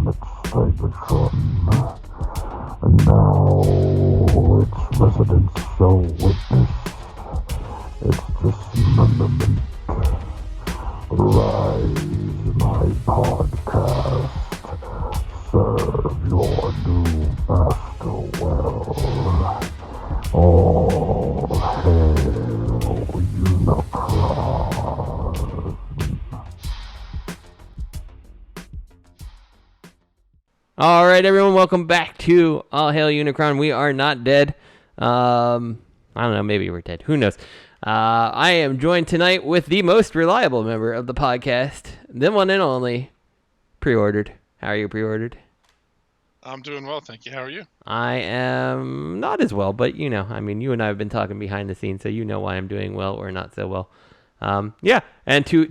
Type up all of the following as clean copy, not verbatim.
its Cybertron, and now its residents shall witness its dismemberment. Rise, my podcast, serve your new master well. All hail Unicron. All right, everyone, welcome back to All Hail Unicron. We are not dead. I don't know, maybe we're dead. Who knows? I am joined tonight with the most reliable member of the podcast, the one and only, Preordered. How are you, Preordered? I'm doing well, thank you. How are you? I am not as well, but you know, I mean, you and I have been talking behind the scenes, so you know why I'm doing well or not so well. Yeah, and to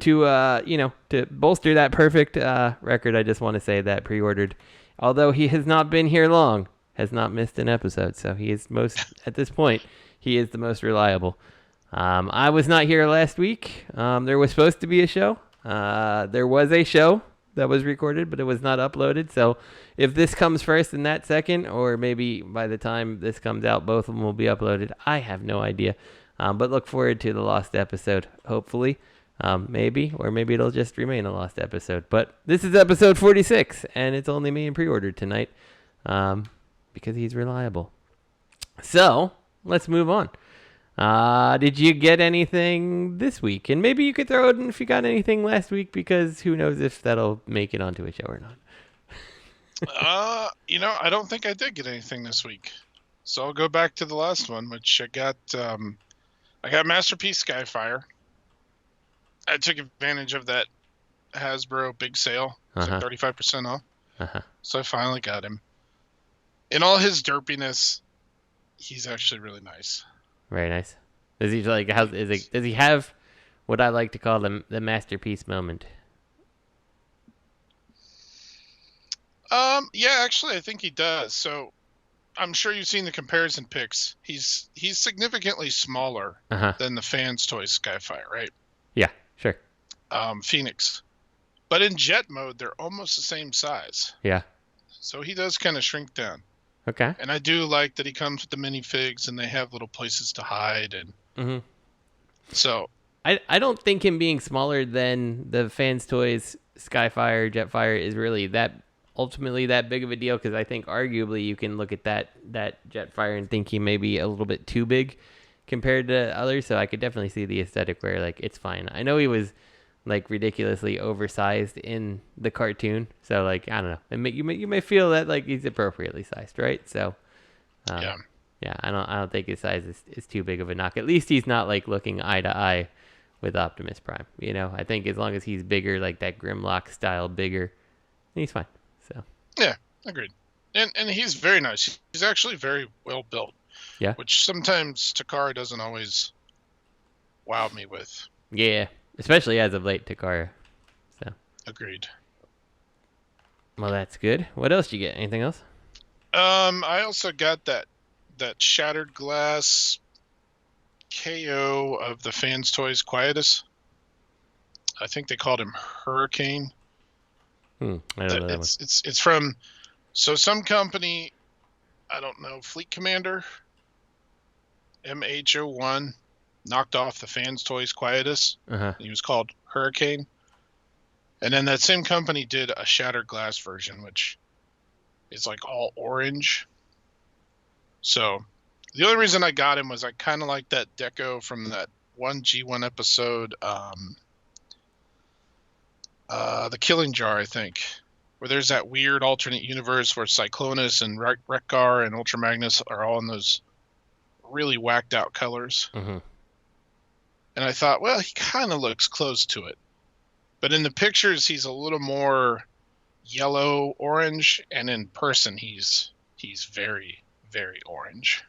bolster that perfect record, I just want to say that Preordered, although he has not been here long, has not missed an episode, so he is at this point, he is the most reliable. I was not here last week. There was supposed to be a show. There was a show that was recorded, but it was not uploaded. So if this comes first and that second, or maybe by the time this comes out, both of them will be uploaded. I have no idea. But look forward to the lost episode, hopefully. Maybe, or maybe it'll just remain a lost episode. But this is episode 46, and it's only me and Preordered tonight because he's reliable. So let's move on. Did you get anything this week? And maybe you could throw it in if you got anything last week, because who knows if that'll make it onto a show or not. I don't think I did get anything this week. So I'll go back to the last one, which I got Masterpiece Skyfire. I took advantage of that Hasbro big sale. It's like 35% off. So I finally got him. In all his derpiness, he's actually really nice. Very nice. Does he does he have what I like to call the masterpiece moment? Yeah, actually, I think he does. So, I'm sure you've seen the comparison pics. He's significantly smaller than the Fans Toys Skyfire, right? Yeah, sure. Phoenix, but in jet mode, they're almost the same size. Yeah. So he does kind of shrink down. Okay. And I do like that he comes with the minifigs, and they have little places to hide, and so I don't think him being smaller than the Fans Toys Skyfire, Jetfire is really ultimately that big of a deal, because I think arguably you can look at that Jetfire and think he may be a little bit too big compared to others. So I could definitely see the aesthetic where like it's fine. I know he was like ridiculously oversized in the cartoon, so like I don't know, you may feel that like he's appropriately sized, right? So yeah, I don't think his size is too big of a knock. At least he's not like looking eye to eye with Optimus Prime. You know, I think as long as he's bigger, like that Grimlock style bigger, he's fine. So yeah, agreed. And he's very nice. He's actually very well built. Yeah. Which sometimes Takara doesn't always wow me with. Yeah. Especially as of late, Takara. So. Agreed. Well, that's good. What else did you get? Anything else? I also got that shattered glass KO of the Fans Toys Quietus. I think they called him Hurricane. I don't know that one. It's from some company, I don't know, Fleet Commander, MH01, knocked off the Fans Toys Quietus. He was called Hurricane. And then that same company did a shattered glass version, which is like all orange. So the only reason I got him was I kind of like that deco from that one G1 episode, The Killing Jar, I think, where there's that weird alternate universe where Cyclonus and Wreck-Gar and Ultra Magnus are all in those really whacked out colors. And I thought, well, he kind of looks close to it. But in the pictures, he's a little more yellow-orange, and in person, he's very, very orange.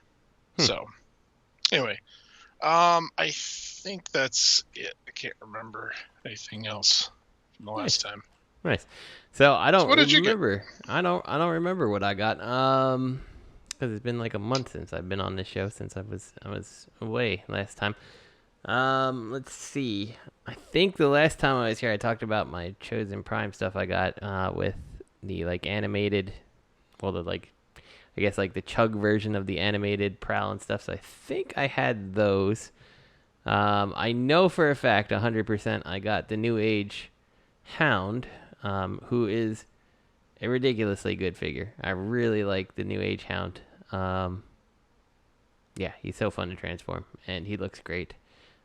So, anyway, I think that's it. I can't remember anything else from the last time. Nice. So I don't what did remember. You get? I don't remember what I got. Because it's been like a month since I've been on this show, since I was away last time. Let's see. I think the last time I was here, I talked about my Chosen Prime stuff I got with like animated, well, the like, I guess like the Chug version of the animated Prowl and stuff. So I think I had those. I know for a fact, 100%, I got the Newage Hound, who is a ridiculously good figure. I really like the Newage Hound. Yeah, he's so fun to transform, and he looks great.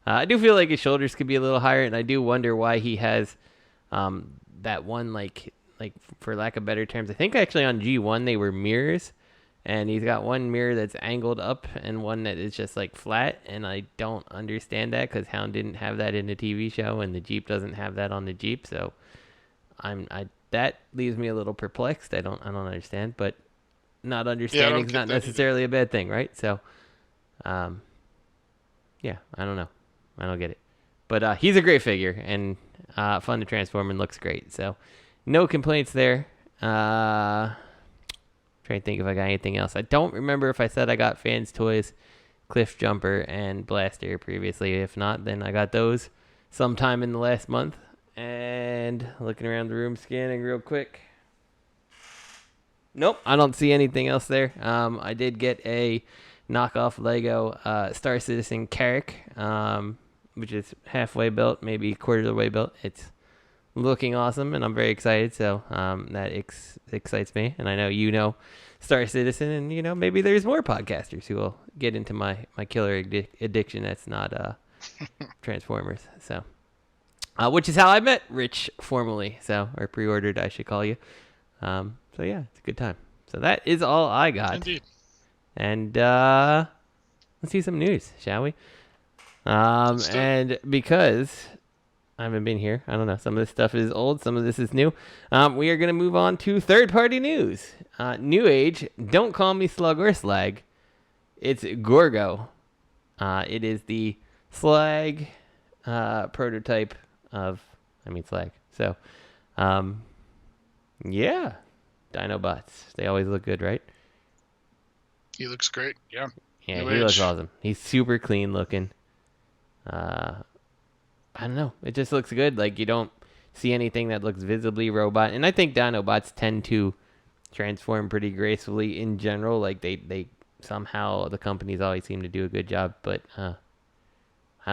I do feel like his shoulders could be a little higher, and I do wonder why he has that one, like for lack of better terms, I think actually on G1 they were mirrors, and he's got one mirror that's angled up and one that is just like flat, and I don't understand that because Hound didn't have that in the TV show, and the Jeep doesn't have that on the Jeep, so that leaves me a little perplexed. I don't understand, but not understanding is not necessarily a bad thing, right? So, yeah, I don't know. I don't get it. But he's a great figure and fun to transform and looks great. So no complaints there. Trying to think if I got anything else. I don't remember if I said I got Fans Toys, Cliff Jumper, and Blaster previously. If not, then I got those sometime in the last month. And looking around the room, scanning real quick. Nope, I don't see anything else there. I did get a knockoff Lego Star Citizen Carrick, which is halfway built, maybe quarter of the way built. It's looking awesome, and I'm very excited. So that excites me, and I know you know Star Citizen, and you know maybe there's more podcasters who will get into my killer addiction. That's not Transformers. So, which is how I met Rich formally. So or pre-ordered, I should call you. So yeah, it's a good time. So that is all I got. Indeed. And let's see some news, shall we? And because I haven't been here, I don't know. Some of this stuff is old, some of this is new. We are going to move on to third-party news. Newage, don't call me Slug or Slag. It's Gorgo. It is the Slag prototype of, Slag. So, yeah. Dinobots. They always look good, right? He looks great. Yeah. Yeah, he looks awesome. He's super clean looking. I don't know. It just looks good. Like, you don't see anything that looks visibly robot. And I think Dinobots tend to transform pretty gracefully in general. Like, they somehow, the companies always seem to do a good job. But, I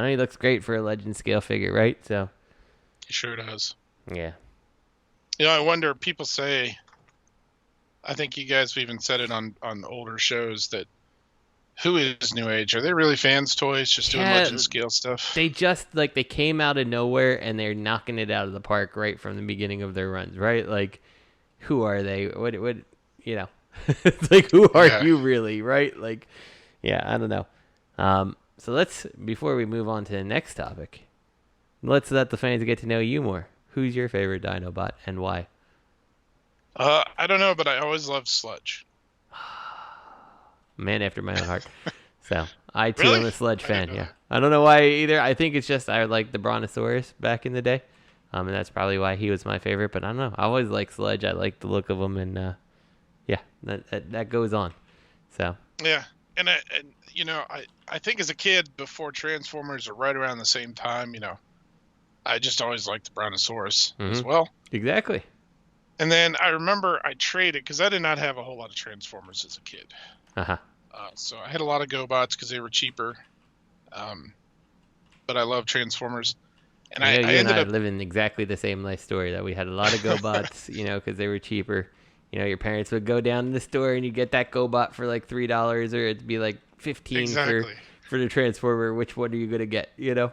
know he looks great for a legend scale figure, right? So. He sure does. Yeah. You know, I wonder, people say, I think you guys have even said it on older shows, that who is Newage? Are they really Fans Toys just doing legend scale stuff? They just, like, they came out of nowhere and they're knocking it out of the park right from the beginning of their runs, right? Like, who are they? What you know? It's like, who are you really, right? Like, yeah, I don't know. So let's, before we move on to the next topic, let's let the fans get to know you more. Who's your favorite Dinobot and why? I don't know, but I always loved Sludge. Man after my own heart. So I too Really? am a Sludge fan. Yeah, I don't know why either. I think it's just I liked the Brontosaurus back in the day, and that's probably why he was my favorite. But I don't know. I always liked Sludge. I like the look of him, and yeah, that goes on. So yeah, and you know, I think as a kid before Transformers or right around the same time, you know, I just always liked the Brontosaurus as well. Exactly. And then I remember I traded, because I did not have a whole lot of Transformers as a kid. So I had a lot of GoBots because they were cheaper. But I love Transformers. And I ended up living exactly the same life story, that we had a lot of GoBots, you know, because they were cheaper. You know, your parents would go down to the store and you get that GoBot for like $3, or it'd be like $15 for the Transformer. Which one are you going to get, you know?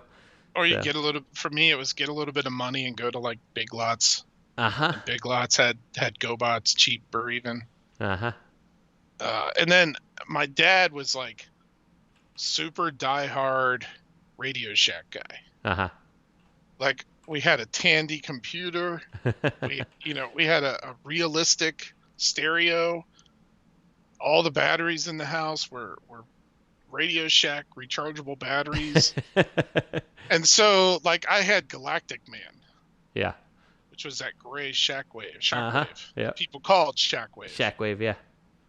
Or you get a little, for me, it was get a little bit of money and go to like Big Lots. Big Lots had GoBots cheaper even. And then my dad was like super diehard Radio Shack guy. Like, we had a Tandy computer. we had a realistic stereo. All the batteries in the house were Radio Shack rechargeable batteries. And so, like, I had Galactic Man. Yeah. Which was that gray Shockwave. Yeah. People call it Shockwave. Shockwave, yeah.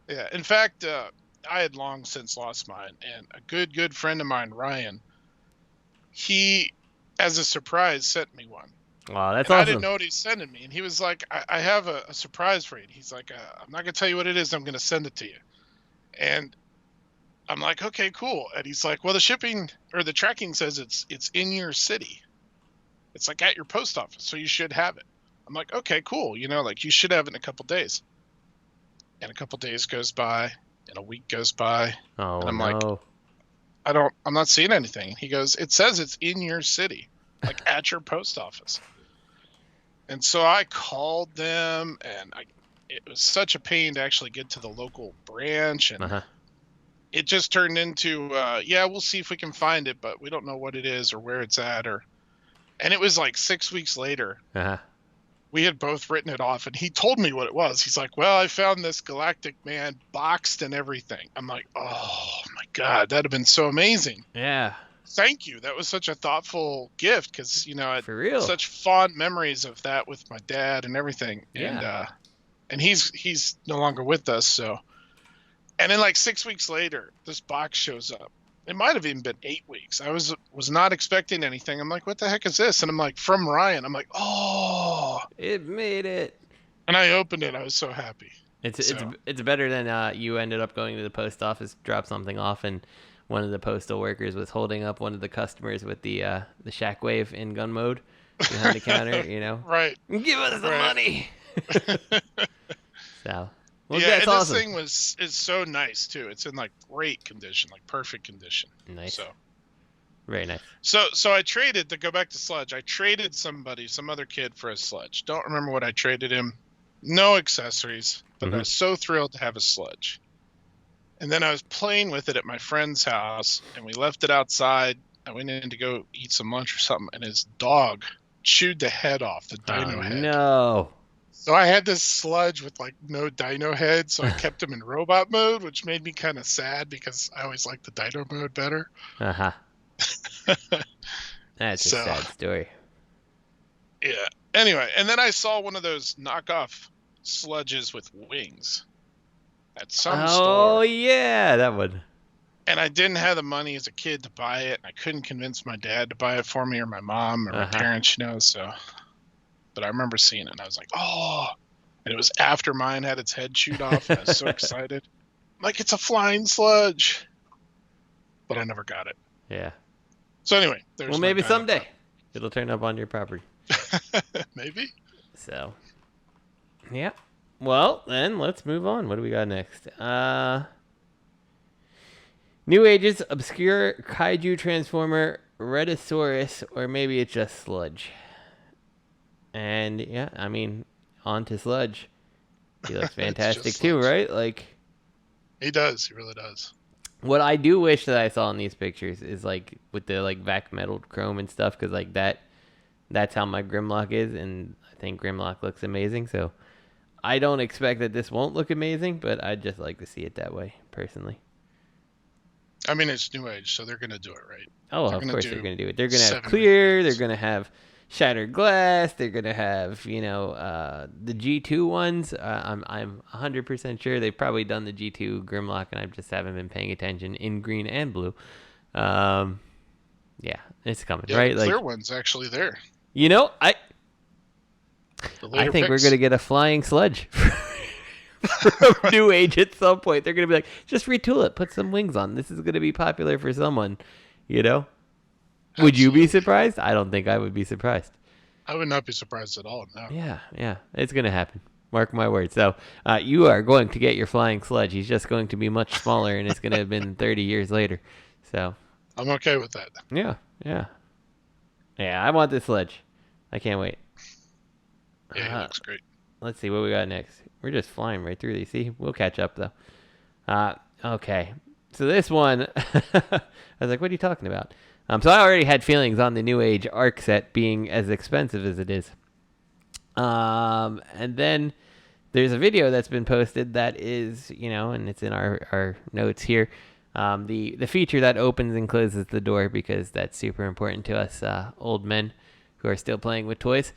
Yeah. In fact, I had long since lost mine, and a good friend of mine, Ryan, he, as a surprise, sent me one. Oh, that's and I awesome. didn't know what he's sending me. And he was like, I have a surprise for you. He's like, I'm not going to tell you what it is. I'm going to send it to you. And I'm like, okay, cool. And he's like, well, the shipping or the tracking says it's in your city. It's like at your post office, so you should have it. I'm like, okay, cool. You know, like you should have it in a couple days. And a couple days goes by, and a week goes by, Oh, and I'm no. like, I'm not seeing anything. He goes, it says it's in your city, like at your post office. And so I called them, and it was such a pain to actually get to the local branch, and it just turned into, yeah, we'll see if we can find it, but we don't know what it is or where it's at, and it was like 6 weeks later. We had both written it off, and he told me what it was. He's like, well, I found this Galactic Man boxed and everything. I'm like, oh my God, that'd have been so amazing. Yeah. Thank you. That was such a thoughtful gift because, you know, I For real. such fond memories of that with my dad and everything. Yeah. And he's no longer with us. So, and then like 6 weeks later, this box shows up. It might have even been 8 weeks. I was not expecting anything. I'm like, what the heck is this? And I'm like, from Ryan. I'm like, oh, it made it. And I opened it. I was so happy. It's better than you ended up going to the post office, drop something off, and one of the postal workers was holding up one of the customers with the shockwave in gun mode behind the counter. You know, right? Give us the money. So. Well, yeah, that's and awesome. this thing is so nice too. It's in like great condition, like perfect condition. Nice. So very nice. So I traded, to go back to Sludge. I traded some other kid for a Sludge. Don't remember what I traded him. No accessories, but I was so thrilled to have a Sludge. And then I was playing with it at my friend's house, and we left it outside. I went in to go eat some lunch or something, and his dog chewed the head off, the dino head. No. So I had this Sludge with like no dino head, so I kept him in robot mode, which made me kind of sad because I always liked the dino mode better. That's a sad story. Yeah. Anyway, and then I saw one of those knockoff Sludges with wings at some store. Oh yeah, that one. And I didn't have the money as a kid to buy it. I couldn't convince my dad to buy it for me, or my mom, or my parents, you know. So, but I remember seeing it, and I was like, oh. And it was after mine had its head chewed off, and I was so excited. I'm like, it's a flying Sludge. But I never got it. Yeah. So anyway, well, maybe someday it'll turn up on your property. Maybe. So, yeah. Well, then let's move on. What do we got next? New Age's obscure kaiju transformer Rhedosaurus, or maybe it's just Sludge. And yeah, I mean, on to Sludge. He looks fantastic too, right? Like, he does. He really does. What I do wish that I saw in these pictures is like with the like vac metal chrome and stuff, because like that's how my Grimlock is, and I think Grimlock looks amazing. So I don't expect that this won't look amazing, but I'd just like to see it that way personally. I mean, it's New Age, so they're going to do it right. Oh, of course they're going to do it. They're going to have clear. They're going to have shattered glass. They're going to have, you know, the G2 ones. I'm 100% sure they've probably done the G2 Grimlock, and I just haven't been paying attention in green and blue. Yeah, it's coming, right? The clear like, one's actually there. You know, I think we're going to get a flying Sludge from New Age at some point. They're going to be like, just retool it, put some wings on. This is going to be popular for someone, you know? Absolutely. Would you be surprised? I don't think I would be surprised. I would not be surprised at all. No. Yeah. It's going to happen. Mark my words. So you are going to get your flying Sludge. He's just going to be much smaller, and it's going to have been 30 years later. So I'm okay with that. Yeah, I want this Sludge. I can't wait. Yeah, it looks great. Let's see what we got next. We're just flying right through these. See, we'll catch up, though. Okay. So this one, I was like, what are you talking about? So I already had feelings on the New Age Arc set being as expensive as it is. And then there's a video that's been posted that is, you know, and it's in our notes here, the feature that opens and closes the door, because that's super important to us old men who are still playing with toys.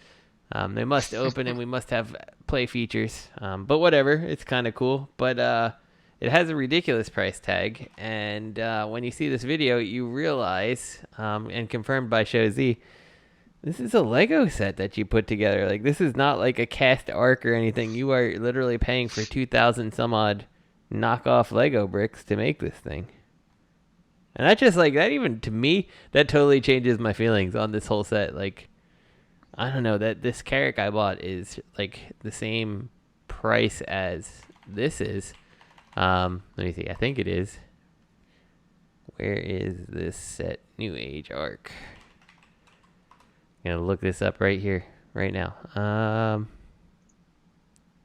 They must open, and we must have play features. But whatever, it's kind of cool. But it has a ridiculous price tag, and when you see this video, you realize, and confirmed by Show Z, This is a Lego set that you put together. Like, this is not like a cast arc or anything. You are literally paying for 2,000 some odd knockoff Lego bricks to make this thing. And that just, like, that even, to me, that totally changes my feelings on this whole set. Like, I don't know, that this carrot I bought is, like, the same price as this is. Let me see. I think it is. Where is this set? Newage Arc. I'm gonna look this up right here, right now.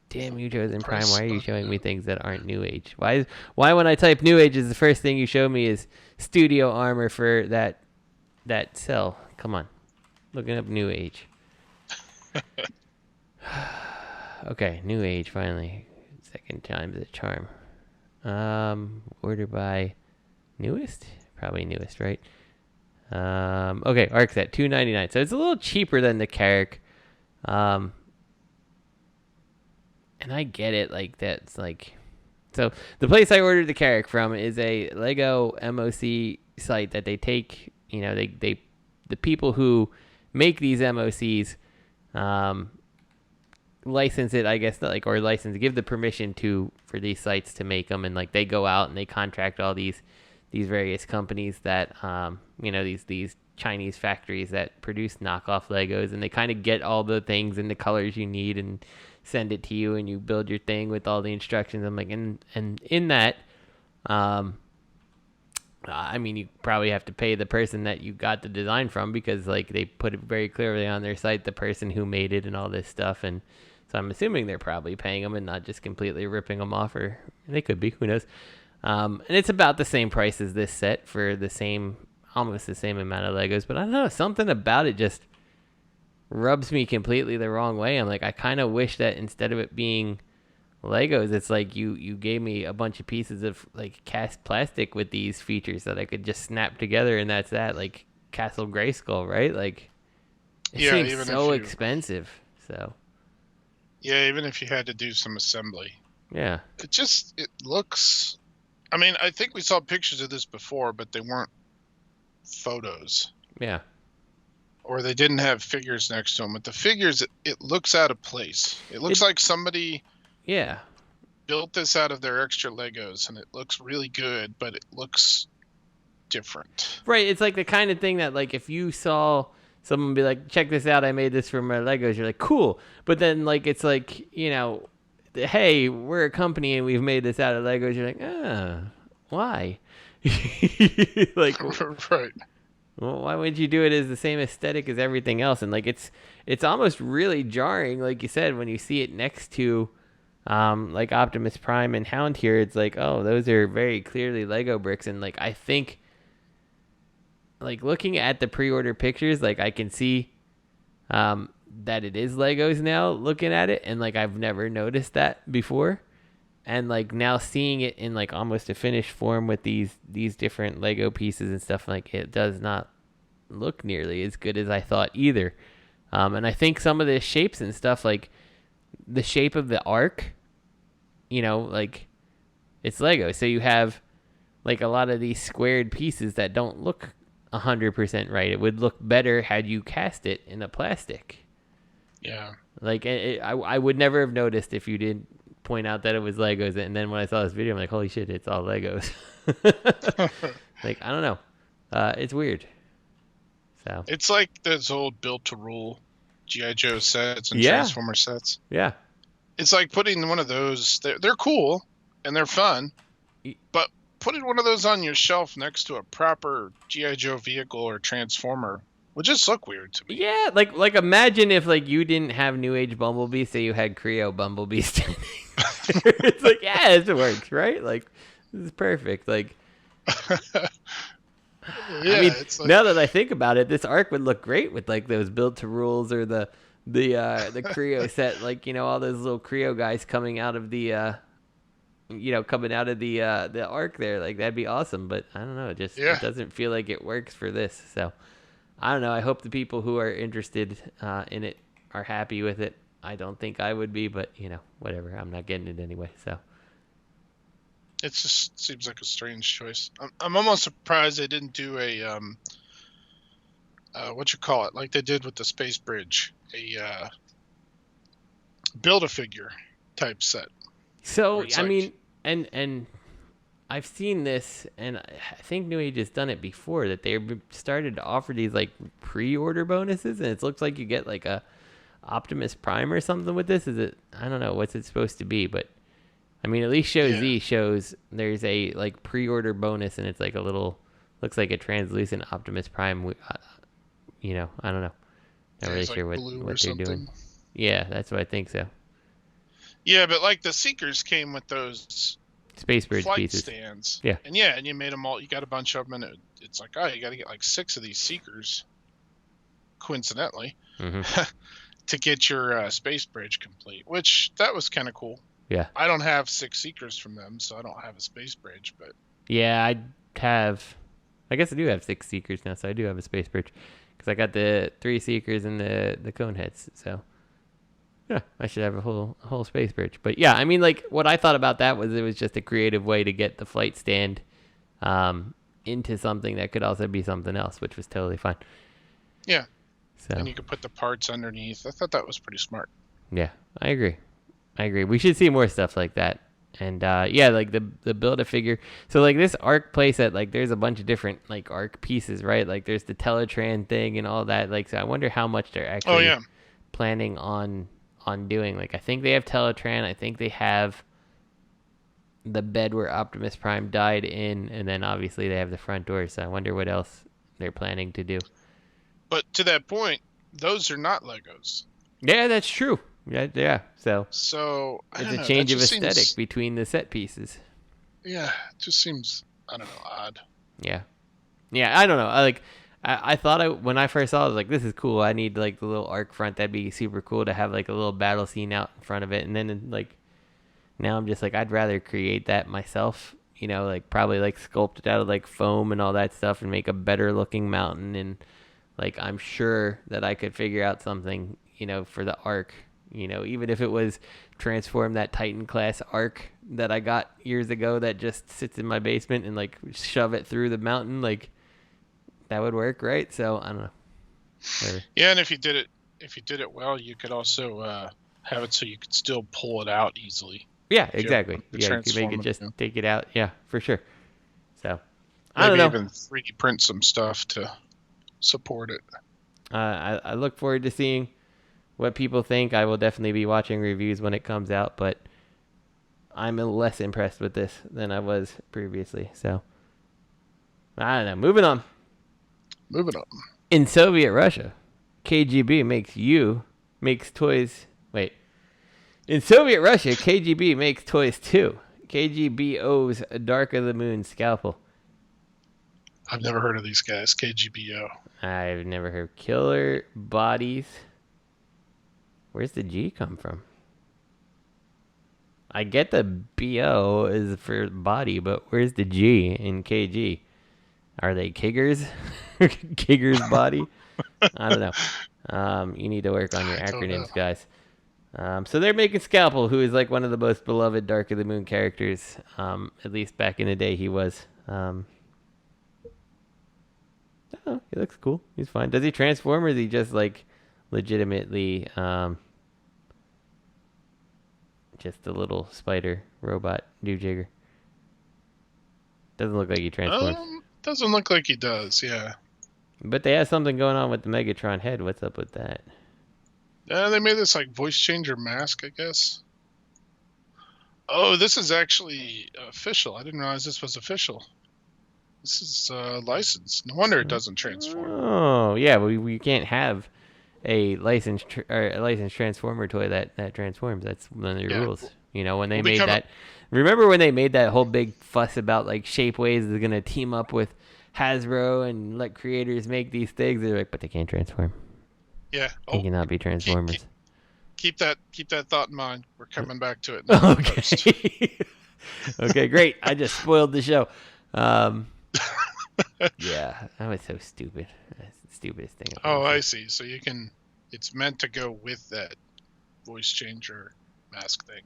Damn you, Chosen Prime. Why are you showing me things that aren't New Age? Why when I type New Age is the first thing you show me is studio armor for that cell? Come on, looking up New Age. Okay, New Age finally. Second time's a charm. Order by newest, probably newest, right? Okay, Arc's at $2.99, so it's a little cheaper than the Carrick. And I get it, like that's like, so the place I ordered the Carrick from is a Lego MOC site that they take, you know, they the people who make these MOCs, license it, I guess, like, or give the permission for these sites to make them, and like they go out and they contract all these various companies that, you know, these Chinese factories that produce knockoff Legos, and they kind of get all the things and the colors you need and send it to you, and you build your thing with all the instructions. I'm like, and in that, I mean, you probably have to pay the person that you got the design from, because like they put it very clearly on their site, the person who made it and all this stuff. And so I'm assuming they're probably paying them and not just completely ripping them off, or they could be, who knows. And it's about the same price as this set for almost the same amount of Legos. But I don't know, something about it just rubs me completely the wrong way. I'm like, I kind of wish that instead of it being Legos, it's like you gave me a bunch of pieces of like cast plastic with these features that I could just snap together, and that's that, like Castle Grayskull, right? Like, it seems so expensive. So yeah, even if you had to do some assembly, yeah, it looks, I mean, I think we saw pictures of this before, but they weren't photos. Yeah. Or they didn't have figures next to them. With the figures, it looks out of place. It looks like somebody built this out of their extra Legos, and it looks really good, but it looks different. Right. It's like the kind of thing that, like, if you saw someone be like, check this out, I made this from my Legos, you're like, cool. But then, like, it's like, you know, hey, we're a company and we've made this out of Legos. You're like, why? Like, right. Well, why wouldn't you do it as the same aesthetic as everything else? And like, it's almost really jarring, like you said, when you see it next to, like Optimus Prime and Hound here. It's like, oh, those are very clearly Lego bricks. And like, I think, like, looking at the pre-order pictures, like I can see, that it is Legos now. Looking at it, and like I've never noticed that before. And like now seeing it in like almost a finished form with these different Lego pieces and stuff, like it does not look nearly as good as I thought either. And I think some of the shapes and stuff, like the shape of the arc, you know, like it's Lego. So you have like a lot of these squared pieces that don't look 100% right. It would look better had you cast it in a plastic. Yeah. Like I would never have noticed if you didn't point out that it was Legos, and then when I saw this video, I'm like, holy shit, it's all Legos. Like, I don't know, it's weird. So it's like those old built to rule GI Joe sets and Transformer sets. Yeah, it's like putting one of those, they're cool and they're fun, but putting one of those on your shelf next to a proper GI Joe vehicle or Transformer would just look weird to me. Yeah, like imagine if like you didn't have New Age Bumblebee, say you had Creo Bumblebee standing. It's like, yeah, it works, right? Like, this is perfect. Like, yeah, I mean, it's like, now that I think about it, this arc would look great with like those built to rules, or the Creo set, like, you know, all those little Creo guys coming out of the the arc there. Like, that'd be awesome. But I don't know, it doesn't feel like it works for this. So I don't know. I hope the people who are interested in it are happy with it. I don't think I would be, but, you know, whatever. I'm not getting it anyway, so. It just seems like a strange choice. I'm almost surprised they didn't do what you call it, like they did with the space bridge, a Build-A-Figure type set. So I mean, and I've seen this, and I think Newage has done it before, that they started to offer these like pre-order bonuses, and it looks like you get like a Optimus Prime or something with this. Is it? I don't know what's it supposed to be, but I mean, at least Z shows there's a like pre-order bonus, and it's like a little, looks like a translucent Optimus Prime. You know, I don't know. Not really sure what they're doing. Yeah, that's what I think so. Yeah, but like the Seekers came with those Space Bridge flight pieces. Stands. Yeah. And you made them all. You got a bunch of them, and it's like, oh, you got to get like 6 of these Seekers, coincidentally, to get your Space Bridge complete. Which that was kind of cool. Yeah. I don't have 6 Seekers from them, so I don't have a Space Bridge. But yeah, I guess I do have 6 Seekers now, so I do have a Space Bridge because I got the 3 Seekers and the cone heads. So. Yeah, I should have a whole Space Bridge. But yeah, I mean, like, what I thought about that was it was just a creative way to get the flight stand into something that could also be something else, which was totally fine. Yeah. So. And you could put the parts underneath. I thought that was pretty smart. Yeah, I agree. We should see more stuff like that. And yeah, like the Build-A-Figure. So like this Arc playset, like there's a bunch of different like Arc pieces, right? Like there's the Teletran thing and all that. Like, so I wonder how much they're actually planning on doing. Like, I think they have Teletran. I think they have the bed where Optimus Prime died in, and then obviously they have the front door. So I wonder what else they're planning to do. But to that point, those are not Legos. Yeah, that's true. Yeah. So it's a change of aesthetic between the set pieces. Yeah, it just seems, I don't know, odd. Yeah, I don't know. I thought when I first saw it, I was like, this is cool. I need like the little arc front. That'd be super cool to have like a little battle scene out in front of it. And then like now I'm just like, I'd rather create that myself, you know, like probably like sculpt it out of like foam and all that stuff and make a better looking mountain. And like, I'm sure that I could figure out something, you know, for the arc, you know, even if it was transform that Titan class arc that I got years ago that just sits in my basement and like shove it through the mountain, like, that would work, right? So I don't know. Whatever. Yeah, and if you did it well, you could also have it so you could still pull it out easily. Yeah, exactly. Yeah, you could make it just take it out. Yeah, for sure. So I don't know. Maybe even 3D print some stuff to support it. I look forward to seeing what people think. I will definitely be watching reviews when it comes out, but I'm less impressed with this than I was previously. So I don't know. Moving on. In Soviet Russia, KGB makes toys. Wait. In Soviet Russia, KGB makes toys too. KGBO's Dark of the Moon Scalpel. I've never heard of these guys, KGBO. I've never heard of Killer Bodies. Where's the G come from? I get the BO is for body, but where's the G in KG? Are they Kiggers? Kiggers body? I don't know. You need to work on your acronyms, guys. So they're making Scalpel, who is like one of the most beloved Dark of the Moon characters. At least back in the day he was. Oh, he looks cool. He's fine. Does he transform, or is he just like legitimately just a little spider robot doojiger? Doesn't look like he transforms. Doesn't look like he does, yeah. But they have something going on with the Megatron head. What's up with that? They made this like voice changer mask, I guess. Oh, this is actually official. I didn't realize this was official. This is licensed. No wonder it doesn't transform. Oh, yeah. We can't have a licensed Transformer toy that transforms. That's one of the rules. You know, when they made that. Remember when they made that whole big fuss about like Shapeways is going to team up with Hasbro and let creators make these things? They're like, but they can't transform. Yeah. They cannot be Transformers. Keep that thought in mind. We're coming back to it. Okay. Okay, great. I just spoiled the show. Yeah, that was so stupid. That's the stupidest thing. I see. So it's meant to go with that voice changer mask thing.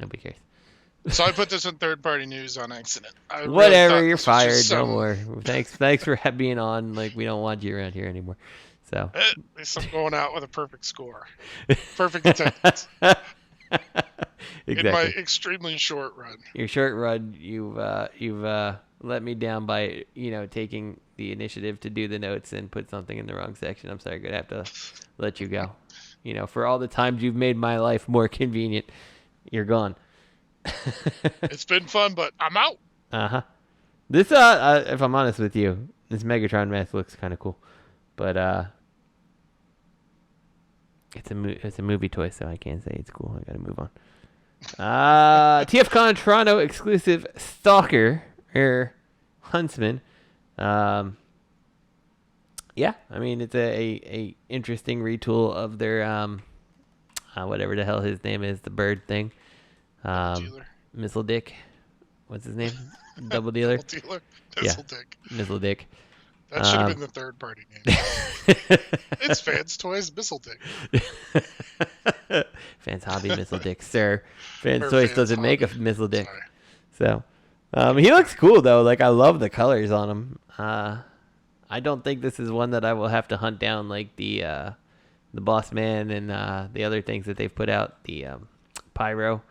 Nobody cares. So I put this in third-party news on accident. I really Whatever, thought you're this was fired. just No some. more. Thanks for being on. Like, we don't want you around here anymore. So. At least I'm going out with a perfect score, perfect attendance in my Exactly. extremely short run. Your short run, you've let me down by taking the initiative to do the notes and put something in the wrong section. I'm sorry, I'm gonna have to let you go. For all the times you've made my life more convenient, you're gone. It's been fun, but I'm out. Uh-huh. This if I'm honest with you, this Megatron mask looks kind of cool, but it's a movie toy, so I can't say it's cool. I gotta move on. TFCon Toronto exclusive Stalker Huntsman. Yeah, I mean it's a interesting retool of their whatever the hell his name is, the bird thing. Dealer. Missile Dick. What's his name? Double Dealer. Double dealer. Yeah. Missile Dick. Missile Dick. That should have been the third-party name. It's Fans Toys Missile Dick. Fans Hobby Missile Dick, sir. Fans Or Toys Fans doesn't make a Hobby. Missile Dick. Sorry. So, he looks cool though. Like I love the colors on him. I don't think this is one that I will have to hunt down like the Boss Man and the other things that they've put out, the Pyro.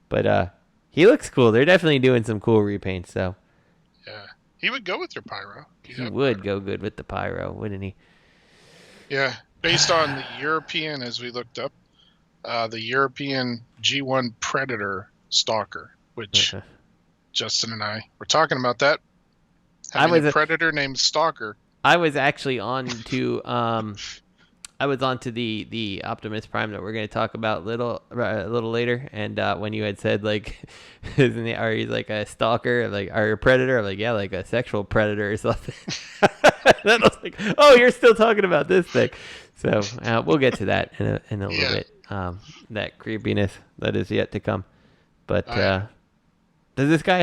But he looks cool. They're definitely doing some cool repaints. So Yeah. He would go with your Pyro. he would go good with the Pyro, wouldn't he? Yeah. Based on the European, as we looked up, the European G1 Predator Stalker, which Justin and I were talking about that. Having a Predator named Stalker. I was actually on to the Optimus Prime that we're going to talk about a little later, and when you had said like, are you like a stalker, like are you a predator? I'm like, yeah, like a sexual predator or something. Then I was like, oh, you're still talking about this thing. So we'll get to that in a little bit. That creepiness that is yet to come. But does this guy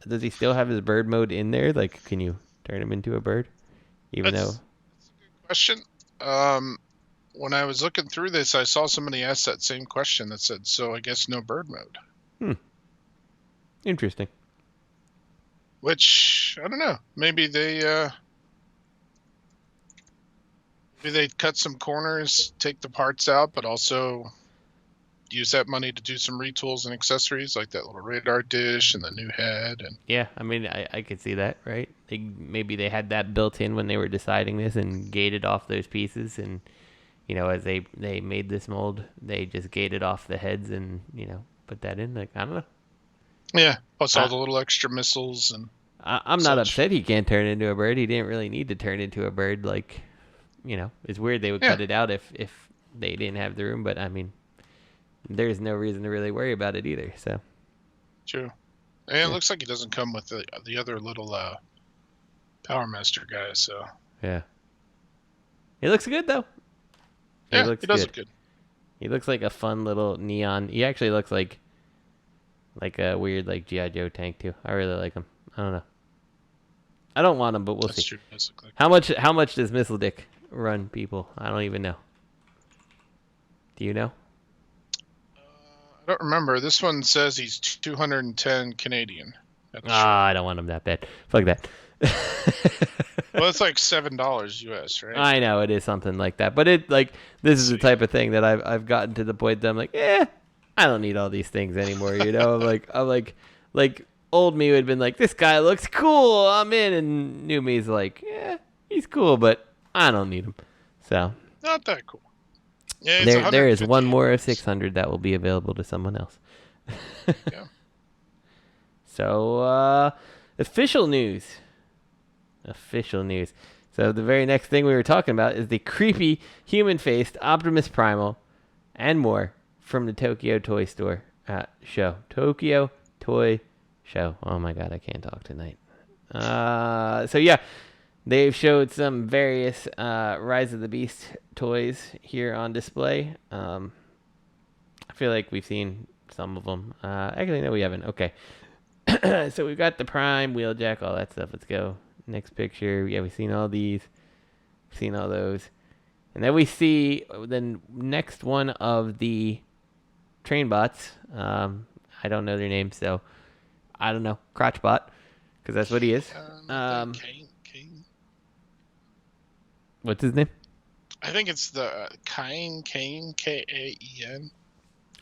does he still have his bird mode in there? Like, can you turn him into a bird? That's a good question. When I was looking through this, I saw somebody ask that same question that said, so I guess no bird mode. Interesting. Which, I don't know. Maybe they cut some corners, take the parts out, but also use that money to do some retools and accessories like that little radar dish and the new head. And yeah, I mean, I could see that, right? Maybe they had that built in when they were deciding this and gated off those pieces, and as they made this mold, they just gated off the heads and put that in. Like, I don't know. Yeah, plus all the little extra missiles and. I'm not upset he can't turn into a bird. He didn't really need to turn into a bird. Like, it's weird they would cut it out if they didn't have the room, but I mean. There's no reason to really worry about it either. So true, and it looks like he doesn't come with the other little Power Master guy. So yeah, he looks good though. He does look good. He looks like a fun little neon. He actually looks like a weird like G.I. Joe tank too. I really like him. I don't know. I don't want him, but we'll see. True. Look like How much does Missile Dick run, people? I don't even know. Do you know? I don't remember. This one says he's 210 Canadian. I don't want him that bad. Fuck that. Well, it's like $7 US, right? I know it is something like that, but this is the type of thing that I've gotten to the point that I'm like, I don't need all these things anymore. I'm like old me would have been like, this guy looks cool, I'm in, and new me's like, he's cool, but I don't need him. So not that cool. Yeah, there is one more of 600 that will be available to someone else. Yeah. So, official news. So the very next thing we were talking about is the creepy human-faced Optimus Primal and more from the Tokyo Toy Store show. Tokyo Toy Show. Oh my God, I can't talk tonight. So yeah. They've showed some various Rise of the Beast toys here on display. I feel like we've seen some of them. Actually, no, we haven't. Okay. So we've got the Prime, Wheeljack, all that stuff. Let's go. Next picture. Yeah, we've seen all these. We've seen all those. And then we see the next one of the train bots. I don't know their names, so I don't know. Crotchbot, because that's what he is. Kane. What's his name? I think it's the Kane, Kaen.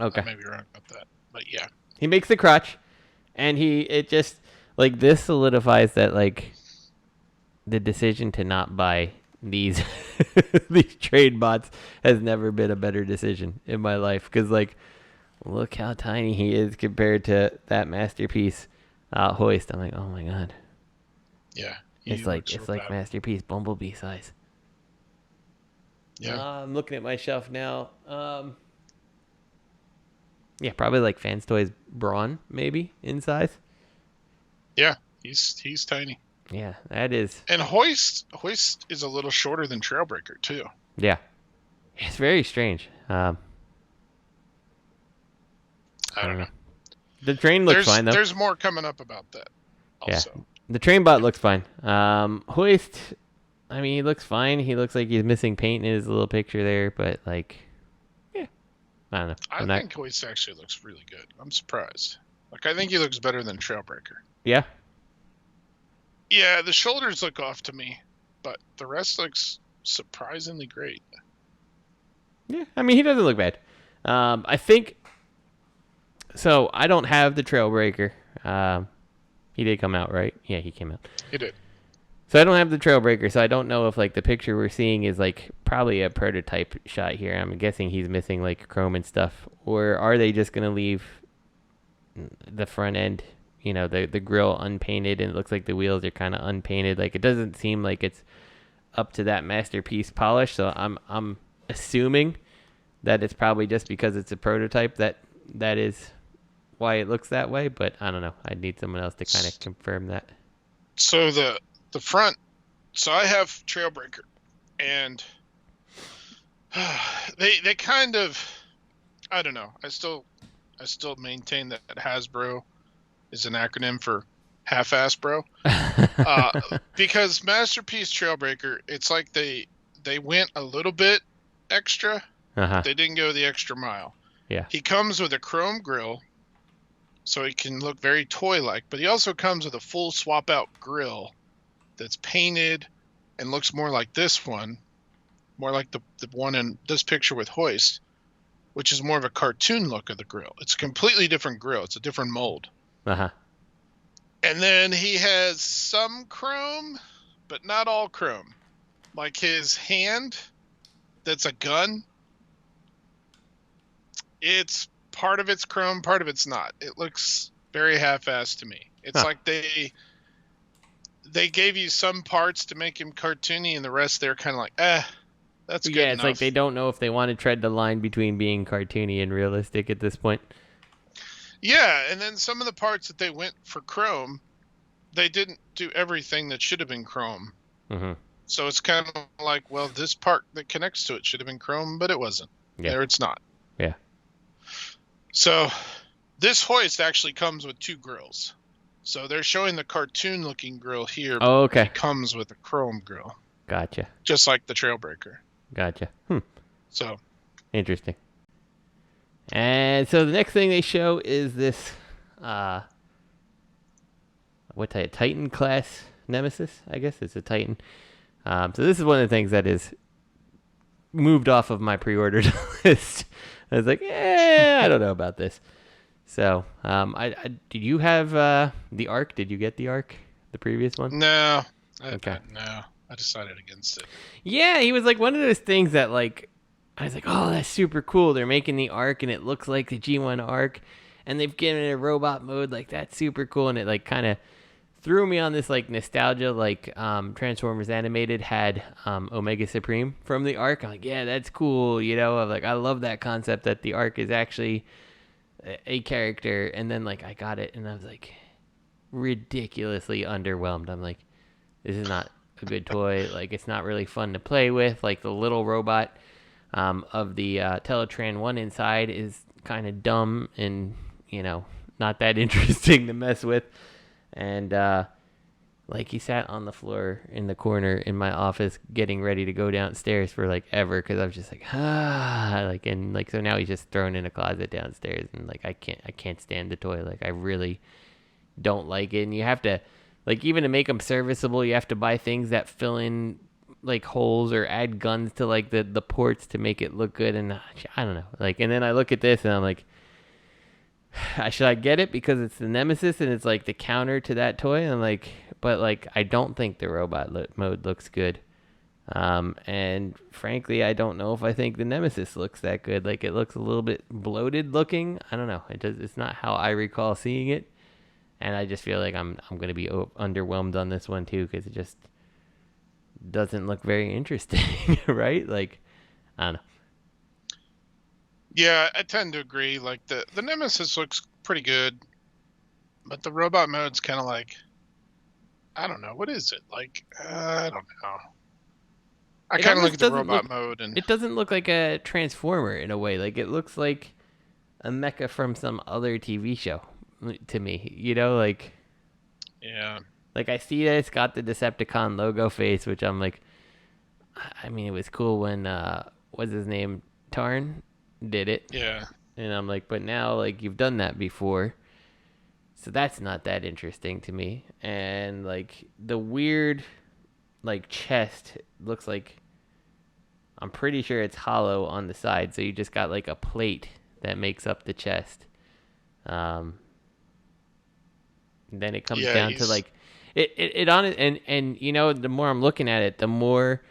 Okay. I may be wrong about that, but yeah. He makes the crotch, and it just, like, this solidifies that, like, the decision to not buy these these trade bots has never been a better decision in my life. Because, like, look how tiny he is compared to that masterpiece Hoist. I'm like, oh my god. Yeah. It's like masterpiece Bumblebee size. Yeah. I'm looking at my shelf now. Yeah, probably like Fans Toys Brawn, maybe, in size. Yeah, he's tiny. Yeah, that is. And Hoist is a little shorter than Trailbreaker too. Yeah, it's very strange. I don't know. The train looks fine though. There's more coming up about that. Also. Yeah, the train bot looks fine. Hoist, I mean, he looks fine. He looks like he's missing paint in his little picture there, but like, yeah, I don't know. I think Hoist actually looks really good. I'm surprised. Like, I think he looks better than Trailbreaker. Yeah. Yeah, the shoulders look off to me, but the rest looks surprisingly great. Yeah, I mean, he doesn't look bad. I think. So I don't have the Trailbreaker. He did come out, right? Yeah, he came out. He did. So I don't have the Trailbreaker, so I don't know if like the picture we're seeing is like probably a prototype shot here. I'm guessing he's missing like chrome and stuff, or are they just gonna leave the front end, you know, the grill unpainted, and it looks like the wheels are kind of unpainted. Like, it doesn't seem like it's up to that masterpiece polish. So I'm assuming that it's probably just because it's a prototype that is why it looks that way. But I don't know. I need someone else to kind of confirm that. So the front. So I have Trailbreaker, and they kind of, I don't know. I still maintain that Hasbro is an acronym for half-ass bro. Because Masterpiece Trailbreaker, it's like they went a little bit extra. Uh-huh. They didn't go the extra mile. Yeah. He comes with a chrome grille, so he can look very toy-like, but he also comes with a full swap-out grille that's painted and looks more like this one, more like the one in this picture with Hoist, which is more of a cartoon look of the grille. It's a completely different grille. It's a different mold. Uh-huh. And then he has some chrome, but not all chrome. Like his hand, that's a gun. It's part of it's chrome, part of it's not. It looks very half-assed to me. It's like they gave you some parts to make him cartoony, and the rest they're kind of like, that's good Yeah, it's enough. like they don't know if they want to tread the line between being cartoony and realistic at this point. Yeah, and then some of the parts that they went for chrome, they didn't do everything that should have been chrome. Mm-hmm. So it's kind of like, well, this part that connects to it should have been chrome, but it wasn't. Yeah. There it's not. Yeah. So this Hoist actually comes with two grills. So they're showing the cartoon-looking grill here. Oh, okay. It comes with a chrome grill. Gotcha. Just like the Trailbreaker. Gotcha. So. Interesting. And so the next thing they show is this, what type? Titan class Nemesis, I guess. It's a Titan. So this is one of the things that is moved off of my pre-ordered list. I was like, I don't know about this. So, did you have the Arc? Did you get the Arc, the previous one? No. Okay. No, I decided against it. Yeah, he was like one of those things that like, I was like, oh, that's super cool. They're making the Arc, and it looks like the G1 Arc, and they've given it a robot mode. Like, that's super cool, and it like kind of threw me on this like nostalgia. Like, Transformers Animated had Omega Supreme from the Arc. I'm like, yeah, that's cool. You know, I'm like, I love that concept that the Arc is actually a character. And then like I got it, and I was like ridiculously underwhelmed. I'm like, this is not a good toy. Like, it's not really fun to play with. Like, the little robot of the Teletran 1 inside is kind of dumb and, you know, not that interesting to mess with. And Like he sat on the floor in the corner in my office getting ready to go downstairs for like ever because I was just like like and like so now he's just thrown in a closet downstairs and like I can't stand the toy. Like I really don't like it, and you have to like even to make them serviceable you have to buy things that fill in like holes or add guns to like the ports to make it look good, and I don't know, like, and then I look at this and I'm like, should I get it because it's the Nemesis and it's like the counter to that toy? And I'm like, but like I don't think the robot mode looks good, and frankly I don't know if I think the Nemesis looks that good. Like it looks a little bit bloated looking. I don't know, it's not how I recall seeing it, and I just feel like I'm gonna be underwhelmed on this one too because it just doesn't look very interesting. Right? Like I don't know. Yeah, I tend to agree. Like the Nemesis looks pretty good, but the robot mode's kind of like, I don't know, what is it like? I don't know. I kind of look at the robot mode and it doesn't look like a Transformer in a way. Like it looks like a mecha from some other TV show to me. You know, like yeah. Like I see that it's got the Decepticon logo face, which I'm like, I mean, it was cool when what's his name, Tarn, did it. Yeah. And I'm like, but now like you've done that before, so that's not that interesting to me. And like the weird, like chest looks like, I'm pretty sure it's hollow on the side, so you just got like a plate that makes up the chest. Then it comes down to like. It on it, and you know, the more I'm looking at it, the more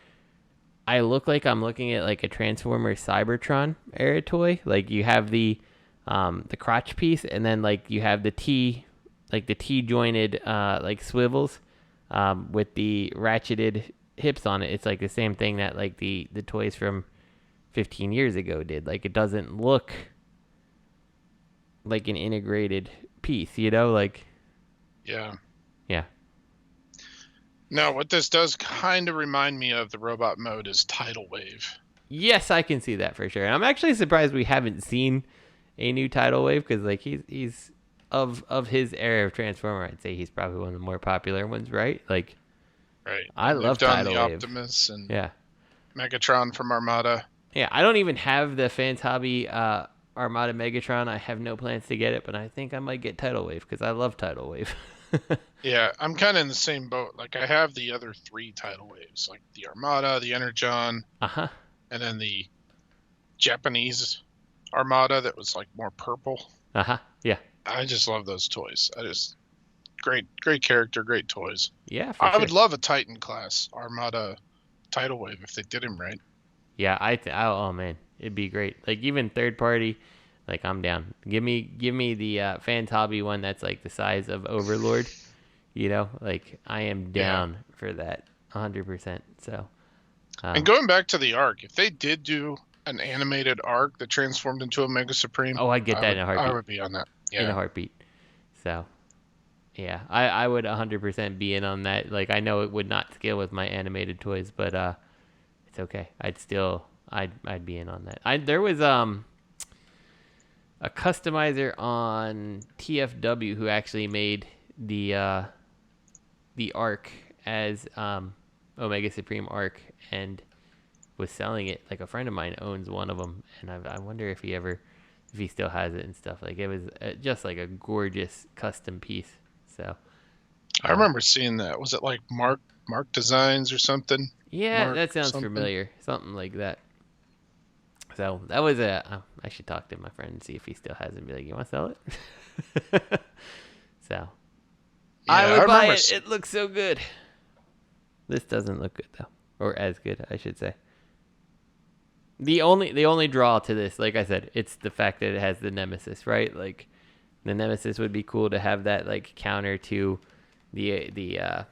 I look like I'm looking at like a Transformers Cybertron era toy. Like you have the crotch piece, and then like you have the T jointed like swivels with the ratcheted hips on it. It's like the same thing that like the toys from 15 years ago did. Like it doesn't look like an integrated piece, you know, like yeah. Yeah. No, what this does kind of remind me of the robot mode is Tidal Wave. Yes, I can see that for sure. And I'm actually surprised we haven't seen a new Tidal Wave because like he's of his era of Transformer, I'd say he's probably one of the more popular ones, right? Like, right. I love Tidal Wave. Optimus and yeah, Megatron from Armada. Yeah, I don't even have the Fans Hobby Armada Megatron. I have no plans to get it, but I think I might get Tidal Wave because I love Tidal Wave. Yeah, I'm kind of in the same boat. Like I have the other 3 Tidal Waves, like the Armada, the Energon, and then the Japanese Armada that was like more purple. Yeah. I just love those toys. Great character, great toys. Yeah, I would love a Titan class Armada Tidal Wave if they did him right. Yeah, oh man, it'd be great. Like even third party, like I'm down. Give me the Fans Hobby one that's like the size of Overlord. You know, like I am down for that 100%. So. And going back to the Arc, if they did do an animated Arc that transformed into a Mega Supreme, I'd get that in a heartbeat. I would be on that. Yeah. In a heartbeat. So. Yeah, I would 100% be in on that. Like I know it would not scale with my animated toys, but it's okay. I'd be in on that. There was a customizer on TFW who actually made the Arc as Omega Supreme Arc and was selling it. Like a friend of mine owns one of them, and I wonder if he still has it and stuff. Like it was just like a gorgeous custom piece. So I remember seeing that. Was it like Mark Designs or something? Yeah, that sounds familiar. Something like that. So that was I should talk to my friend and see if he still has it and be like, you want to sell it? So yeah, I would buy it. It looks so good. This doesn't look good though. Or as good, I should say. The only draw to this, like I said, it's the fact that it has the Nemesis, right? Like the Nemesis would be cool to have that like counter to the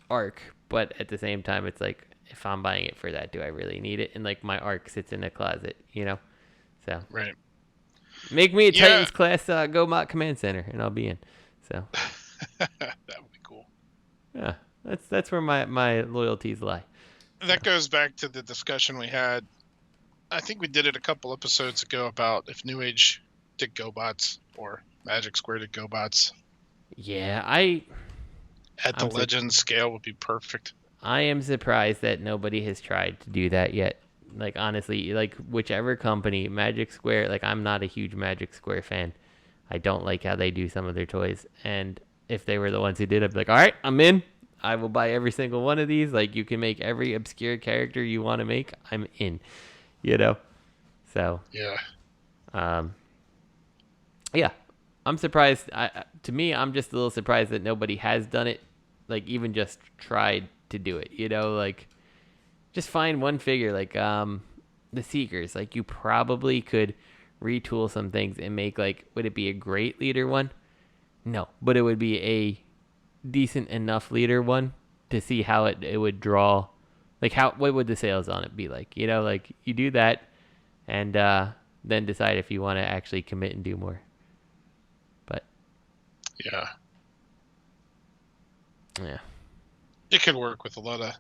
Arc, but at the same time, it's like if I'm buying it for that, do I really need it? And like my Arc sits in a closet, you know. So right, make me a Titans class GoMot Command Center, and I'll be in. So that would be cool. Yeah, that's where my loyalties lie. That goes back to the discussion we had. I think we did it a couple episodes ago about if New Age did GoBots or Magic Square did GoBots. Yeah, At the legend scale would be perfect. I am surprised that nobody has tried to do that yet. Like, honestly, like, whichever company, Magic Square, like, I'm not a huge Magic Square fan. I don't like how they do some of their toys. And if they were the ones who did it, I'd be like, all right, I'm in. I will buy every single one of these. Like, you can make every obscure character you want to make. I'm in, you know? So, yeah. Yeah, I'm surprised. To me, I'm just a little surprised that nobody has done it. Like, even just tried to do it, you know? Like, just find one figure, like, the Seekers. Like, you probably could retool some things and make, like, would it be a great leader one? No, but it would be a decent enough leader one to see how it would draw. Like, what would the sales on it be like? You know, like, you do that and then decide if you want to actually commit and do more. But yeah, it could work with a lot of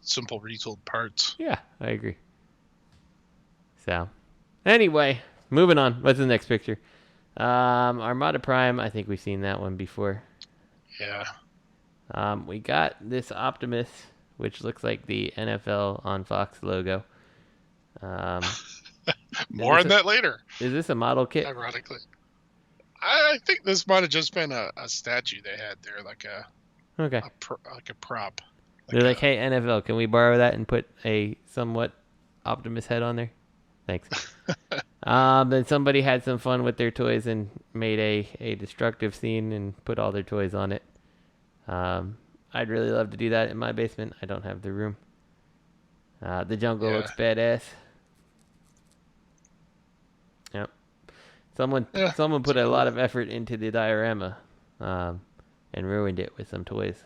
simple retooled parts. Yeah, I agree. So, anyway, moving on. What's the next picture? Armada Prime. I think we've seen that one before. Yeah. We got this Optimus, which looks like the NFL on Fox logo. More on that later. Is this a model kit? Ironically. I think this might have just been a statue they had there, like a prop. They're like, hey, NFL, can we borrow that and put a somewhat Optimus head on there? Thanks. Then somebody had some fun with their toys and made a destructive scene and put all their toys on it. I'd really love to do that in my basement. I don't have the room. The jungle looks badass. Yep. Someone put a lot of effort into the diorama and ruined it with some toys.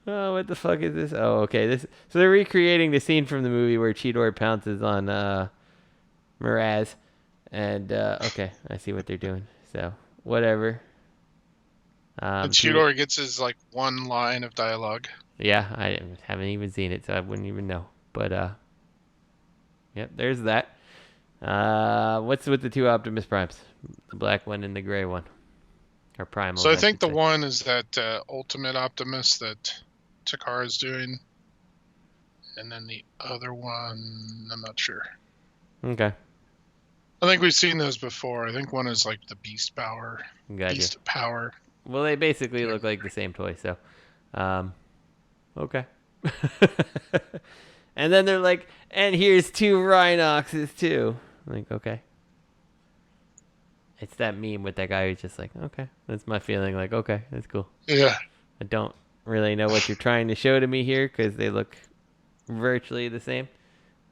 Oh, what the fuck is this? Oh, okay. So they're recreating the scene from the movie where Cheetor pounces on Mirage. And, okay, I see what they're doing. So, whatever. And Cheetor gets his, like, one line of dialogue. Yeah, I haven't even seen it, so I wouldn't even know. But, yep, there's that. What's with the two Optimus Primes? The black one and the gray one. Or Primal. So I think the one is that Ultimate Optimus that Takara's doing. And then the other one, I'm not sure. Okay. I think we've seen those before. I think one is like the Beast Power. Gotcha. Beast Power. Well, they basically look like the same toy, so. Okay. And then they're like, and here's two Rhinoxes too. I'm like, okay. It's that meme with that guy who's just like, okay, that's my feeling. Like, okay, that's cool. Yeah. I don't really know what you're trying to show to me here because they look virtually the same.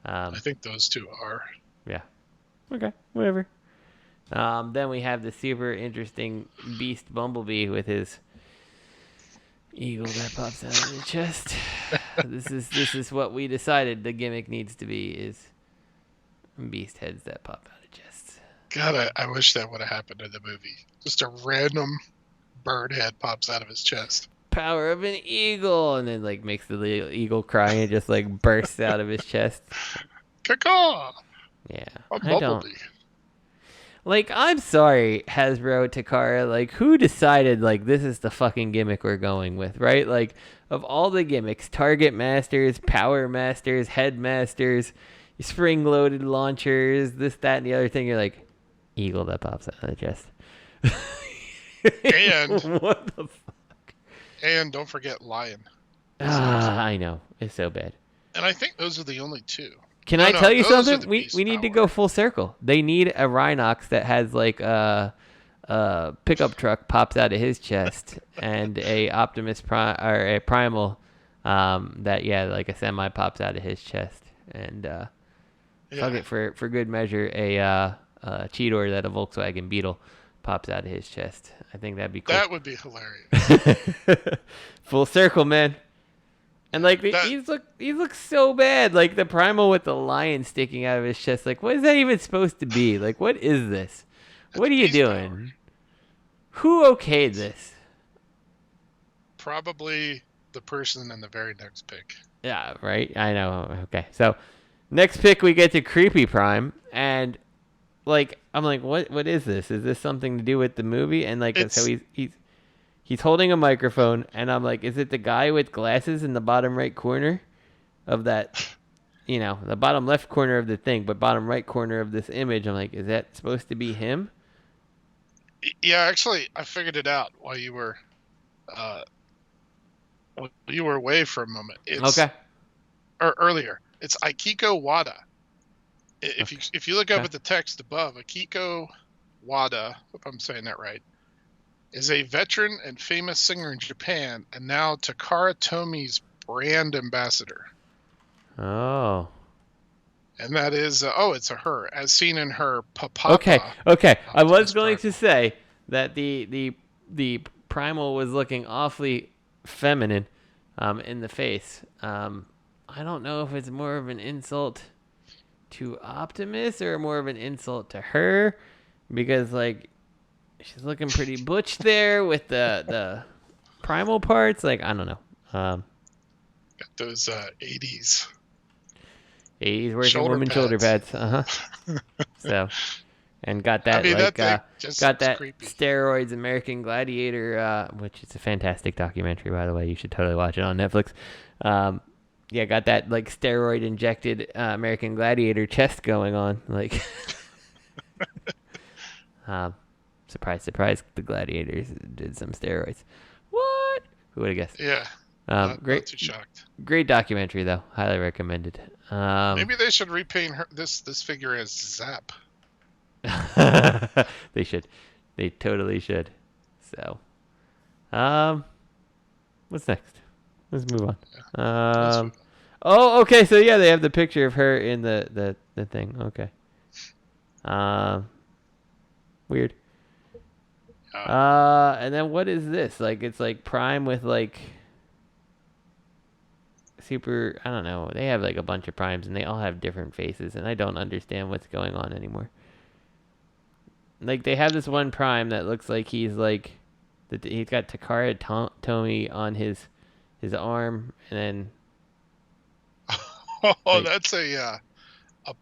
I think those two are. Yeah. Okay, whatever. Then we have the super interesting Beast Bumblebee with his eagle that pops out of the chest. This is what we decided the gimmick needs to be is beast heads that pop out of chests. God, I wish that would have happened in the movie. Just a random bird head pops out of his chest. Power of an eagle, and then like makes the eagle cry and just like bursts out of his chest. Caw-caw! Yeah, A Bumblebee. Like, I'm sorry, Hasbro, Takara, like, who decided, like, this is the fucking gimmick we're going with, right? Like, of all the gimmicks, Target Masters, Power Masters, Headmasters, spring-loaded launchers, this, that, and the other thing, you're like, eagle that pops out of the chest. And... what the fuck? And don't forget Lion. I know. It's so bad. And I think those are the only two. Can I tell you something? We need to go full circle. They need a Rhinox that has like a pickup truck pops out of his chest and a Optimus or a Primal that like a semi pops out of his chest and fuck it for good measure a Cheetor that a Volkswagen Beetle pops out of his chest. I think that'd be cool. That would be hilarious. Full circle, man. And like he looks so bad. Like the Primal with the lion sticking out of his chest. Like, what is that even supposed to be? Like, what is this? What are you doing? Who okayed this? Probably the person in the very next pick. Yeah, right. I know. Okay, so next pick we get to Creepy Prime, and like, I'm like, what is this? Is this something to do with the movie? And like, It's- so he's holding a microphone, and I'm like, is it the guy with glasses in the bottom right corner of that? You know, the bottom left corner of the thing, but bottom right corner of this image. I'm like, is that supposed to be him? Yeah, actually, I figured it out while you were away for a moment. It's Okay. or earlier. It's Akiko Wada. If you look up Okay. at the text above, Akiko Wada, if I'm saying that right, is a veteran and famous singer in Japan, and now Takara Tomi's brand ambassador. Oh. And that is it's a her, as seen in her Papa. Okay. I was Optimus going Primal. to say that the primal was looking awfully feminine, in the face. I don't know if it's more of an insult to Optimus or more of an insult to her, because like she's looking pretty butch there with the primal parts. Like, I don't know. Got those 80s 80s working woman shoulder pads. So, and got that that thing just got looks that creepy. steroids American Gladiator, which is a fantastic documentary, by the way. You should totally watch it on Netflix. Yeah, got that like steroid injected American Gladiator chest going on. Like, surprise, surprise, the Gladiators did some steroids. What? Who would have guessed? Yeah. Great, Not too shocked. great documentary though. Highly recommended. Maybe they should repaint this figure as Zap. They should. They totally should. So, what's next? Let's move on. Let's- Oh, okay. So yeah, they have the picture of her in the thing. Okay. Weird. And then what is this? Like, it's like Prime with like super. I don't know. They have like a bunch of Primes, and they all have different faces, and I don't understand what's going on anymore. Like, they have this one Prime that looks like he's like, he's got Takara Tomy on his arm, and then Oh, like- that's a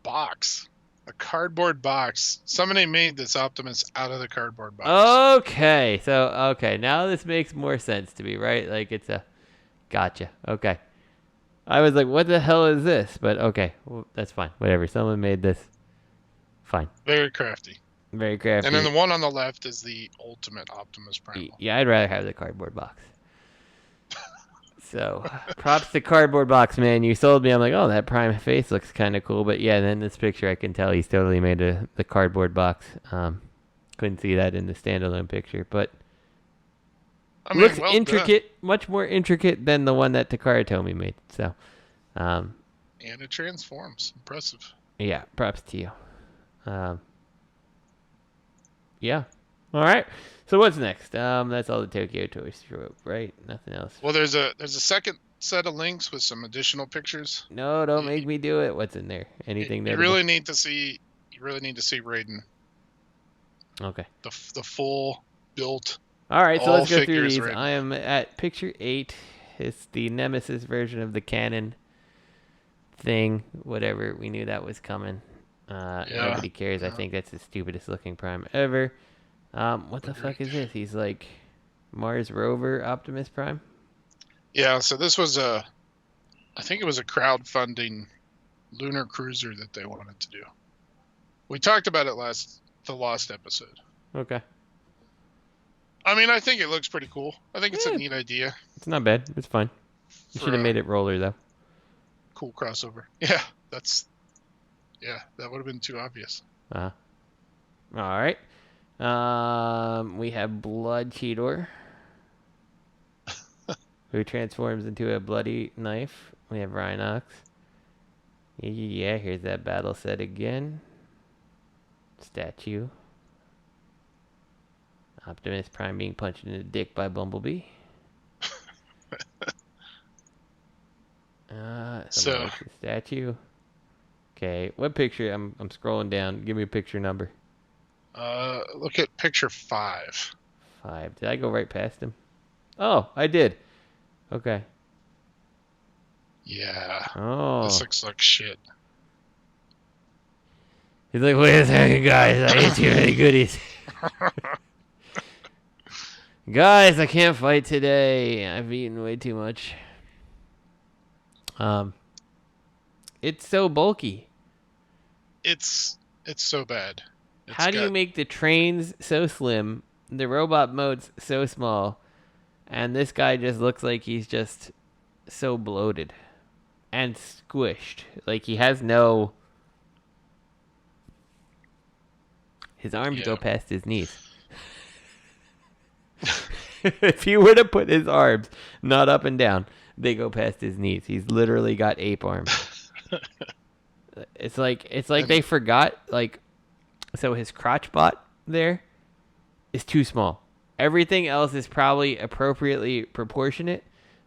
box, a cardboard box. Somebody made this Optimus out of the cardboard box. Okay, so okay, now this makes more sense to me, right? Like, it's a gotcha. Okay, I was like, what the hell is this? But okay, well, that's fine. Whatever. Someone made this. Fine. Very crafty. Very crafty. And then the one on the left is the ultimate Optimus Primal. Yeah, I'd rather have the cardboard box. So, props to cardboard box, man. You sold me. I'm like, oh, that Prime face looks kind of cool. But yeah, then this picture, I can tell he's totally made the cardboard box. Couldn't see that in the standalone picture, but I mean, looks well intricate, much more intricate than the one that Takara Tomy made. So, done. And it transforms. Impressive. yeah, props to you. Yeah. All right. So what's next? That's all the Tokyo Toy Store, right? Nothing else. Well, there's a second set of links with some additional pictures. No, don't make me do it. What's in there? Anything You notable? really need to see. You really need to see Raiden, Okay. the full built. All right, so All let's go through figures these. right I am at picture 8. It's the Nemesis version of the Canon thing. Whatever. We knew that was coming. Nobody cares. I think that's the stupidest looking Prime ever. What the fuck is this? He's like Mars rover Optimus Prime? Yeah. So this was I think it was a crowdfunding lunar cruiser that they wanted to do. We talked about it the last episode. Okay. I mean, I think it looks pretty cool. I think it's Yeah. a neat idea. It's not bad. It's fine. You for should have a made it roller, though. cool crossover. Yeah, that would have been too obvious. All right. We have Blood Cheetor, who transforms into a bloody knife. We have Rhinox. Yeah, here's that battle set again. Statue. Optimus Prime being punched in the dick by Bumblebee. So- Statue. Okay, what picture? I'm scrolling down. Give me a picture number. Look at picture 5. 5. Did I go right past him? Oh, I did. Okay. Yeah, Oh. this looks like shit. He's like, wait a second, guys. I ate too many goodies. Guys, I can't fight today. I've eaten way too much. It's so bulky. It's so bad. How do you make the trains so slim, the robot modes so small, and this guy just looks like he's just so bloated and squished? Like he has no... His arms go past his knees. If you were to put his arms not up and down, they go past his knees. He's literally got ape arms. It's like they forgot, like, so his crotch bot there is too small. Everything else is probably appropriately proportionate,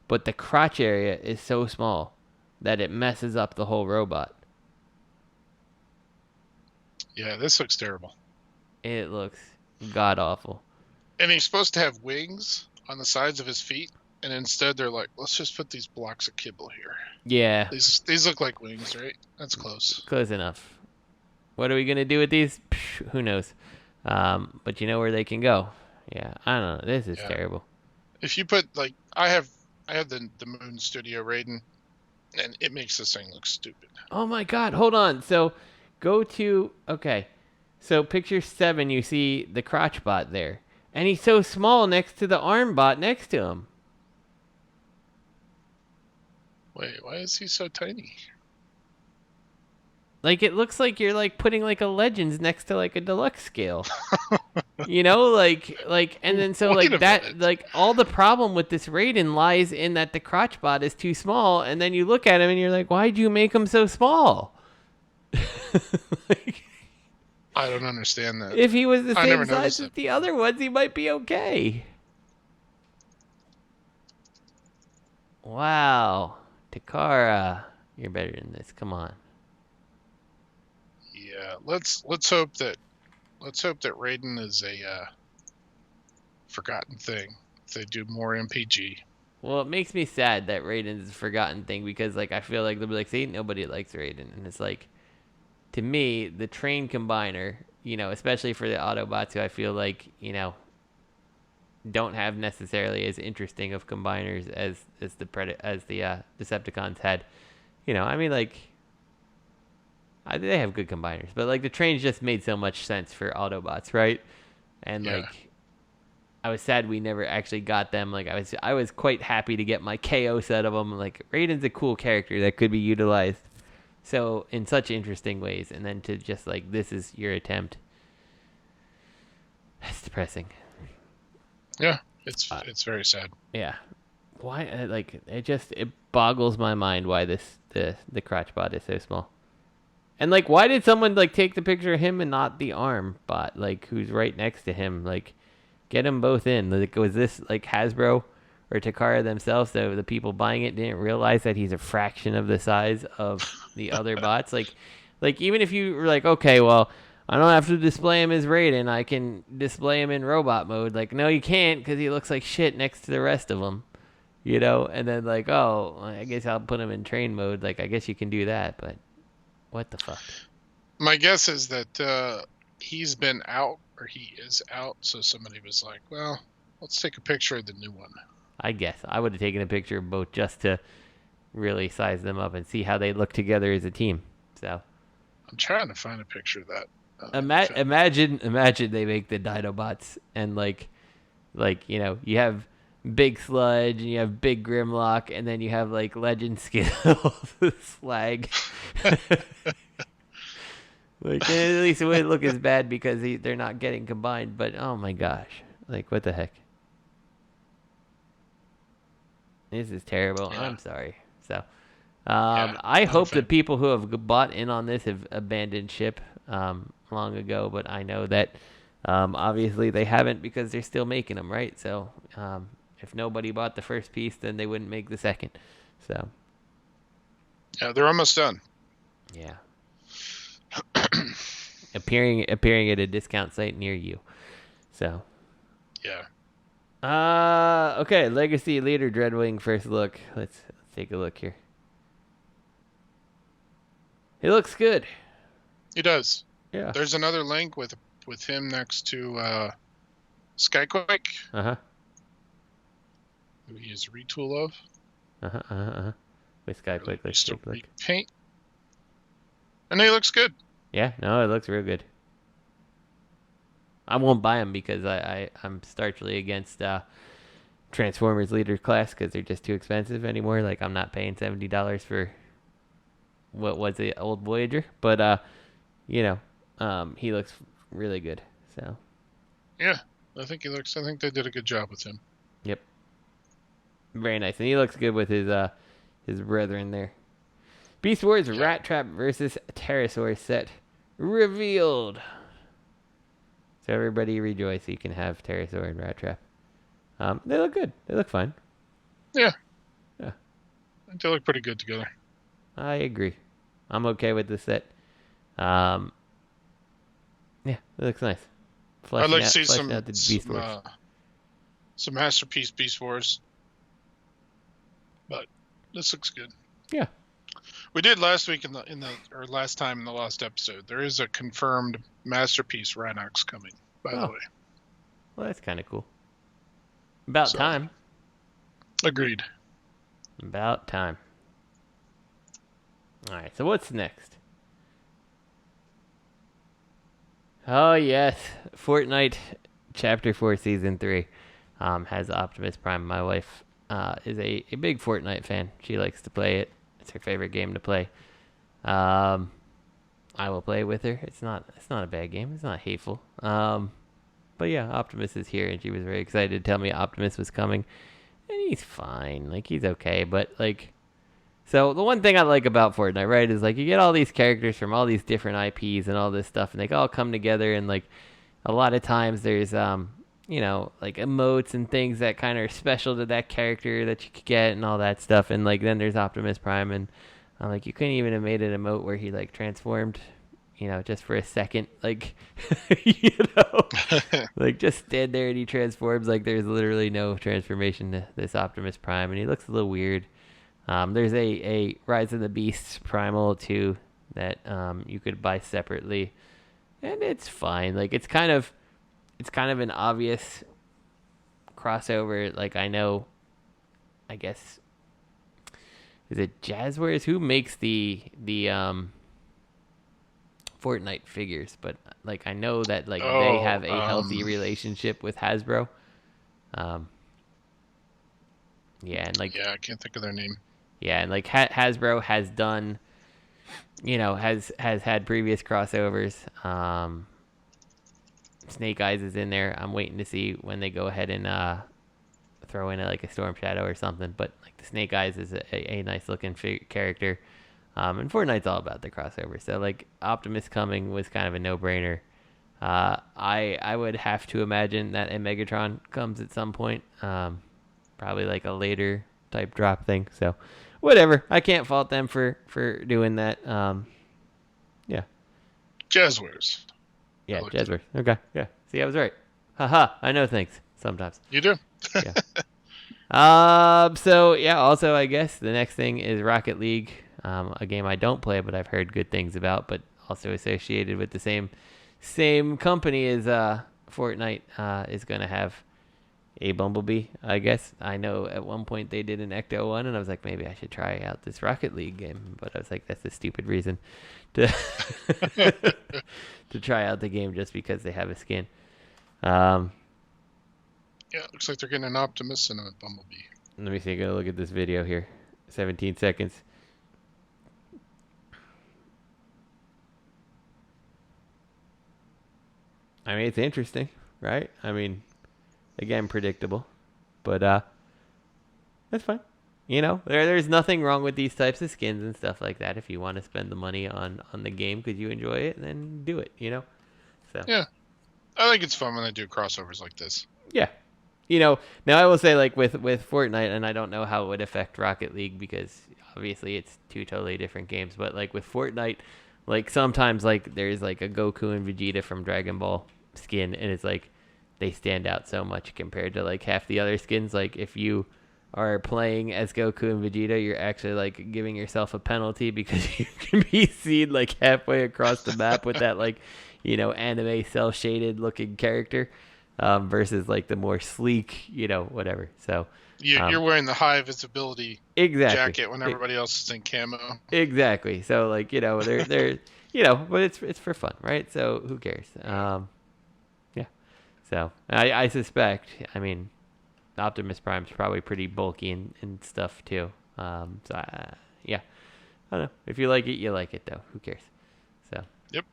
but the crotch area is so small that it messes up the whole robot. Yeah, this looks terrible. It looks god awful. And he's supposed to have wings on the sides of his feet, and instead they're like, let's just put these blocks of kibble here. Yeah. These look like wings, right? That's close. Close enough. What are we going to do with these? Psh, who knows? But you know where they can go. Yeah, I don't know. This is terrible. If you put, like, I have the Moon Studio Raiden, and it makes this thing look stupid. Oh my god, hold on. So go to, okay. So picture 7, you see the crotch bot there. And he's so small next to the arm bot next to him. Wait, why is he so tiny? Like, it looks like you're, like, putting, like, a Legends next to, like, a deluxe scale. You know, like, and then so, like, that, like, all the problem with this Raiden lies in that the crotch bot is too small, and then you look at him and you're like, why'd you make him so small? Like, I don't understand that. if he was the same size as the other ones, he might be okay. Wow. Takara, you're better than this. Come on. Yeah, let's hope that Raiden is a forgotten thing. If they do more MPG. Well, it makes me sad that Raiden's a forgotten thing because, like, I feel like they'll be like, see, nobody likes Raiden, and it's like, to me, the train combiner, you know, especially for the Autobots who I feel like, you know, don't have necessarily as interesting of combiners as the Decepticons had. You know, I mean, like, they have good combiners, but like the trains just made so much sense for Autobots, right? And like, I was sad we never actually got them. Like, I was quite happy to get my KO set of them. Like, Raiden's a cool character that could be utilized so in such interesting ways, and then to just like, this is your attempt. That's depressing. Yeah, it's very sad. Yeah, why? Like, it boggles my mind why the crotch bot is so small. And like, why did someone like take the picture of him and not the arm bot, like, who's right next to him? Like, get them both in. Like, was this like Hasbro or Takara themselves? So the people buying it didn't realize that he's a fraction of the size of the other bots. Like even if you were like, okay, well, I don't have to display him as Raiden. I can display him in robot mode. Like, no, you can't because he looks like shit next to the rest of them. You know? And then like, oh, I guess I'll put him in train mode. Like, I guess you can do that, but what the fuck? My guess is that he's been out, or he is out, so somebody was like, well, let's take a picture of the new one. I guess. I would have taken a picture of both just to really size them up and see how they look together as a team. So I'm trying to find a picture of that. Imagine they make the Dinobots and like you know, you have Big Sludge and you have Big Grimlock and then you have like Legend Skills, Slag. Like, at least it wouldn't look as bad because they're not getting combined. But oh my gosh, like, what the heck? This is terrible. Yeah. I'm sorry. So, I hope the people who have bought in on this have abandoned ship long ago. But I know that obviously they haven't because they're still making them, right? So, if nobody bought the first piece, then they wouldn't make the second. So, yeah, they're almost done. Yeah. appearing at a discount site near you. So. Yeah. Okay, Legacy Leader Dreadwing first look. Let's take a look here. It looks good. It does. Yeah. There's another link with him next to Skyquake, Uh-huh. who he is a retool of. With Skyquake, let's Still take a look. repaint. And he looks good. Yeah, no, it looks real good. I won't buy them because I'm starkly against Transformers Leader class because they're just too expensive anymore. Like, I'm not paying $70 for what was the old Voyager, but he looks really good. So Yeah, I think they did a good job with him. yep, very nice, and he looks good with his brethren there. Beast Wars Rattrap versus Terrorsaur set revealed. So everybody rejoice! You can have Terrorsaur and Rattrap. They look good. They look fine. Yeah. Yeah. They look pretty good together. I agree. I'm okay with the set. Yeah, it looks nice. I'd like to see fleshing out the Beast Wars. Some Masterpiece Beast Wars. But this looks good. Yeah. We did last week last time in the last episode. There is a confirmed Masterpiece Rhinox coming, by the way. Well, that's kind of cool. About time. Agreed. About time. All right, so what's next? Oh, yes. Fortnite Chapter 4 Season 3 has Optimus Prime. My wife is a big Fortnite fan. She likes to play it. It's her favorite game to play. I will play with her. It's not a bad game. It's not hateful. But yeah, Optimus is here, and she was very excited to tell me Optimus was coming. And he's fine. Like, he's okay. But, like, so the one thing I like about Fortnite, right, is, like, you get all these characters from all these different IPs and all this stuff, and they all come together, and, like, a lot of times there's, like, emotes and things that kind of are special to that character that you could get and all that stuff. And, like, then there's Optimus Prime, and, like, you couldn't even have made an emote where he, like, transformed, just for a second, like, like, just stand there and he transforms. Like, there's literally no transformation to this Optimus Prime, and he looks a little weird. There's a Rise of the Beasts Primal too that you could buy separately, and it's fine. Like, it's kind of an obvious crossover. Like, I guess, is it Jazzwares? Who makes the Fortnite figures? But, like, I know that, like, they have a healthy relationship with Hasbro. Yeah, and, like, I can't think of their name. Yeah, and, like, Hasbro has done, has had previous crossovers. Snake Eyes is in there. I'm waiting to see when they go ahead and throw in like a Storm Shadow or something. But, like, the Snake Eyes is a nice looking character. And Fortnite's all about the crossover. So, like, Optimus coming was kind of a no-brainer. I would have to imagine that a Megatron comes at some point. Probably like a later type drop thing. So, whatever. I can't fault them for doing that. Yeah. Jazzwares. Yeah, Jazzwares. Okay. Yeah. See, I was right. Haha. I know things sometimes. You do. Yeah. So yeah. Also, I guess the next thing is Rocket League. A game I don't play, but I've heard good things about. But also associated with the same company as Fortnite is going to have a Bumblebee, I guess. I know at one point they did an Ecto one, and I was like, maybe I should try out this Rocket League game. But I was like, that's a stupid reason to to try out the game just because they have a skin. Yeah, it looks like they're getting an Optimus and a Bumblebee. Let me see. Go look at this video here. 17 seconds. I mean, it's interesting, right? I mean, again, predictable, but that's fine. There's nothing wrong with these types of skins and stuff like that. If you want to spend the money on the game because you enjoy it, then do it. So yeah, I think it's fun when they do crossovers like this. Yeah, now I will say, like, with Fortnite, and I don't know how it would affect Rocket League because obviously it's two totally different games. But, like, with Fortnite, like, sometimes, like, there's like a Goku and Vegeta from Dragon Ball skin, and it's like they stand out so much compared to, like, half the other skins. Like, if you are playing as Goku and Vegeta, you're actually like giving yourself a penalty because you can be seen like halfway across the map with that like, anime cell shaded looking character, versus like the more sleek, whatever. So you're wearing the high visibility jacket when everybody else is in camo. Exactly. So like, they're but it's for fun, right? So who cares? Yeah. So I suspect, Optimus Prime's probably pretty bulky and stuff too. Yeah, I don't know. If you like it, you like it though. Who cares? So yep.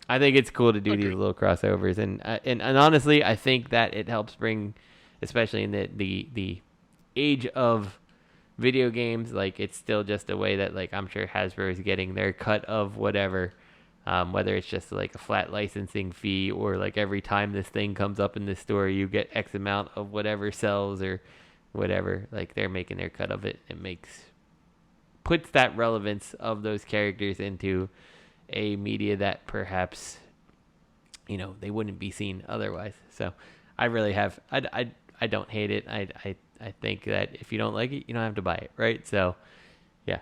I think it's cool to do these little crossovers, and honestly, I think that it helps bring, especially in the age of video games, like it's still just a way that like I'm sure Hasbro is getting their cut of whatever. Whether it's just like a flat licensing fee or like every time this thing comes up in the store, you get X amount of whatever sells or whatever. Like they're making their cut of it. It puts that relevance of those characters into a media that perhaps, they wouldn't be seen otherwise. So I really have, I don't hate it. I think that if you don't like it, you don't have to buy it. Right. So yeah.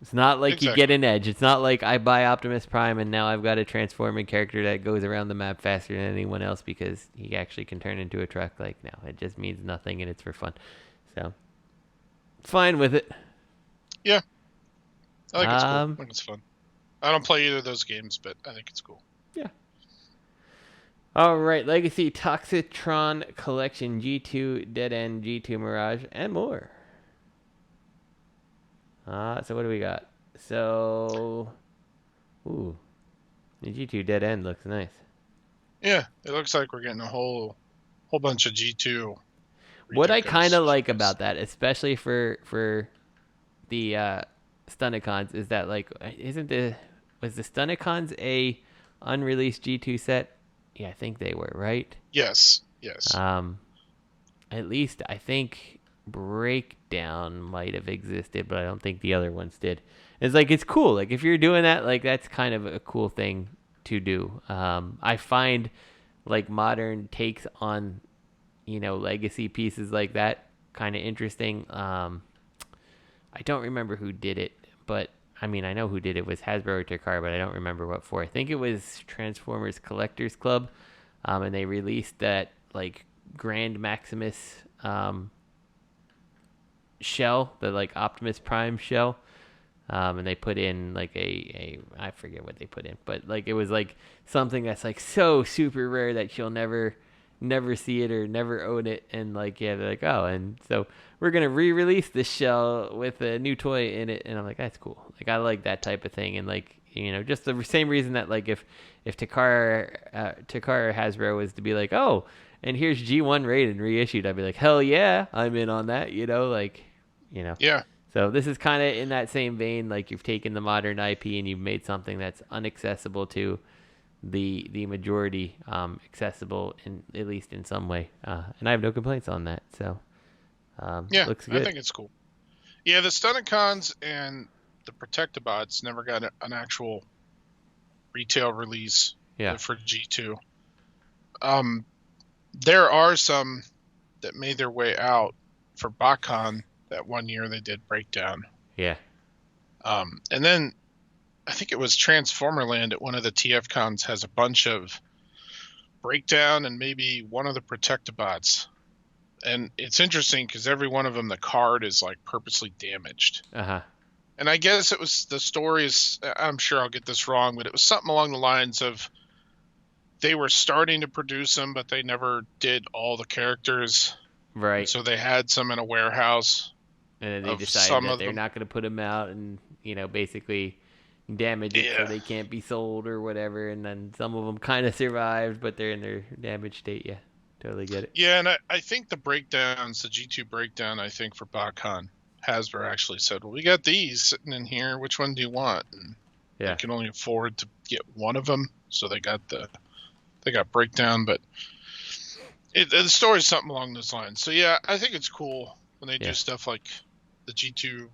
It's not like you get an edge. It's not like I buy Optimus Prime and now I've got a transforming character that goes around the map faster than anyone else because he actually can turn into a truck. Like, no, it just means nothing and it's for fun. So, fine with it. Yeah. I think it's cool. I think it's fun. I don't play either of those games, but I think it's cool. Yeah. All right. Legacy Toxitron Collection G2 Dead End, G2 Mirage, and more. So what do we got? So, the G2 Dead End looks nice. Yeah, it looks like we're getting a whole bunch of G2. What I kind of like about that, especially for the Stunticons, is that like, was the Stunticons a unreleased G2 set? Yeah, I think they were, right? Yes. At least I think Breakdown might have existed, but I don't think the other ones did. It's like, it's cool. Like if you're doing that, like that's kind of a cool thing to do. I find like modern takes on, legacy pieces like that kind of interesting. I don't remember who did it, but I know who did it was Hasbro or Takara, but I don't remember what for. I think it was Transformers Collectors Club, and they released that like Grand Maximus shell, the like Optimus Prime shell, and they put in like a I forget what they put in, but like it was like something that's like so super rare that you'll never see it or never own it, and like they're like, oh, and so we're gonna re-release this shell with a new toy in it, and I'm like, that's cool. Like I like that type of thing, and like just the same reason that like if Takara Hasbro was to be like, oh, and here's G1 Raiden reissued, I'd be like, hell yeah, I'm in on that, Yeah. So this is kind of in that same vein, like you've taken the modern IP and you've made something that's inaccessible to the majority, accessible at least in some way. And I have no complaints on that. So looks good. I think it's cool. Yeah, the Stunticons and the Protectobots never got an actual retail release for G2. There are some that made their way out for BotCon that one year they did Breakdown. Yeah. And then I think it was Transformerland at one of the TFcons has a bunch of Breakdown and maybe one of the Protectobots. And it's interesting because every one of them, the card is like purposely damaged. Uh-huh. And I guess it was the stories, I'm sure I'll get this wrong, but it was something along the lines of they were starting to produce them, but they never did all the characters. Right. So they had some in a warehouse. And then they decided that they're not going to put them out and, basically damage it so they can't be sold or whatever. And then some of them kind of survived, but they're in their damaged state. Yeah, totally get it. Yeah, and I think the breakdowns, the G2 breakdown, I think for BotCon, Hasbro actually said, well, we got these sitting in here. Which one do you want? And they can only afford to get one of them. So they got breakdown, but the story is something along those lines. So yeah, I think it's cool when they do stuff like the G2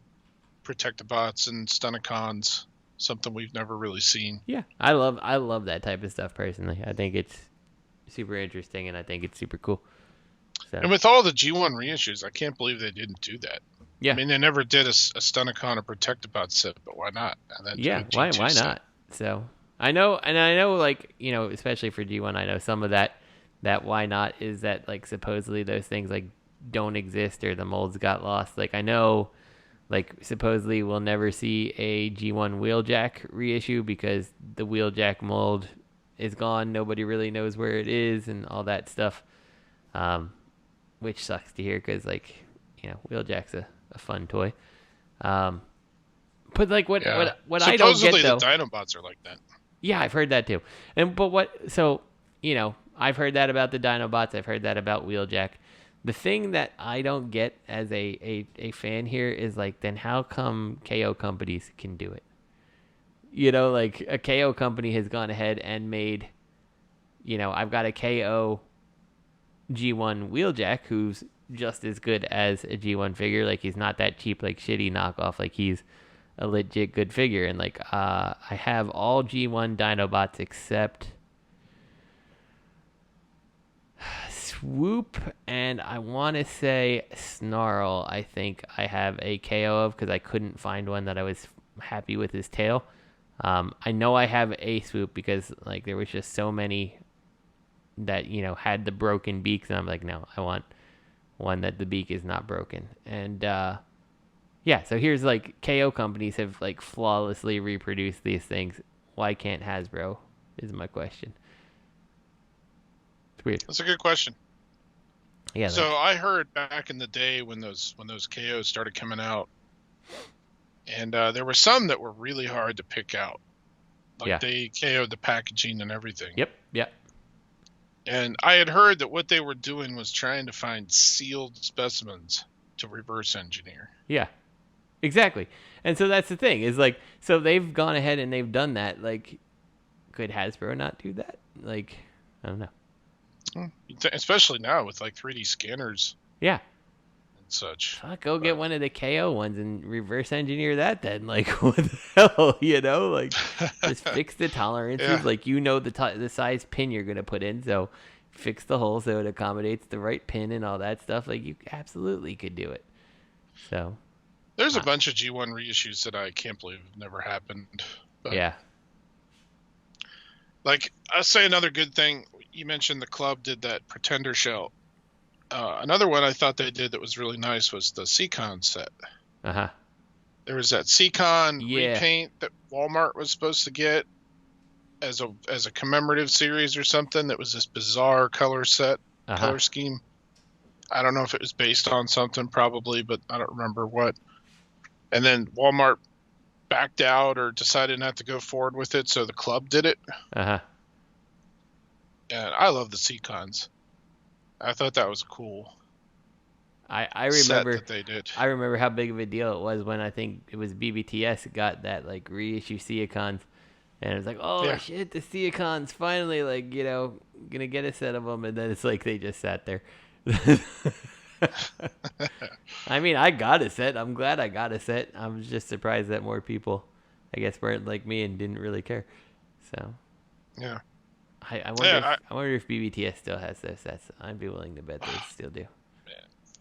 Protectobots and Stunticons, something we've never really seen. Yeah, I love that type of stuff personally. I think it's super interesting and I think it's super cool. So. And with all the G1 reissues, I can't believe they didn't do that. Yeah. I mean, they never did a Stunticon or Protectobot set, but why not? And then do Yeah, a G2 why set. not? So I know, and I know, like, especially for G1, I know some of that why not is that, like, supposedly those things, like, don't exist, or the molds got lost. Like, I know, like, supposedly we'll never see a G1 Wheeljack reissue because the Wheeljack mold is gone. Nobody really knows where it is and all that stuff, which sucks to hear because, like, Wheeljack's a fun toy. But, like, what Yeah. I don't get, Supposedly though. the Dinobots are like that. Yeah, I've heard that too. I've heard that about the Dinobots. I've heard that about Wheeljack. The thing that I don't get as a fan here is, like, then how come KO companies can do it? Like, a KO company has gone ahead and made, I've got a KO G1 Wheeljack who's just as good as a G1 figure. Like, he's not that cheap, like, shitty knockoff. Like, he's a legit good figure. And, like, I have all G1 Dinobots except Swoop, and I want to say Snarl. I think I have a KO of, because I couldn't find one that I was happy with his tail. I know I have a Swoop because, like, there was just so many that had the broken beaks, and I'm like, no, I want one that the beak is not broken. And yeah, so here's, like, KO companies have, like, flawlessly reproduced these things. Why can't Hasbro is my question. It's weird. That's a good question. Yeah. So I heard back in the day when those KOs started coming out, and there were some that were really hard to pick out. Like, they KO'd the packaging and everything. Yep. And I had heard that what they were doing was trying to find sealed specimens to reverse engineer. Yeah, exactly. And so that's the thing, is, like, so they've gone ahead and they've done that. Like, could Hasbro not do that? Like, I don't know. Especially now with, like, 3D scanners. Yeah. And such. Go get one of the KO ones and reverse engineer that then. Like, what the hell, Like, just fix the tolerances. Yeah. Like, the size pin you're going to put in, so fix the hole so it accommodates the right pin and all that stuff. Like, you absolutely could do it. So there's a bunch of G1 reissues that I can't believe never happened. But, yeah. Like, I'll say another good thing. You mentioned the club did that Pretender shell. Another one I thought they did that was really nice was the Seacon set. Uh-huh. There was that Seacon repaint that Walmart was supposed to get as a commemorative series or something. That was this bizarre color set, color scheme. I don't know if it was based on something, probably, but I don't remember what. And then Walmart backed out or decided not to go forward with it, so the club did it. Uh-huh. And I love the Seacons. I thought that was cool. I remember that they did. I remember how big of a deal it was when I think it was BBTS got that, like, reissue Seacons, and it was like, oh shit, the Seacons finally, like, gonna get a set of them, and then it's like they just sat there. I mean, I got a set. I'm glad I got a set. I was just surprised that more people, I guess, weren't like me and didn't really care. So yeah. I wonder if BBTS still has those sets. I'd be willing to bet they still do.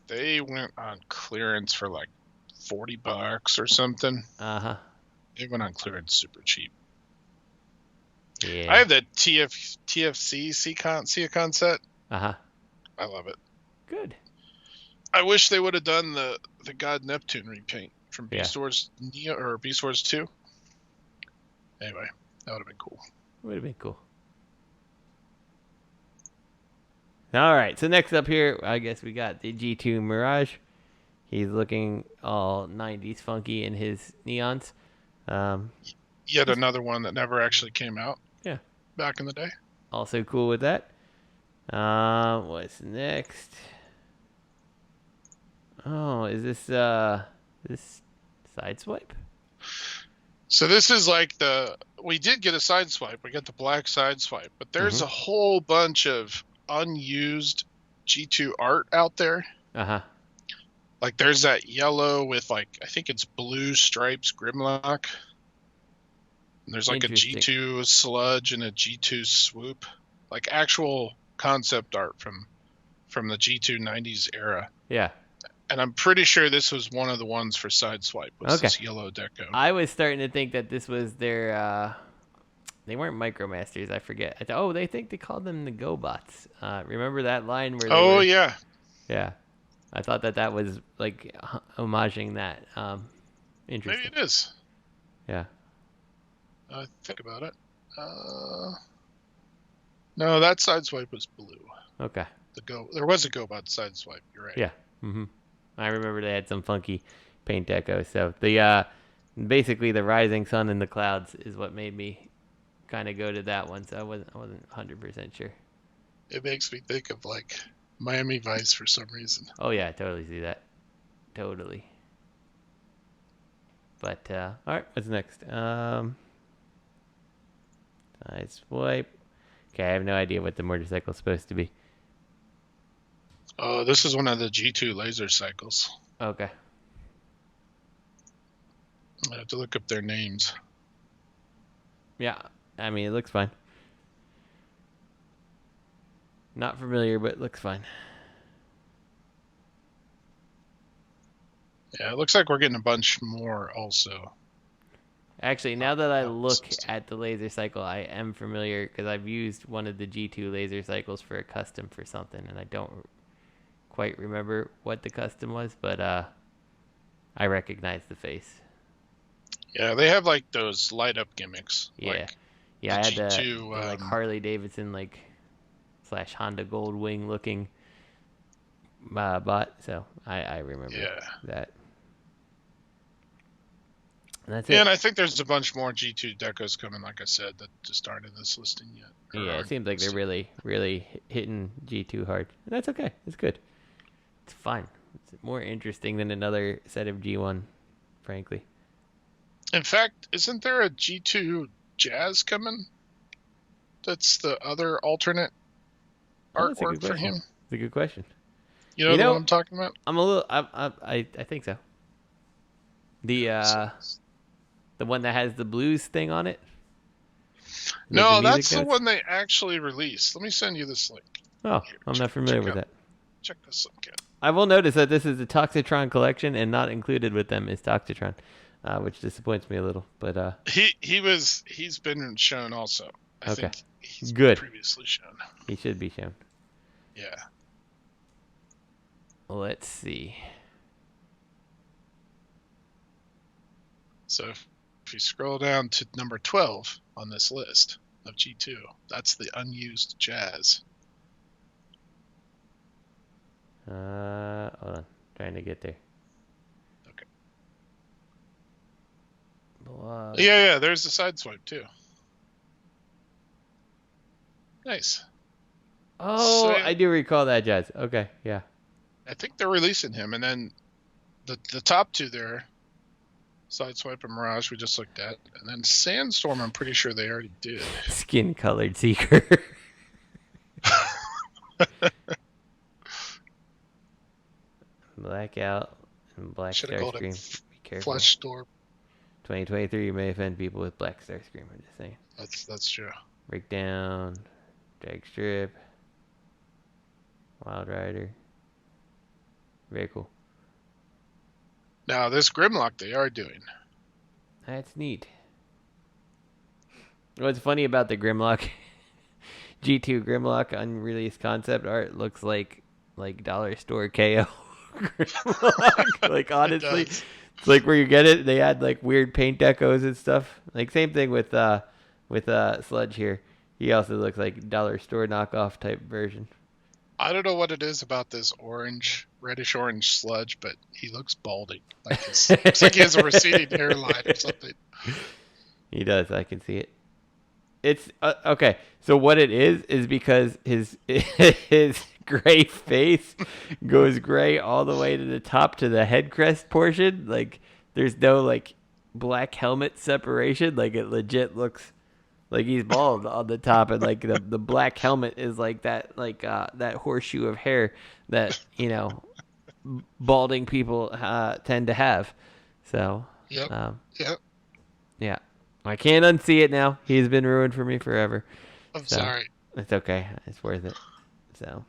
They went on clearance for like $40 or something. Uh-huh. They went on clearance super cheap. Yeah. I have that TFC Seacon set. Uh-huh. I love it. Good. I wish they would have done the God Neptune repaint from Beast Wars 2. Anyway, that would have been cool. Would have been cool. All right, so next up here, I guess we got the G2 Mirage. He's looking all 90s funky in his neons. Yet another one that never actually came out. Yeah. Back in the day. Also cool with that. What's next? Oh, is this Sideswipe? So this is like we did get a Sideswipe. We got the black Sideswipe, but there's a whole bunch of unused G2 art out there. Uh-huh. Like, there's that yellow with, like, I think it's blue stripes Grimlock. And there's like a G2 Sludge and a G2 Swoop. Like, actual concept art from the G2 90s era. Yeah. And I'm pretty sure this was one of the ones for Sideswipe, was this yellow deco. I was starting to think that this was their, they weren't Micromasters, I forget. They think they called them the GoBots. Remember that line where they were... yeah. Yeah. I thought that was, like, homaging that. Interesting. Maybe it is. Yeah. Think about it. No, that Sideswipe was blue. Okay. There was a GoBot Sideswipe, you're right. Yeah. Mm-hmm. I remember they had some funky paint deco. So the basically the rising sun in the clouds is what made me kind of go to that one. So I wasn't 100% sure. It makes me think of like Miami Vice for some reason. Oh yeah, I totally see that. Totally. But all right, what's next? Side swipe. Okay, I have no idea what the motorcycle's supposed to be. Oh, this is one of the G2 laser cycles. Okay. I have to look up their names. Yeah, I mean, it looks fine. Not familiar, but it looks fine. Yeah, it looks like we're getting a bunch more also. Actually, now that I look at the laser cycle, I am familiar because I've used one of the G2 laser cycles for a custom for something, and I don't quite remember what the custom was, but I recognize the face. Yeah, they have like those light up gimmicks. Yeah, like yeah. I had G2, the like Harley Davidson / Honda Goldwing looking bot, so I remember that. And that's it. Yeah, and I think there's a bunch more G2 decos coming, like I said, that just aren't in this listing yet. Yeah, it seems like they're really, really hitting G2 hard. And that's okay. It's good. It's fine. It's more interesting than another set of G1, frankly. In fact, isn't there a G2 Jazz coming? That's the other alternate artwork for him. It's a good question. You know the one I'm talking about? I'm a little. I think so. The one that has the blues thing on it. No, that's the one they actually released. Let me send you this link. Oh, I'm not familiar with that. Check this link out. I will notice that this is the Toxitron collection, and not included with them is Toxitron, which disappoints me a little. But he's been shown also. I think he's been previously shown. He should be shown. Yeah. Let's see. So if you scroll down to number 12 on this list of G2, that's the unused Jazz. Hold on. Trying to get there. Okay. Wow. Yeah, there's the side swipe too. Nice. Oh, so, I do recall that, Jazz. Okay, yeah. I think they're releasing him, and then the top two there, Sideswipe and Mirage, we just looked at, and then Sandstorm, I'm pretty sure they already did. Skin-colored Seeker. Blackout and Black Starscream. Be careful. Flesh Storm. 2023, you may offend people with Black Starscream. I'm just saying. That's true. Breakdown, Drag Strip, Wild Rider. Very cool. Now, this Grimlock they are doing. That's neat. What's funny about the Grimlock, G2 Grimlock unreleased concept art looks like dollar store KO Grimlock. Like, honestly, it's like where you get it, they add like weird paint decos and stuff. Like, same thing with Sludge here. He also looks like dollar store knockoff type version. I don't know what it is about this reddish orange Sludge, but he looks balding. Looks like he has a receding hairline or something. He does. I can see it. It's okay. So what it is because his gray face goes gray all the way to the top to the head crest portion. Like, there's no like black helmet separation. Like, it legit looks like he's bald on the top, and like the black helmet is like that horseshoe of hair that, you know, balding people tend to have. So yep. Yeah, I can't unsee it now. He's been ruined for me forever. I'm sorry. It's okay. It's worth it. So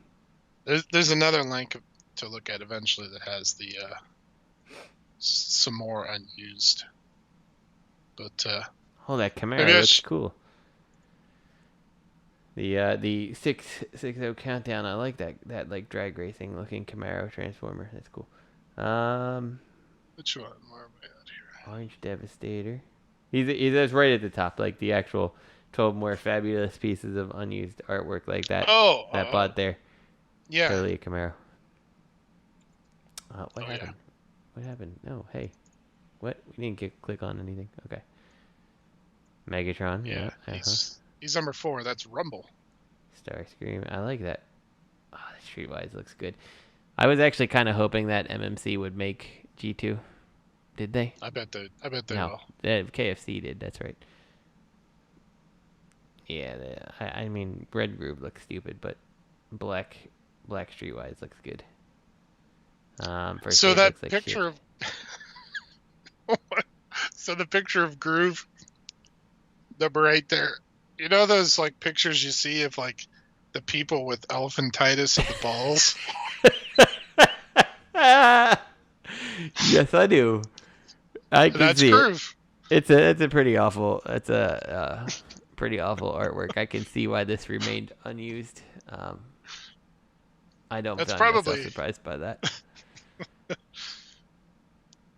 there's another link to look at eventually that has the some more unused. But that Camaro maybe I looks sh- cool. The 660 countdown. I like that like drag racing looking Camaro transformer. That's cool. which one? Where am I at here? Orange Devastator. He's right at the top, like the actual 12 more fabulous pieces of unused artwork like that. That bot there. Yeah. Totally a Camaro. What happened? Yeah. What happened? No, hey. What? We didn't click on anything. Okay. Megatron. Yeah. He's number 4. That's Rumble. Starscream. I like that. Oh, the Streetwise looks good. I was actually kind of hoping that MMC would make G2. Did they? I bet they No, will. KFC did. That's right. Yeah, I mean, Red Groove looks stupid, but black Streetwise looks good. So that like picture of so the picture of Groove number 8 there. You know those like pictures you see of like the people with elephantitis of the balls? Yes, I do. I can That's see Groove. it. It's a pretty awful. It's a pretty awful artwork. I can see why this remained unused. I don't That's find myself probably surprised by that.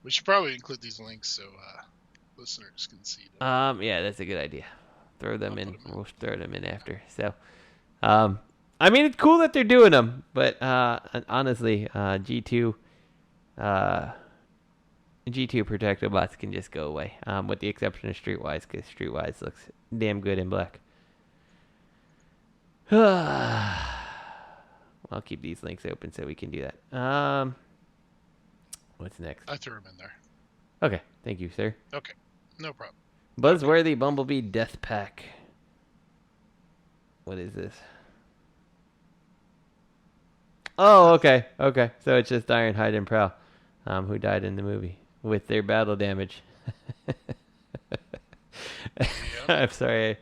We should probably include these links so listeners can see them. Yeah, that's a good idea. Throw them in. We'll throw them in after. So, I mean, it's cool that they're doing them, but honestly, G2 Protectobots can just go away, with the exception of Streetwise, because Streetwise looks damn good in black. I'll keep these links open so we can do that. What's next? I threw them in there. Okay, thank you, sir. Okay, no problem. Buzzworthy Bumblebee Death Pack. What is this? Oh, okay. So it's just Ironhide and Prowl, who died in the movie with their battle damage. I'm sorry,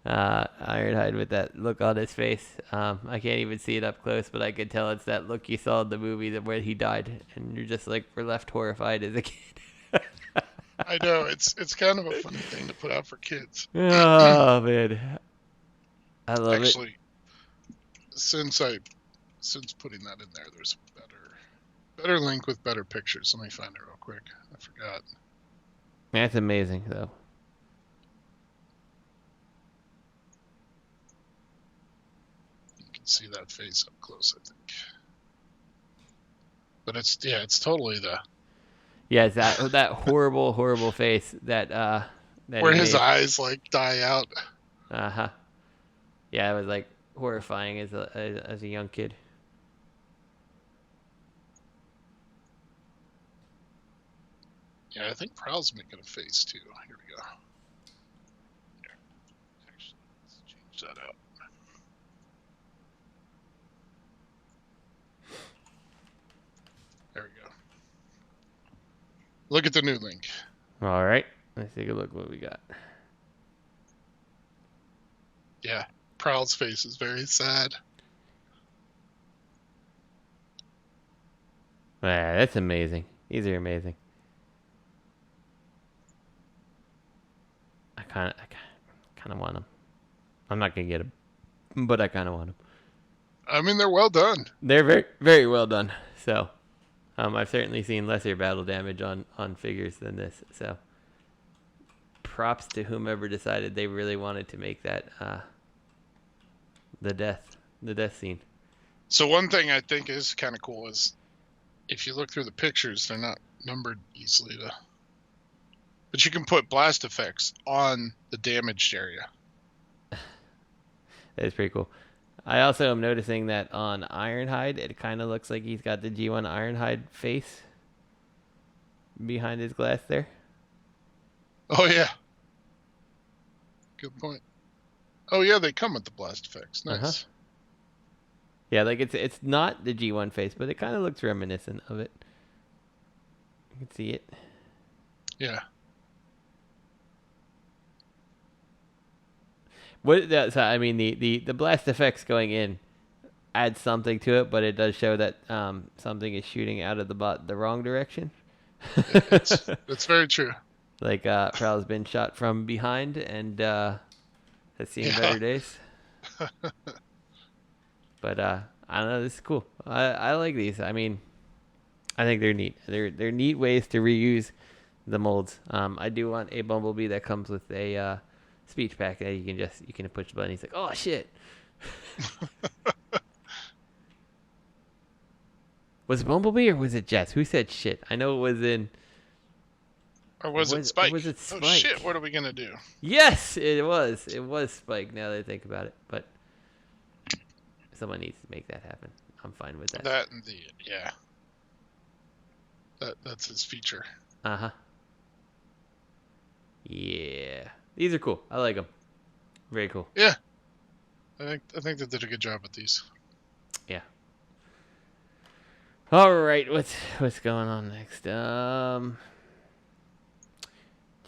Ironhide with that look on his face. I can't even see it up close, but I could tell it's that look you saw in the movie where he died, and you're just like, we're left horrified as a kid. I know it's kind of a funny thing to put out for kids. Oh man, I love it. Actually, since putting that in there, there's a better link with better pictures. Let me find it real quick. I forgot. That's amazing, though. You can see that face up close, I think. But it's totally the. Yeah, it's that horrible face that where his eyes like die out. Yeah, it was like horrifying as a young kid. Yeah, I think Prowl's making a face too. Here we go. Here. Actually, let's change that out. There we go. Look at the new link. All right, let's take a look what we got. Yeah, Prowl's face is very sad. Yeah, that's amazing. These are amazing. I kind of want them. I'm not gonna get them, but I kind of want them. I mean, they're well done. They're very, very well done. So, I've certainly seen lesser battle damage on figures than this. So, props to whomever decided they really wanted to make that the death scene. So one thing I think is kind of cool is if you look through the pictures, they're not numbered easily but you can put blast effects on the damaged area. That's pretty cool. I also am noticing that on Ironhide, it kind of looks like he's got the G1 Ironhide face behind his glass there. Oh, yeah. Good point. Oh, yeah, they come with the blast effects. Nice. Yeah, like it's not the G1 face, but it kind of looks reminiscent of it. You can see it. Yeah. So, I mean, the blast effects going in adds something to it, but it does show that something is shooting out of the wrong direction. It's very true. Like Prowl's been shot from behind and has seen better days. But I don't know. This is cool. I like these. I mean, I think they're neat. They're neat ways to reuse the molds. I do want a Bumblebee that comes with a speech pack that you can push the button. He's like, oh shit. Was it Bumblebee or was it Jess? Who said shit? I know it was in. Or was it Spike? Was it Spike? Oh shit! What are we gonna do? Yes, it was. It was Spike. Now that I think about it, but someone needs to make that happen. I'm fine with that. That and that's his feature. Yeah, these are cool. I like them. Very cool. Yeah, I think they did a good job with these. Yeah. All right, what's going on next?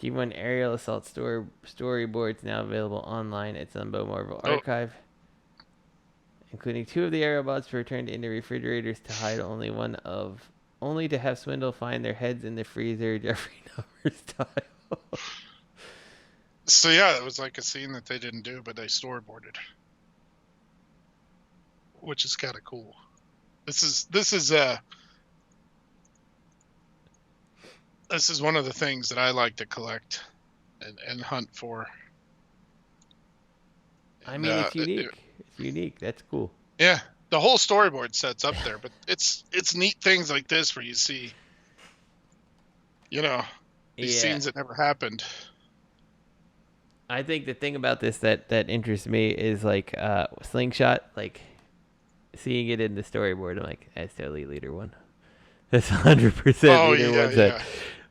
G1 Aerial Assault storyboards now available online at Sunbow Marvel Archive, including 2 of the Aerialbots returned into refrigerators to hide only to have Swindle find their heads in the freezer, Jeffrey Dahmer style. So yeah, it was like a scene that they didn't do, but they storyboarded, which is kind of cool. This is one of the things that I like to collect and hunt for. I mean, it's unique. It's unique. That's cool. Yeah, the whole storyboard set's up there, but it's neat things like this where you see, these scenes that never happened. I think the thing about this that interests me is like Slingshot, like seeing it in the storyboard. I'm like, that's totally Leader one. That's 100% Leader one. Yeah.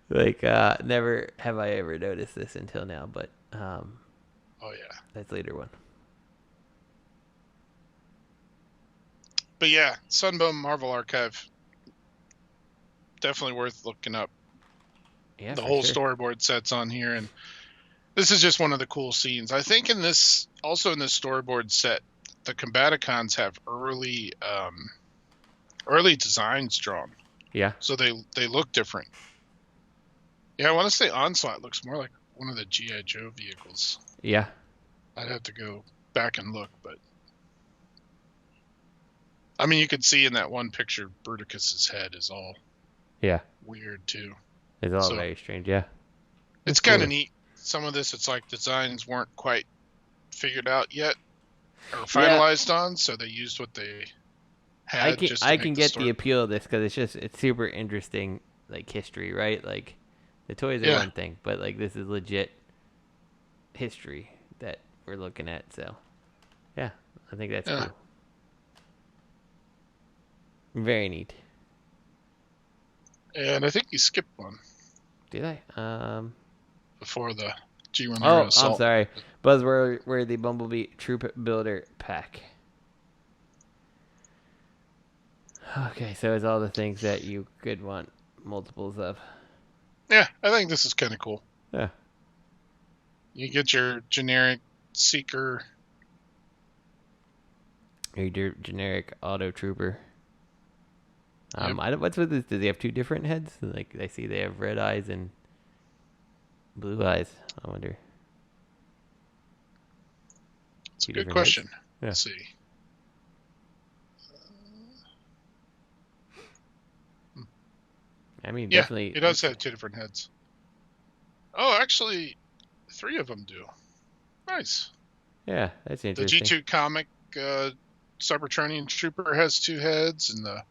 Like, never have I ever noticed this until now, but that's Leader one. But yeah, Sunbow Marvel Archive, definitely worth looking up. Yeah, the whole storyboard set's on here, and this is just one of the cool scenes. I think in this storyboard set, the Combaticons have early designs drawn. Yeah. So they look different. Yeah, I want to say Onslaught looks more like one of the G.I. Joe vehicles. Yeah. I'd have to go back and look, but I mean, you could see in that one picture, Bruticus's head is all weird too. It's all very strange, yeah. It's kind of neat. Some of this, it's like designs weren't quite figured out yet or finalized on, so they used what they had. I can get the appeal of this because it's super interesting, like history, right? Like the toys are one thing, but like this is legit history that we're looking at. So yeah, I think that's cool. Very neat. And I think you skipped one. Did I? Before the G1 I'm Assault. sorry. Buzzworthy Bumblebee Troop Builder Pack. Okay, so it's all the things that you could want multiples of. Yeah, I think this is kind of cool. Yeah. You get your generic Seeker. Your generic Auto Trooper. What's with this? Do they have 2 different heads? Like I see they have red eyes and blue eyes. I wonder. It's a good question. Yeah. Let's see. I mean, definitely. It does have 2 different heads. Oh, actually, 3 of them do. Nice. Yeah, that's interesting. The G2 comic Cybertronian Trooper has 2 heads, and the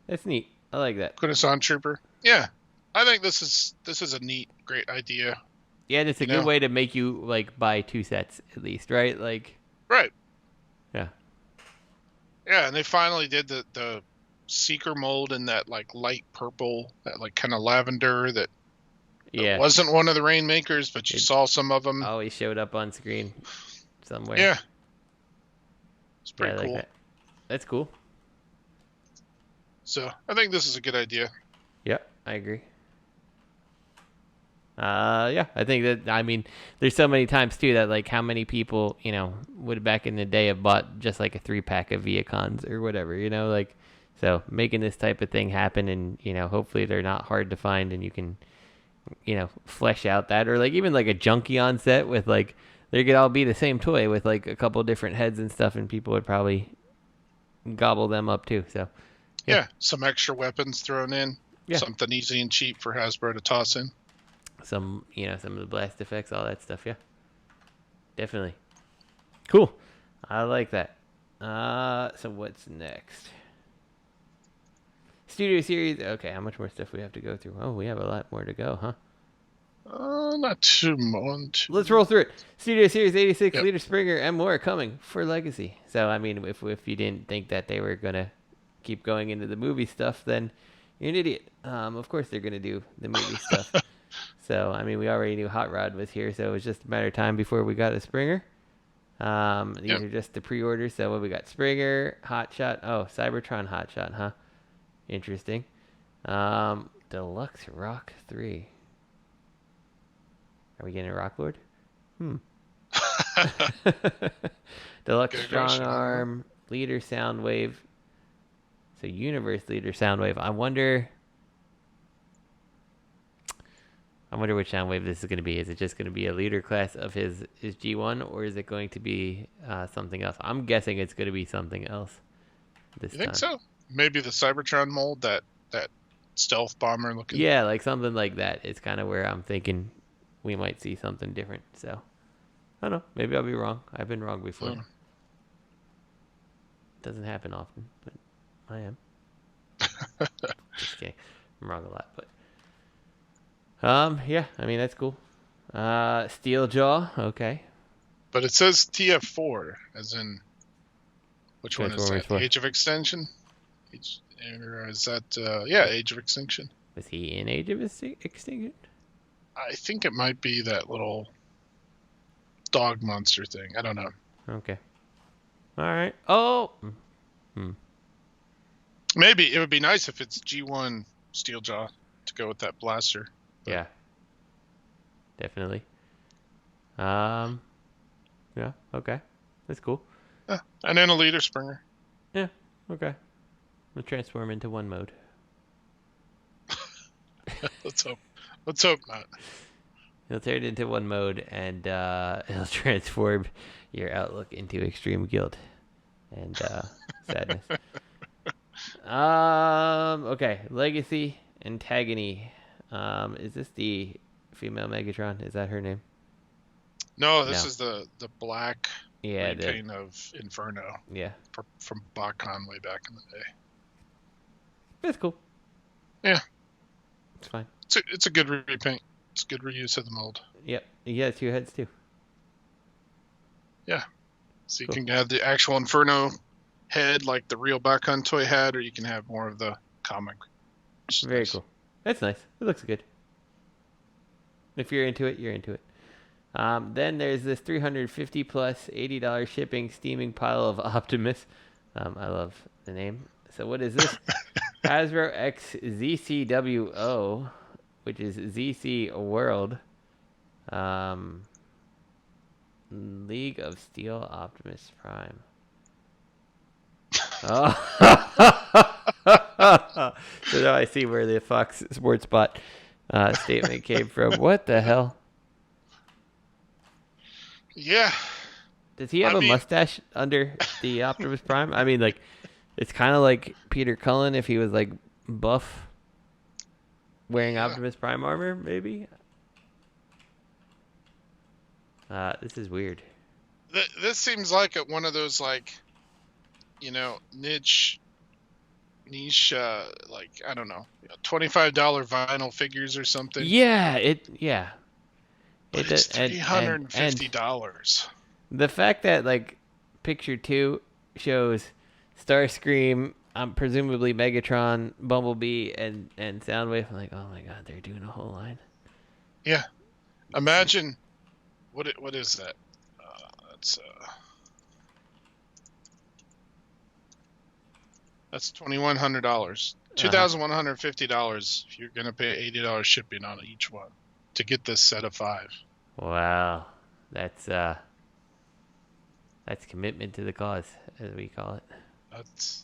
that's neat. I like that. Quintesson Trooper. Yeah, I think this is a neat, great idea. Yeah, and it's a good way to make you like buy 2 sets at least, right? Like. Right. Yeah. Yeah, and they finally did the Seeker mold in that like light purple, that like kind of lavender that wasn't one of the Rainmakers, but you saw some of them. Always showed up on screen somewhere. Yeah. It's pretty cool. Like that. That's cool. So I think this is a good idea. Yep, I agree. Yeah, I think that, I mean, there's so many times too that like how many people, would back in the day have bought just like a 3-pack of Viacons or whatever, like, so making this type of thing happen, and hopefully they're not hard to find, and you can, flesh out that, or like even like a Junkion set with like, they could all be the same toy with like a couple different heads and stuff, and people would probably gobble them up too. So yeah, some extra weapons thrown in, yeah, something easy and cheap for Hasbro to toss in. Some of the blast effects, all that stuff. Yeah, definitely. Cool. I like that. So what's next? Studio Series. Okay, how much more stuff we have to go through? Oh, we have a lot more to go, huh? Not too much. Let's roll through it. Studio Series 86, yep. Leader Springer, and more coming for Legacy. So, I mean, if you didn't think that they were going to keep going into the movie stuff, then you're an idiot. Of course they're going to do the movie stuff. So, I mean, we already knew Hot Rod was here, so it was just a matter of time before we got a Springer. These are just the pre-orders. So, what we got? Springer, Hotshot. Oh, Cybertron Hotshot, huh? Interesting. Deluxe Rock 3. Are we getting a Rock Lord? Deluxe Strong Arm, Leader Soundwave. So Universe Leader Soundwave. I wonder which Soundwave this is going to be. Is it just going to be a leader class of his G1, or is it going to be something else? I'm guessing it's going to be something else this time. You think so? Maybe the Cybertron mold, that stealth bomber looking. Yeah, like something like that. It's kind of where I'm thinking we might see something different. So, I don't know. Maybe I'll be wrong. I've been wrong before. Doesn't happen often, but I am. Just kidding. I'm wrong a lot, but yeah. I mean, that's cool. Steeljaw. Okay. But it says TF4, as in which one is that? Age of Extinction. Or is that Age of Extinction? Was he in Age of Extinction? I think it might be that little dog monster thing. I don't know. Okay. All right. Oh. Maybe it would be nice if it's G1 Steeljaw to go with that blaster. But... yeah. Definitely. Yeah. Okay. That's cool. And then a Leader Springer. Yeah. Okay. We'll transform into one mode. Let's hope not. He'll turn into one mode, and he'll transform your outlook into extreme guilt and sadness. Okay, Legacy Antagony. Is this the female Megatron? Is that her name? No, this is the black repaint of Inferno. Yeah. From BotCon way back in the day. That's cool. Yeah. It's fine. It's a good repaint. It's a good reuse of the mold. Yep. You got 2 heads too. Yeah. So you can have the actual Inferno head like the real BotCon toy had, or you can have more of the comic. Very cool. That's nice. It looks good. If you're into it, you're into it. Then there's this $350 plus $80 shipping steaming pile of Optimus. I love the name. So what is this? Hasbro X ZCWO, which is ZC World. League of Steel Optimus Prime. Oh. So now I see where the Fox Sports Bot statement came from. What the hell? Yeah. Does he have a mustache under the Optimus Prime? I mean, like, it's kind of like Peter Cullen if he was, like, buff, wearing Optimus Prime armor, maybe? This is weird. This seems like one of those, like, niche, like, I don't know, $25 vinyl figures or something. Yeah, But it's $350. The fact that, like, picture 2 shows Starscream, presumably Megatron, Bumblebee, and Soundwave, I'm like, oh my god, they're doing a whole line. Yeah. Imagine, what is that? That's $2,100. $2,150 if you're going to pay $80 shipping on each one. to get this set of 5. Wow, that's commitment to the cause, as we call it. That's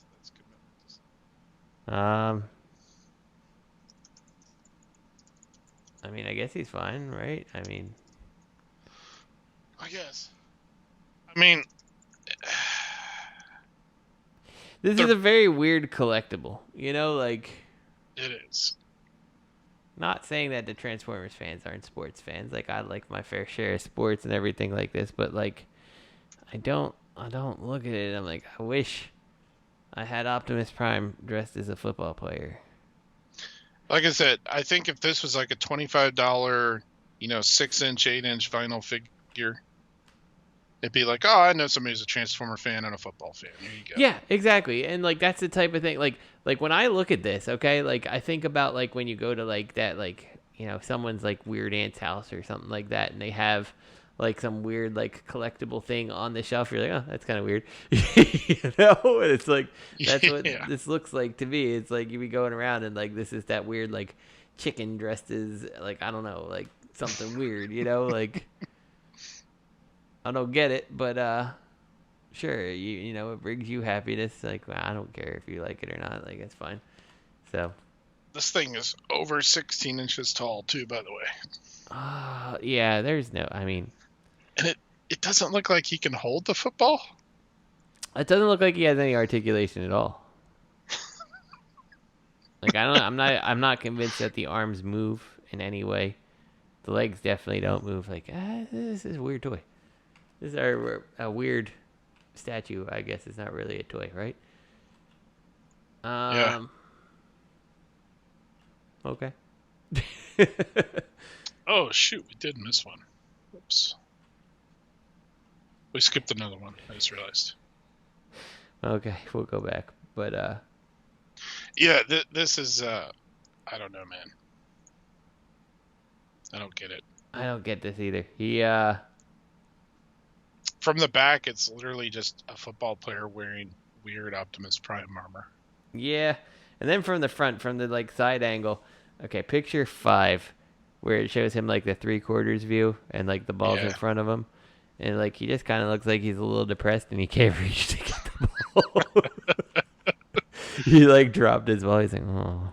commitment. I mean, I guess he's fine, right? I guess. I mean, this is a very weird collectible, like. It is. Not saying that the Transformers fans aren't sports fans. Like, I like my fair share of sports and everything like this, but like, I don't look at it and I'm like, I wish I had Optimus Prime dressed as a football player. Like I said, I think if this was like a $25, 6-inch, 8-inch vinyl figure, it'd be like, oh, I know somebody who's a Transformer fan and a football fan. Here you go. Yeah, exactly. And like, that's the type of thing. Like when I look at this, okay, like I think about like when you go to like that, like, someone's like weird aunt's house or something like that, and they have like some weird like collectible thing on the shelf. You're like, oh, that's kind of weird. And it's like, that's what this looks like to me. It's like you be going around and like, this is that weird like chicken dressed as like, I don't know, like something weird, like. I don't get it, but sure, it brings you happiness. Like, I don't care if you like it or not. Like, it's fine. So, this thing is over 16 inches tall too, by the way. Yeah. There's no. I mean, and it doesn't look like he can hold the football. It doesn't look like he has any articulation at all. Like, I'm not convinced that the arms move in any way. The legs definitely don't move. Like, this is a weird toy. This is a weird statue, I guess. It's not really a toy, right? Yeah. Okay. Oh, shoot. We did miss one. Oops. We skipped another one. I just realized. Okay, we'll go back. But, yeah, this is, I don't know, man. I don't get it. I don't get this either. He, From the back, it's literally just a football player wearing weird Optimus Prime armor. Yeah, and then from the front, from the like side angle, okay, picture 5, where it shows him like the 3/4 view and like the ball's in front of him, and like he just kind of looks like he's a little depressed and he can't reach to get the ball. He like dropped his ball. He's like, oh,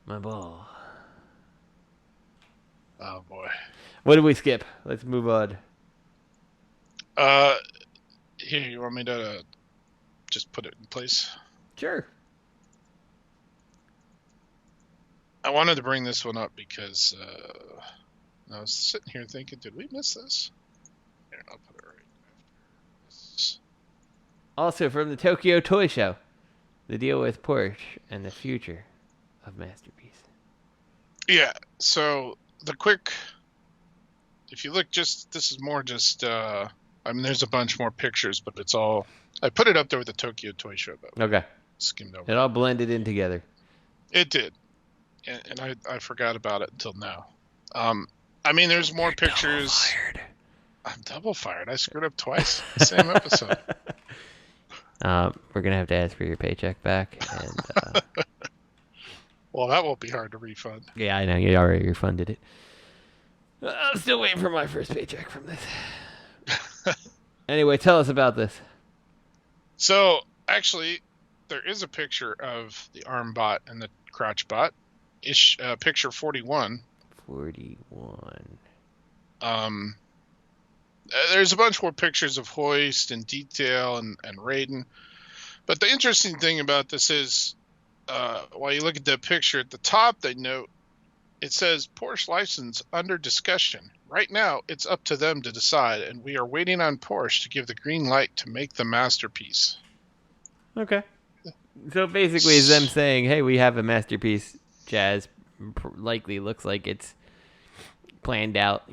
my ball. Oh boy. What did we skip? Let's move on. Here, you want me to just put it in place? Sure. I wanted to bring this one up because I was sitting here thinking, did we miss this? Here, I'll put it right after this. Also from the Tokyo Toy Show, the deal with Porsche and the future of Masterpiece. Yeah, so the quick... If you look, this is more just, there's a bunch more pictures, but it's all, I put it up there with the Tokyo Toy Show, though. Okay. Skimmed over. It all blended in together. It did. And I forgot about it until now. There's more pictures. I'm double fired. I screwed up twice. Same episode. We're going to have to ask for your paycheck back. And, well, that won't be hard to refund. Yeah, I know. You already refunded it. I'm still waiting for my first paycheck from this. Anyway, tell us about this. So, actually, there is a picture of the arm bot and the crotch bot. Picture 41. 41. There's a bunch more pictures of Hoist and Detail and Raiden. But the interesting thing about this is, while you look at that picture at the top, they note, it says Porsche license under discussion. Right now, it's up to them to decide, and we are waiting on Porsche to give the green light to make the masterpiece. Okay. So basically, it's them saying, hey, we have a masterpiece. Jazz likely looks like it's planned out,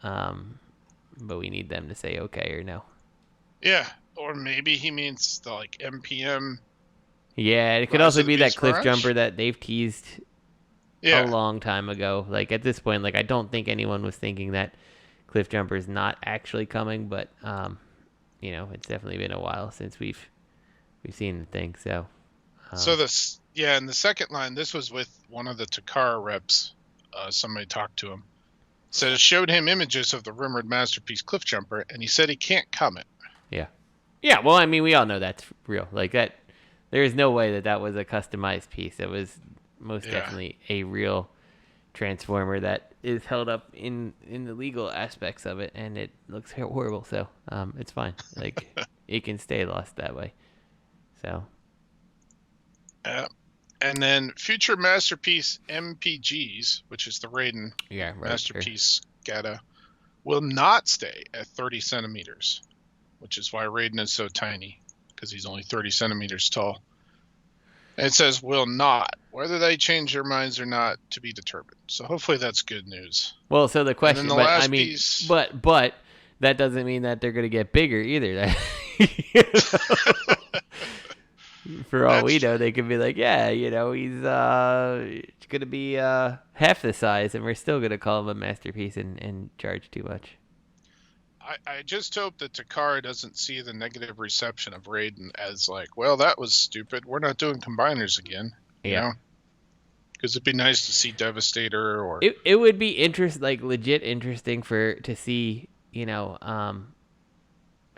but we need them to say okay or no. Yeah, or maybe he means the MPM. Yeah, it could also be that cliff Mirage jumper that they've teased a long time ago. Like at this point, I don't think anyone was thinking that cliff jumper is not actually coming, but it's definitely been a while since we've seen the thing. So so Yeah, in the second line, this was with one of the Takara reps. Somebody talked to him. Said it showed him images of the rumored masterpiece Cliffjumper, and he said he can't comment. Yeah. Yeah, well, I mean, we all know that's real. Like, that, there is no way that was a customized piece. It was most definitely a real Transformer that is held up in the legal aspects of it, and it looks horrible, so it's fine. Like, it can stay lost that way. So. And then future Masterpiece MPGs, which is the Raiden Masterpiece Gata, will not stay at 30 centimeters, which is why Raiden is so tiny, because he's only 30 centimeters tall. And it says will not. Whether they change their minds or not, to be determined. So hopefully that's good news. Well, so the question, but that doesn't mean that they're going to get bigger either. For all we know, they could be like, yeah, he's going to be half the size, and we're still going to call him a masterpiece and charge too much. I just hope that Takara doesn't see the negative reception of Raiden as like, well, that was stupid. We're not doing combiners again. You know? Because it'd be nice to see Devastator or... It would be legit interesting to see, Hasbro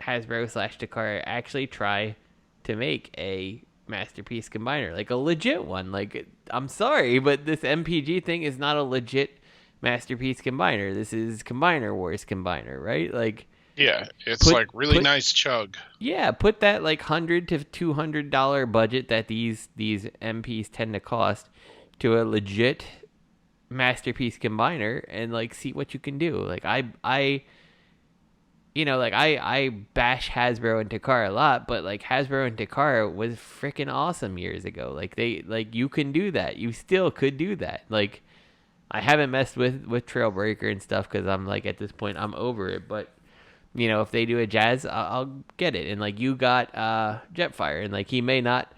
/ Takara actually try to make a masterpiece combiner, like a legit one. Like, I'm sorry, but this MPG thing is not a legit masterpiece combiner. This is Combiner Wars combiner, right? Like, yeah, it's really nice chug. Yeah, put that like $100 to $200 budget that these MPs tend to cost to a legit masterpiece combiner and like see what you can do. Like I bash Hasbro and Takara a lot, but like Hasbro and Takara was freaking awesome years ago. Like you can do that. You still could do that. Like, I haven't messed with Trailbreaker and stuff because I'm like, at this point I'm over it. But if they do a Jazz, I'll get it. And like, you got Jetfire, and like, he may not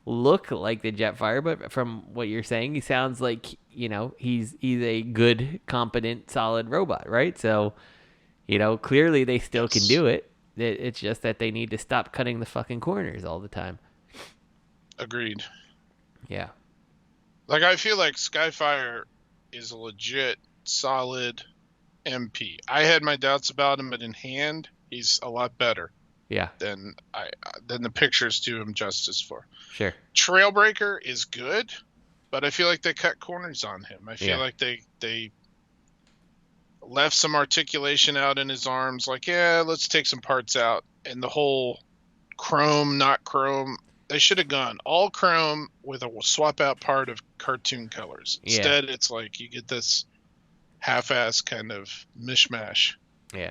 look like the Jetfire, but from what you're saying, he sounds like he's a good, competent, solid robot, right? So clearly they still can do it. It's just that they need to stop cutting the fucking corners all the time. Agreed. Yeah. Like, I feel like Skyfire is a legit, solid MP. I had my doubts about him, but in hand, he's a lot better. Yeah. Than the pictures do him justice for. Sure. Trailbreaker is good, but I feel like they cut corners on him. I feel like they left some articulation out in his arms. Like, yeah, let's take some parts out. And the whole chrome, not chrome, they should have gone all chrome with a swap out part of cartoon colors. Instead, it's like you get this half-ass kind of mishmash. Yeah.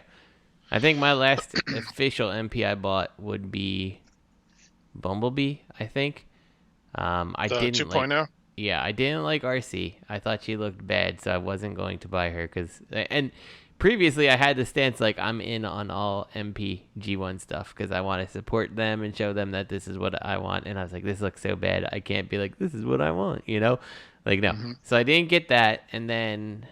I think my last official MP I bought would be Bumblebee, I think. I didn't 2.0? Yeah, I didn't like RC. I thought she looked bad, so I wasn't going to buy her. And previously, I had the stance like, I'm in on all MP G1 stuff because I want to support them and show them that this is what I want. And I was like, this looks so bad. I can't be like, this is what I want, Like, no. Mm-hmm. So I didn't get that. And then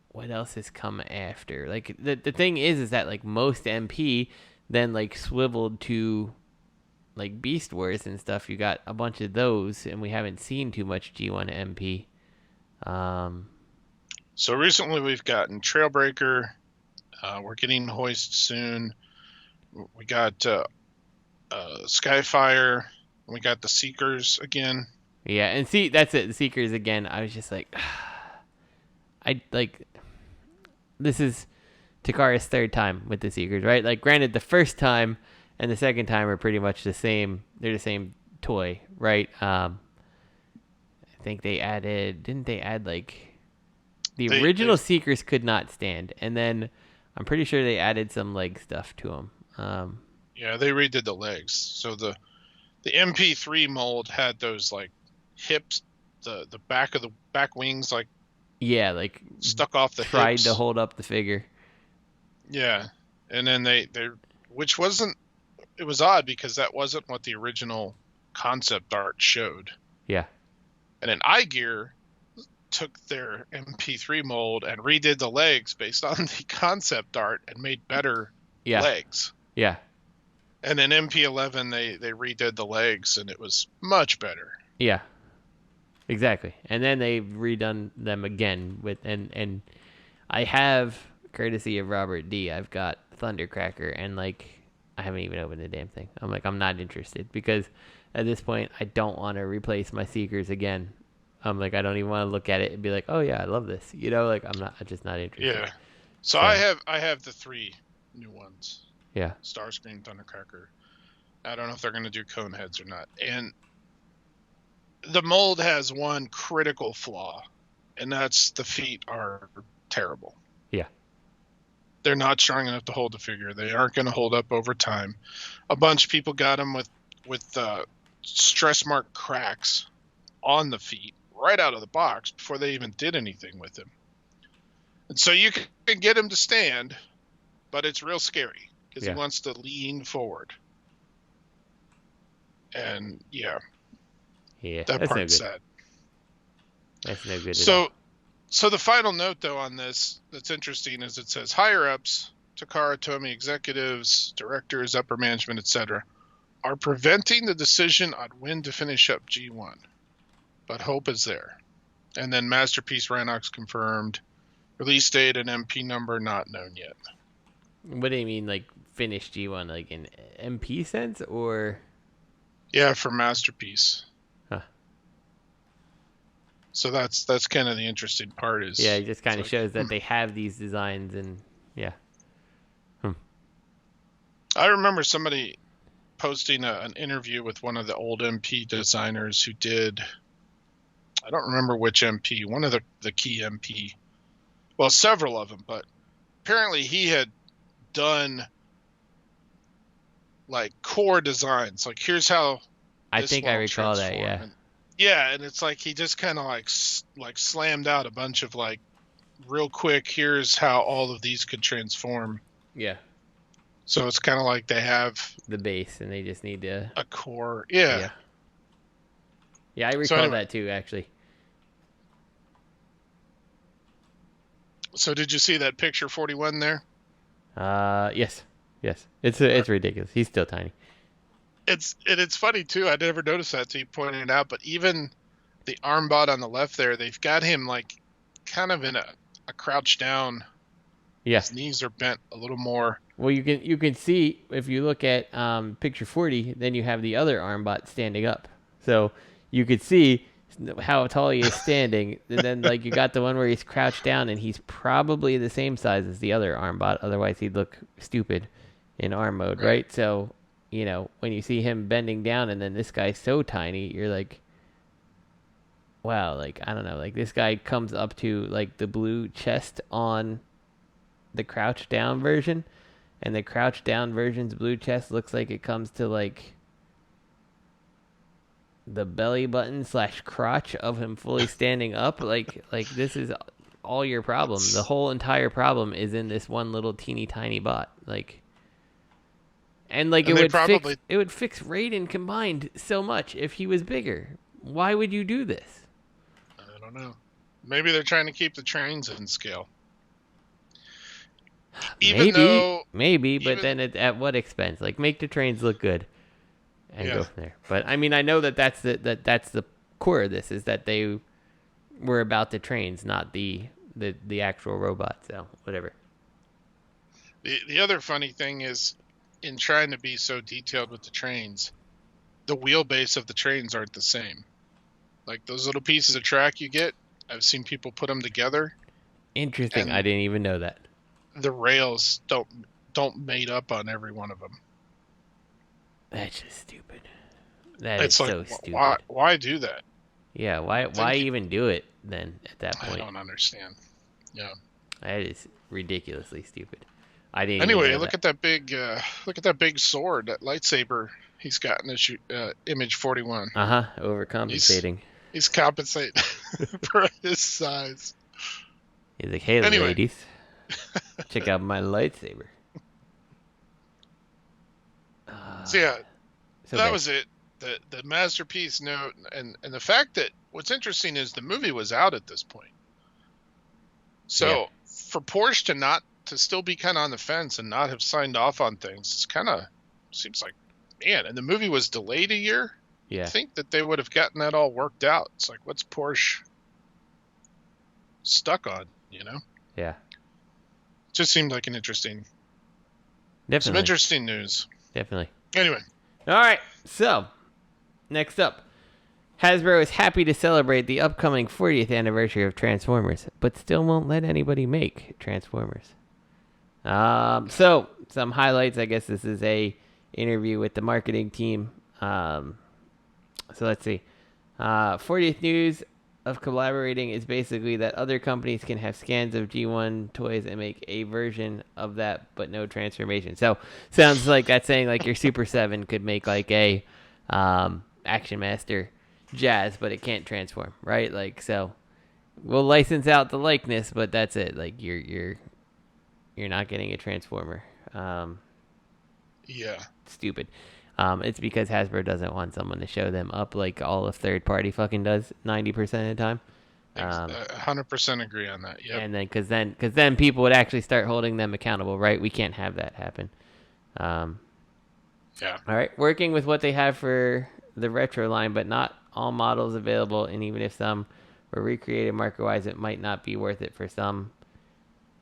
what else has come after? Like, the thing is that like most MP then like swiveled to like Beast Wars and stuff. You got a bunch of those, and we haven't seen too much G1 MP. So recently we've gotten Trailbreaker. We're getting Hoist soon. We got Skyfire. We got the Seekers again. Yeah, and see, that's it. The Seekers again. I was just like, this is Takara's third time with the Seekers, right? Like, granted, the first time and the second time are pretty much the same. They're the same toy, right? I think didn't they add like the original Seekers could not stand, and then I'm pretty sure they added some leg stuff to them. Yeah, they redid the legs. So the MP3 mold had those like hips, the back of the back wings, like like stuck off the tried hips. To hold up the figure. Yeah, and then they which wasn't. It was odd because that wasn't what the original concept art showed. Yeah. And then iGear took their MP3 mold and redid the legs based on the concept art and made better legs. Yeah. And then MP11, they redid the legs and it was much better. Yeah. Exactly. And then they've redone them again with and I have, courtesy of Robert D, I've got Thundercracker, and like I haven't even opened the damn thing. I'm like, I'm not interested, because at this point I don't want to replace my Seekers again. I'm like, I don't even want to look at it and be like, oh yeah, I love this. You know, like I'm just not interested. Yeah. So I have the 3 new ones. Yeah. Starscream, Thundercracker. I don't know if they're going to do cone heads or not. And the mold has one critical flaw, and that's the feet are terrible. Yeah. They're not strong enough to hold the figure. They aren't going to hold up over time. A bunch of people got them with stress mark cracks on the feet right out of the box before they even did anything with him. And so you can get him to stand, but it's real scary because he wants to lean forward. And yeah, that part's sad. That's no good. So the final note though on this that's interesting is it says higher ups, Takara Tomy executives, directors, upper management, etc., are preventing the decision on when to finish up G1, but hope is there. And then Masterpiece Rhinox confirmed, release date and MP number not known yet. What do you mean, like finish G1, like in MP sense, or? Yeah, for Masterpiece. Huh. So that's kind of the interesting part is. Yeah, it just kind of shows that they have these designs, and yeah. I remember somebody posting an interview with one of the old MP designers who did, I don't remember which MP, one of the key MP, well, several of them, but apparently he had done like core designs, like here's how I think I recall that. And it's like he just kind of like slammed out a bunch of like real quick, here's how all of these could transform. Yeah. So it's kind of like they have the base and they just need to a core. Yeah, I recall that too, actually. So did you see that picture 41 there? Yes. It's ridiculous. He's still tiny. It's funny too. I never noticed that till you pointed it out. But even the armbot on the left there, they've got him like kind of in a crouch down. Yeah. His knees are bent a little more. Well, you can see if you look at picture 40, then you have the other armbot standing up. So you could see how tall he is standing. And then like you got the one where he's crouched down, and he's probably the same size as the other armbot. Otherwise, he'd look stupid in arm mode, right? So, you know, when you see him bending down, and then this guy's so tiny, you're like, wow, like I don't know, like this guy comes up to like the blue chest on the crouch down version, and the crouch down version's blue chest looks like it comes to like the belly button / crotch of him fully standing up. Like this is all your problem. The whole entire problem is in this one little teeny tiny bot. Like, and like it would fix Raiden combined so much if he was bigger. Why would you do this? I don't know. Maybe they're trying to keep the trains in scale. Maybe, but then at what expense? Like, make the trains look good, and go from there. But I mean, I know that's the core of this, is that they were about the trains, not the actual robot. So whatever. The other funny thing is, in trying to be so detailed with the trains, the wheelbase of the trains aren't the same. Like those little pieces of track you get, I've seen people put them together. Interesting. I didn't even know that. The rails don't mate up on every one of them. That's just stupid. It's so stupid. Why do that? Yeah, why even do it then at that point? I don't understand. Yeah. That is ridiculously stupid. I didn't. Anyway, look at that big sword, that lightsaber he's got in his image 41. Overcompensating. He's compensating for his size. He's like, hey, ladies. Check out my lightsaber. That was it. The masterpiece note, and the fact that what's interesting is the movie was out at this point. So for Porsche to still be kind of on the fence and not have signed off on things, it's kind of seems like, man. And the movie was delayed a year. Yeah. You'd think that they would have gotten that all worked out. It's like, what's Porsche stuck on, you know? Yeah. Just seemed like an interesting... Definitely. Some interesting news. Definitely. Anyway. All right, so next up, Hasbro is happy to celebrate the upcoming 40th anniversary of Transformers, but still won't let anybody make Transformers. So some highlights. I guess this is a interview with the marketing team. So let's see. 40th news of collaborating is basically that other companies can have scans of G1 toys and make a version of that, but no transformation. So sounds like that's saying like your Super 7 could make like a Action Master Jazz, but it can't transform, right? Like, so we'll license out the likeness, but that's it. Like you're not getting a Transformer. Yeah. Stupid. It's because Hasbro doesn't want someone to show them up like all of third party fucking does 90% of the time. 100% agree on that. Yep. And then because then people would actually start holding them accountable, right? We can't have that happen. Yeah. All right. Working with what they have for the retro line, but not all models available. And even if some were recreated market wise, it might not be worth it for some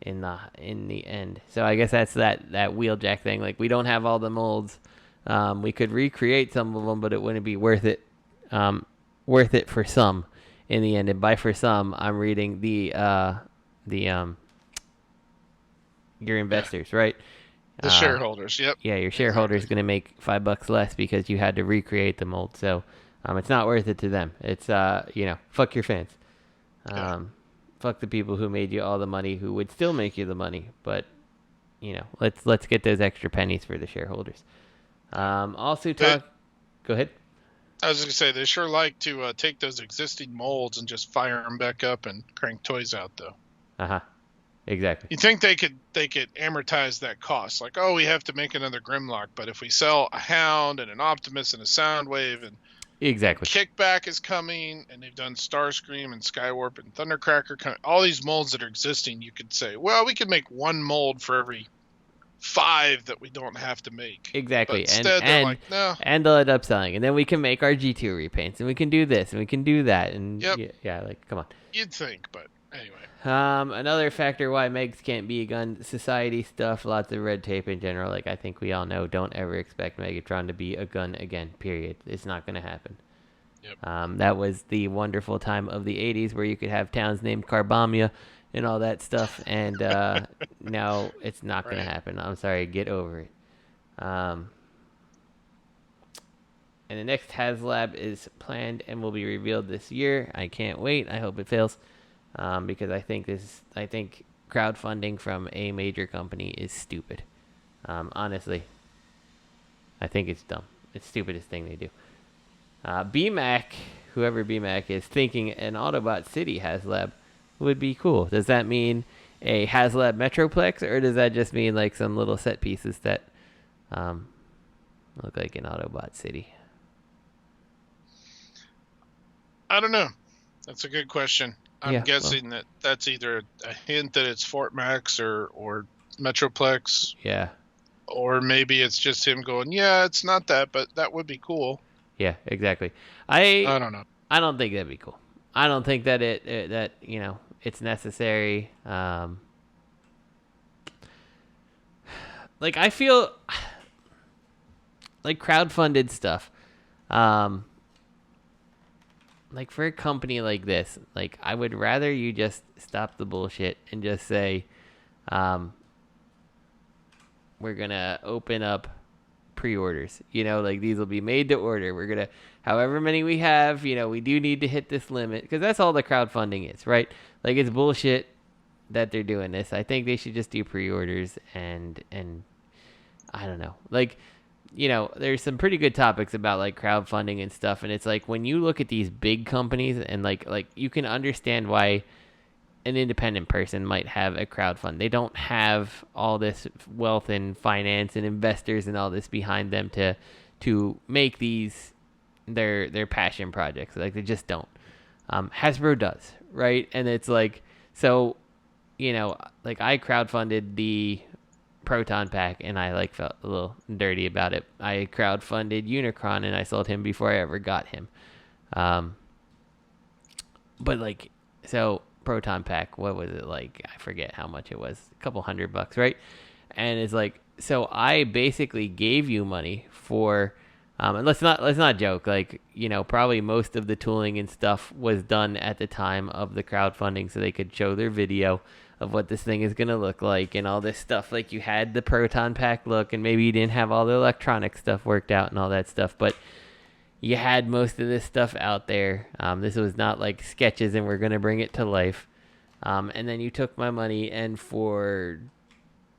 in the end. So I guess that's that Wheeljack thing. Like we don't have all the molds. We could recreate some of them, but it wouldn't be worth it for some in the end. And by for some, I'm reading your investors, right? The shareholders, yep. Yeah, your shareholders going to make $5 less because you had to recreate the mold. So it's not worth it to them. It's fuck your fans. Fuck the people who made you all the money, who would still make you the money, but let's get those extra pennies for the shareholders. Also talk. Go ahead. I was going to say they sure like to take those existing molds and just fire them back up and crank toys out, though. Exactly. You think they could amortize that cost? Like, oh, we have to make another Grimlock, but if we sell a Hound and an Optimus and a Soundwave and exactly Kickback is coming, and they've done Starscream and Skywarp and Thundercracker, all these molds that are existing, you could say, well, we could make one mold for every 5 that we don't have to make. Exactly. But instead, they're like, no. And they'll end up selling. And then we can make our G2 repaints, and we can do this, and we can do that. And yeah, like, come on. You'd think, but anyway. Another factor why Megs can't be a gun, society stuff, lots of red tape in general. Like, I think we all know, don't ever expect Megatron to be a gun again, period. It's not going to happen. Yep. That was the wonderful time of the 80s where you could have towns named Carbamia and all that stuff, and now it's not going to happen. I'm sorry, get over it. And the next HasLab is planned and will be revealed this year. I can't wait. I hope it fails, because I think crowdfunding from a major company is stupid. Honestly, I think it's dumb. It's the stupidest thing they do. BMAC, whoever BMAC is, thinking an Autobot City HasLab would be cool. Does that mean a HasLab Metroplex, or does that just mean like some little set pieces that look like an Autobot City? I don't know. That's a good question. I'm guessing that that's either a hint that it's Fort Max or Metroplex. Yeah. Or maybe it's just him going, yeah, it's not that, but that would be cool. Yeah, exactly. I don't know. I don't think that'd be cool. I don't think that it's necessary. Like, I feel like crowdfunded stuff. Like, for a company like this, like, I would rather you just stop the bullshit and just say, we're gonna open up pre-orders. Like, these will be made to order. We're gonna, however many we have, we do need to hit this limit, because that's all the crowdfunding is, right? Like, it's bullshit that they're doing this. I think they should just do pre-orders and I don't know. Like, there's some pretty good topics about like crowdfunding and stuff, and it's like when you look at these big companies and like you can understand why an independent person might have a crowdfund. They don't have all this wealth and finance and investors and all this behind them to make these their passion projects. Like, they just don't. Hasbro does, right? And it's like, so, like, I crowdfunded the Proton Pack, and I felt a little dirty about it. I crowdfunded Unicron, and I sold him before I ever got him. But so Proton Pack, what was it like? I forget how much it was. A couple $100, right? And it's so I basically gave you money for, and let's not joke. Probably most of the tooling and stuff was done at the time of the crowdfunding, so they could show their video of what this thing is going to look like and all this stuff. You had the Proton Pack look, and maybe you didn't have all the electronic stuff worked out and all that stuff, but you had most of this stuff out there. This was not sketches and we're going to bring it to life. And then you took my money, and for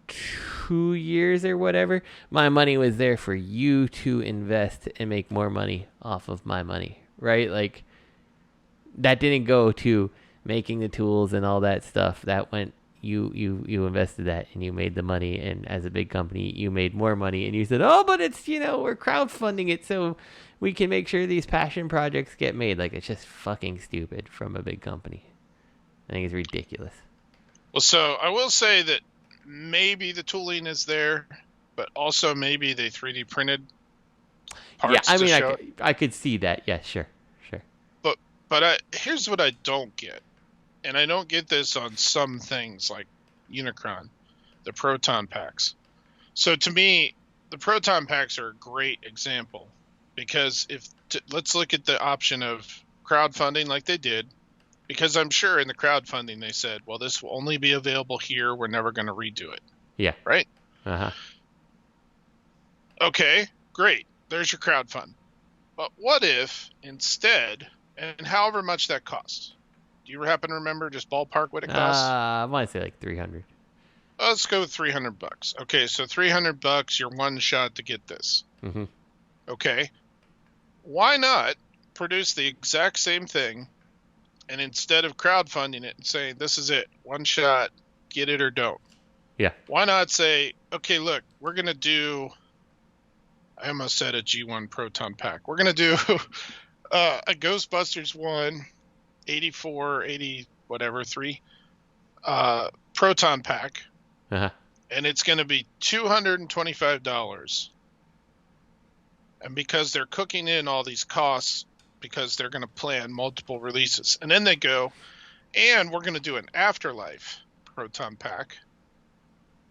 2 years or whatever, my money was there for you to invest and make more money off of my money, right? That didn't go to making the tools and all that stuff. That went, you invested that, and you made the money, and as a big company you made more money, and you said, oh, but it's, we're crowdfunding it so we can make sure these passion projects get made. It's just fucking stupid from a big company. I think it's ridiculous. Well, so I will say that maybe the tooling is there, but also maybe they 3D printed parts. Yeah, I could see that. Yeah, sure. But here's what I don't get. And I don't get this on some things like Unicron, the Proton Packs. So to me, the Proton Packs are a great example, because let's look at the option of crowdfunding like they did, because I'm sure in the crowdfunding they said, well, this will only be available here. We're never going to redo it. Yeah. Right? Uh-huh. Okay, great. There's your crowdfund. But what if instead, and however much that costs, do you happen to remember just ballpark what it costs? I might say $300. Let's go with $300. Okay, so $300, you're one shot to get this. Mm-hmm. Okay. Why not produce the exact same thing, and instead of crowdfunding it and saying, this is it, one shot, get it or don't? Yeah. Why not say, okay, look, we're going to do, I almost said a G1 Proton Pack. We're going to do a Ghostbusters 1, 84, 80, whatever, 3 Proton Pack. Uh-huh. And it's going to be $225. And because they're cooking in all these costs, because they're going to plan multiple releases. And then they go, and we're going to do an Afterlife Proton Pack.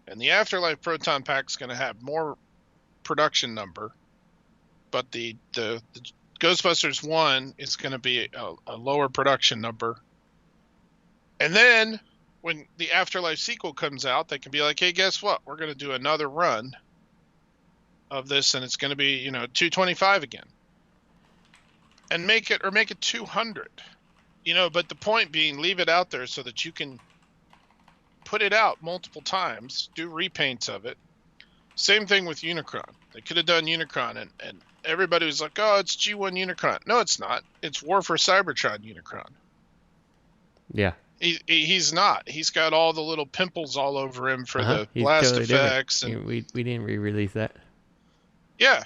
And the Afterlife Proton Pack is going to have more production number. But the Ghostbusters 1 is going to be a lower production number. And then when the Afterlife sequel comes out, they can be like, hey, guess what? We're going to do another run of this, and it's going to be, $225 again. And make it $200. But the point being, leave it out there so that you can put it out multiple times, do repaints of it. Same thing with Unicron. They could have done Unicron, and everybody was like, oh, it's G1 Unicron. No, it's not. It's War for Cybertron Unicron. Yeah. He's not. He's got all the little pimples all over him for the blast totally effects. And we didn't re-release that. Yeah.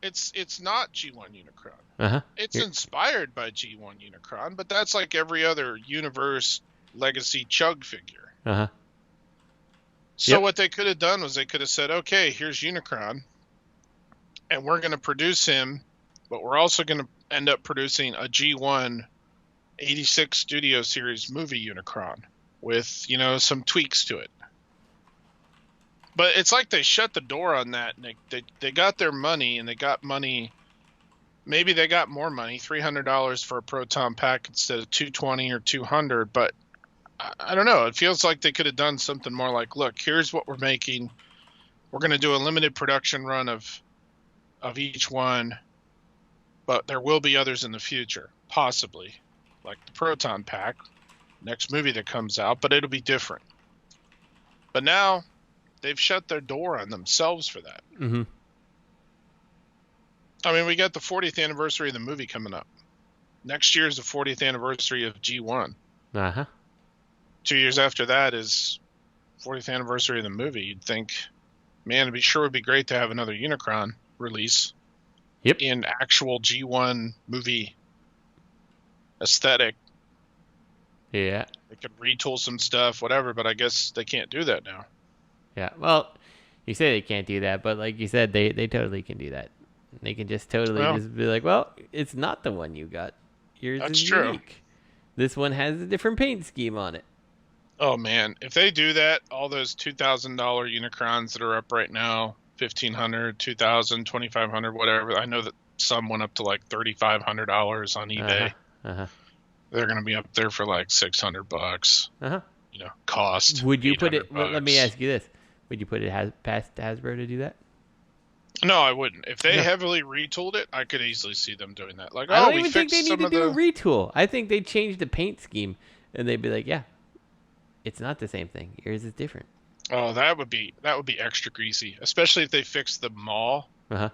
It's not G1 Unicron. Uh-huh. It's inspired by G1 Unicron, but that's like every other universe legacy chug figure. Uh-huh. So what they could have done was they could have said, okay, here's Unicron, and we're going to produce him, but we're also going to end up producing a G1 86 Studio Series movie Unicron with, some tweaks to it. But it's like they shut the door on that, and they got their money, and they got money. Maybe they got more money, $300 for a Proton Pack instead of $220 or $200. But I don't know. It feels like they could have done something more like, look, here's what we're making. We're going to do a limited production run of each one, but there will be others in the future, possibly, like the Proton Pack, next movie that comes out, but it'll be different. But now they've shut their door on themselves for that. Mm-hmm. I mean, we got the 40th anniversary of the movie coming up. Next year is the 40th anniversary of G1. Uh-huh. 2 years after that is 40th anniversary of the movie. You'd think, man, would be great to have another Unicron release. Yep. In actual G1 movie aesthetic. Yeah. They could retool some stuff, whatever, but I guess they can't do that now. Yeah. Well, You say they can't do that, but like you said, they totally can do that. They can just totally just be like, well, it's not the one you got. Yours is unique. This one has a different paint scheme on it. Oh man, if they do that, all those $2,000 Unicrons that are up right now, $1,500, $2,000, $2,500, whatever. I know that some went up to like $3,500 on eBay. They're gonna be up there for like $600. You know, cost. Would you put it? Let me ask you this: would you put it past Hasbro to do that? No, I wouldn't. If they heavily retooled it, I could easily see them doing that. Like, I don't even think they need to do a retool. I think they changed the paint scheme, and they'd be like, "Yeah, it's not the same thing. Yours is different." Oh, that would be extra greasy, especially if they fixed the maw, the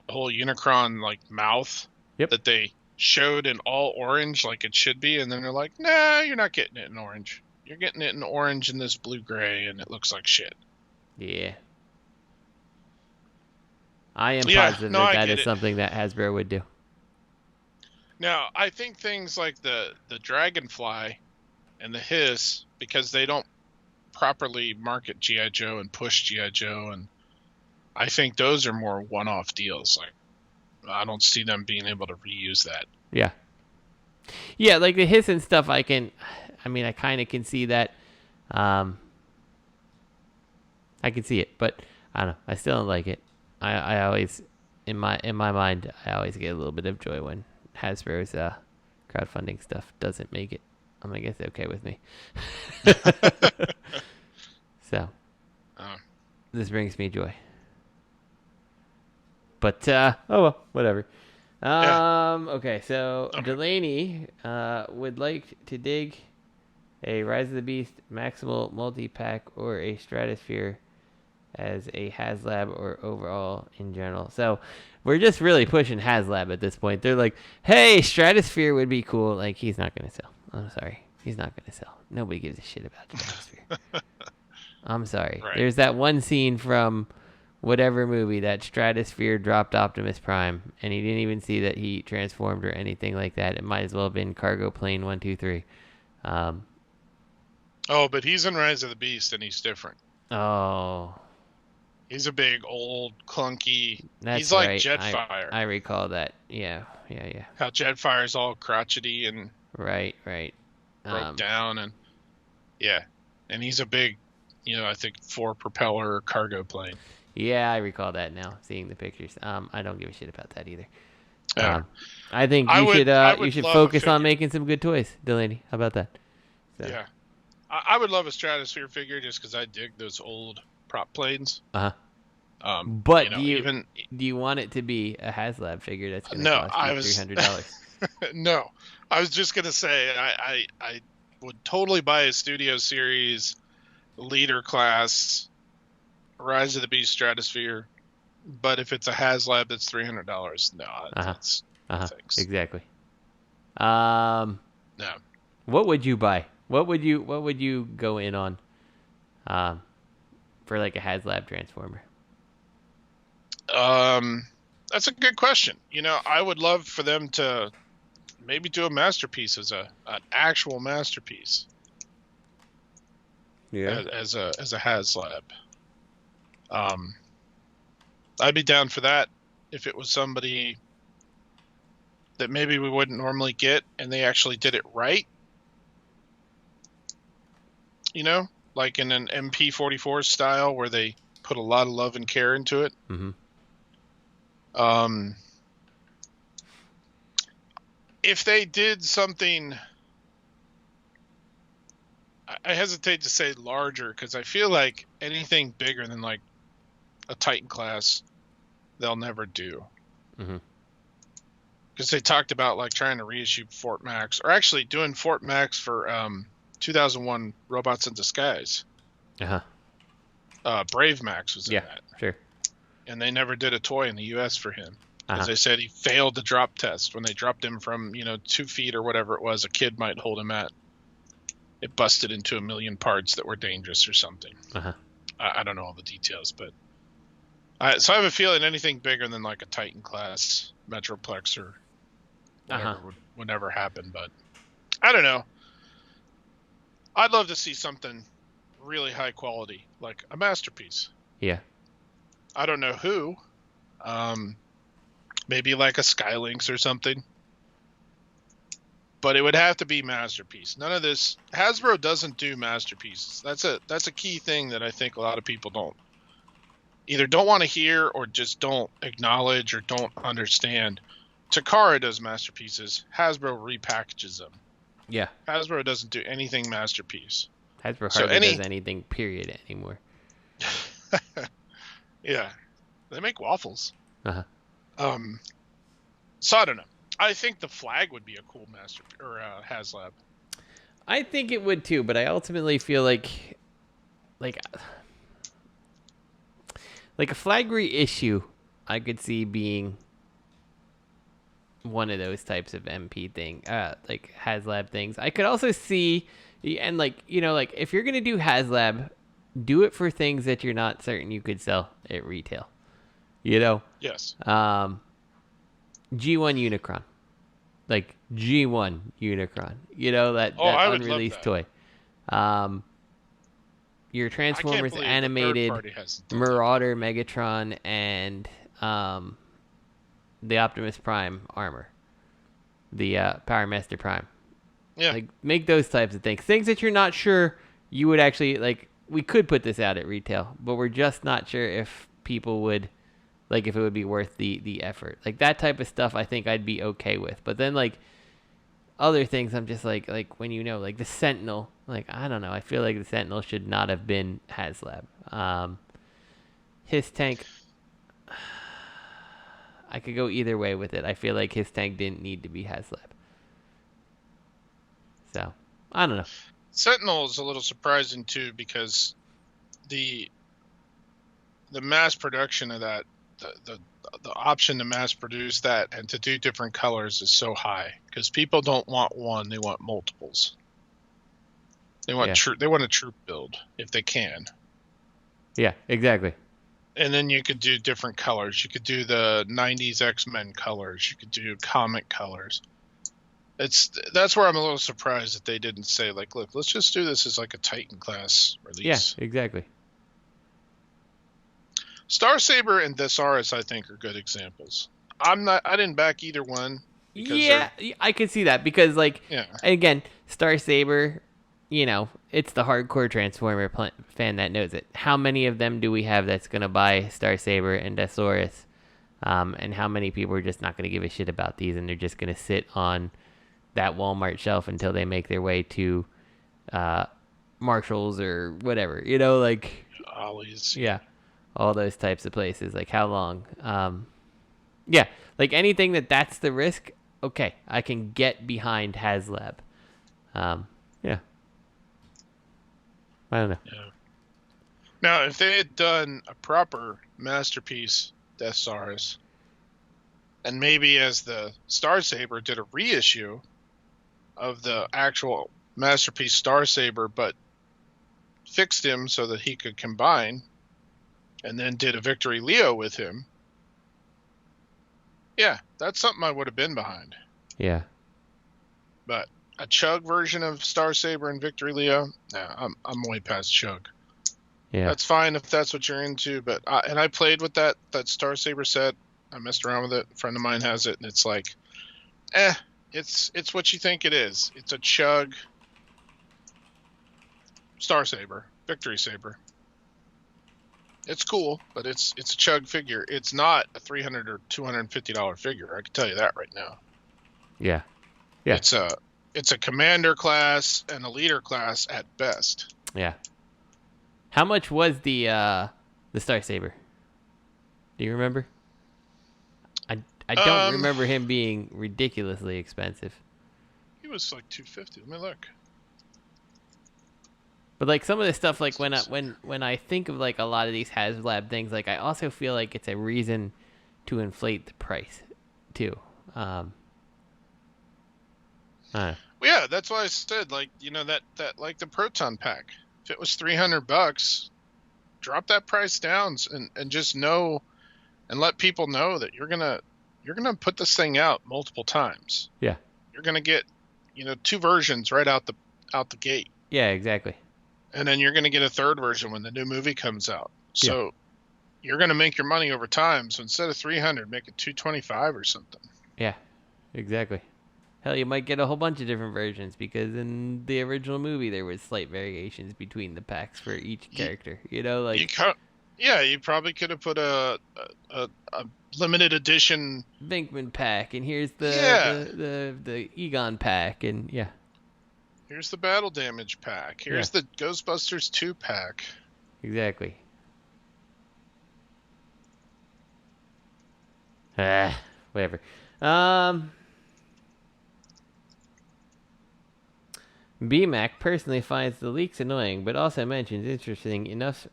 whole Unicron like mouth that they showed in all orange like it should be, and then they're like, "Nah, you're not getting it in orange. You're getting it in orange and this blue gray, and it looks like shit." Yeah. I am positive that is something that Hasbro would do. Now, I think things like the Dragonfly and the Hiss, because they don't properly market G.I. Joe and push G.I. Joe, and I think those are more one-off deals. Like, I don't see them being able to reuse that. Yeah. Yeah, like the Hiss and stuff, I kind of can see that. I can see it, but I don't know. I still don't like it. I always, in my mind, I always get a little bit of joy when Hasbro's crowdfunding stuff doesn't make it. I guess they're okay with me. So, this brings me joy. But, oh well, whatever. Okay, so Delaney would like to dig a Rise of the Beast Maximal Multi-Pack or a Stratosphere as a HasLab or overall in general. So we're just really pushing HasLab at this point. They're like, hey, Stratosphere would be cool. Like, he's not going to sell. I'm sorry. He's not going to sell. Nobody gives a shit about Stratosphere. I'm sorry. Right. There's that one scene from whatever movie that Stratosphere dropped Optimus Prime, and he didn't even see that he transformed or anything like that. It might as well have been Cargo Plane 123. But he's in Rise of the Beast, and he's different. Oh. He's a big, old, clunky... He's like right. Jetfire. I recall that. Yeah. How Jetfire's all crotchety and... Right. Broke down, and... Yeah. And he's a big, I think, 4-propeller cargo plane. Yeah, I recall that now, seeing the pictures. I don't give a shit about that either. I think you should focus on making some good toys, Delaney. How about that? So. Yeah. I would love a Stratosphere figure just because I dig those old prop planes. But do you want it to be a HasLab figure that's going to cost you $300? No, I was just going to say I would totally buy a Studio Series Leader class Rise of the Beast Stratosphere, but if it's a HasLab that's $300, no, that's thanks. Exactly. No. What would you buy? What would you go in on for like a HasLab Transformer? That's a good question. I would love for them to maybe do a masterpiece as an actual masterpiece. Yeah. As a HasLab. I'd be down for that if it was somebody that maybe we wouldn't normally get and they actually did it right. Like in an MP44 style where they put a lot of love and care into it. Mm-hmm. If they did something, I hesitate to say larger because I feel like anything bigger than like a Titan class, they'll never do. Mm-hmm. Because they talked about like trying to reissue Fort Max, or actually doing Fort Max for 2001 Robots in Disguise. Brave Max was in that. Sure. And they never did a toy in the U.S. for him. Because they said he failed the drop test. When they dropped him from, 2 feet or whatever it was a kid might hold him at, it busted into a million parts that were dangerous or something. I don't know all the details, but... so I have a feeling anything bigger than like a Titan class Metroplex or whatever would never happen, but I don't know. I'd love to see something really high quality, like a masterpiece. Yeah. I don't know who. Maybe like a Skylynx or something. But it would have to be masterpiece. None of this. Hasbro doesn't do masterpieces. That's a key thing that I think a lot of people don't want to hear or just don't acknowledge or don't understand. Takara does masterpieces. Hasbro repackages them. Yeah. Hasbro doesn't do anything masterpiece. Hasbro hardly does anything, period, anymore. Yeah. They make waffles. Uh-huh. So I don't know. I think the flag would be a cool HasLab. I think it would too, but I ultimately feel like a flag reissue I could see being one of those types of MP thing, like HasLab things. I could also see, and if you're gonna do HasLab, do it for things that you're not certain you could sell at retail. Yes. G1 Unicron, like G1 Unicron. That unreleased toy. Your Transformers animated Marauder Megatron and the Optimus Prime armor, the Power Master Prime. Yeah. Like, make those types of things. Things that you're not sure you would actually, like, we could put this out at retail, but we're just not sure if people would, like, if it would be worth the effort. Like, that type of stuff I think I'd be okay with. But then, like, other things I'm just like when like the Sentinel, like, I don't know. I feel like the Sentinel should not have been HasLab. His tank, I could go either way with it. I feel like his tank didn't need to be HasLab. So, I don't know. Sentinel is a little surprising too, because the mass production of that, the option to mass produce that and to do different colors is so high, because people don't want one, they want multiples. They want they want a troop build if they can. Yeah, exactly. And then you could do different colors. You could do the 90s X-Men colors. You could do comic colors. That's where I'm a little surprised that they didn't say, like, look, let's just do this as like a Titan class release. Yeah, exactly. Starsaber and Thesaurus, I think, are good examples. I didn't back either one. Yeah, I could see that because, like, again, Starsaber, it's the hardcore Transformer fan that knows it. How many of them do we have that's going to buy Starsaber and Thesaurus? And how many people are just not going to give a shit about these, and they're just going to sit on that Walmart shelf until they make their way to Marshall's or whatever, like Ollie's. Yeah, all those types of places. Like, how long? Yeah, like anything that's the risk. Okay, I can get behind HasLab. Yeah, I don't know. Yeah. Now, if they had done a proper masterpiece Thesaurus, and maybe as the Starsaber did a reissue of the actual masterpiece Starsaber, but fixed him so that he could combine, and then did a Victory Leo with him. Yeah, that's something I would have been behind. Yeah. But a Chug version of Starsaber and Victory Leo, nah, I'm way past Chug. Yeah. That's fine if that's what you're into, but I played with that Starsaber set. I messed around with it. A friend of mine has it, and it's like, it's what you think it is. It's a Chug Starsaber, Victory Saber. It's cool, but it's a Chug figure. It's not a $300 or $250 figure. I can tell you that right now. Yeah. Yeah. It's a commander class and a leader class at best. Yeah. How much was the Starsaber? Do you remember? I don't remember him being ridiculously expensive. He was like $250. Let me look. But like some of the stuff, like when I think of like a lot of these HasLab things, like I also feel like it's a reason to inflate the price too. Yeah, that's why I said, like, that like the Proton pack. If it was $300, drop that price down and just know and let people know that you're gonna put this thing out multiple times. Yeah. You're gonna get, 2 versions right out the gate. Yeah, exactly. And then you're gonna get a third version when the new movie comes out. So you're going to make your money over time. So instead of 300, make it 225 or something. Yeah, exactly. Hell, you might get a whole bunch of different versions because in the original movie there was slight variations between the packs for each character. You know, like you probably could have put a limited edition Venkman pack, and here's the Egon pack, and yeah. Here's the Battle Damage pack. Here's the Ghostbusters 2 pack. Exactly. Whatever. BMAC personally finds the leaks annoying, but also mentions interesting enough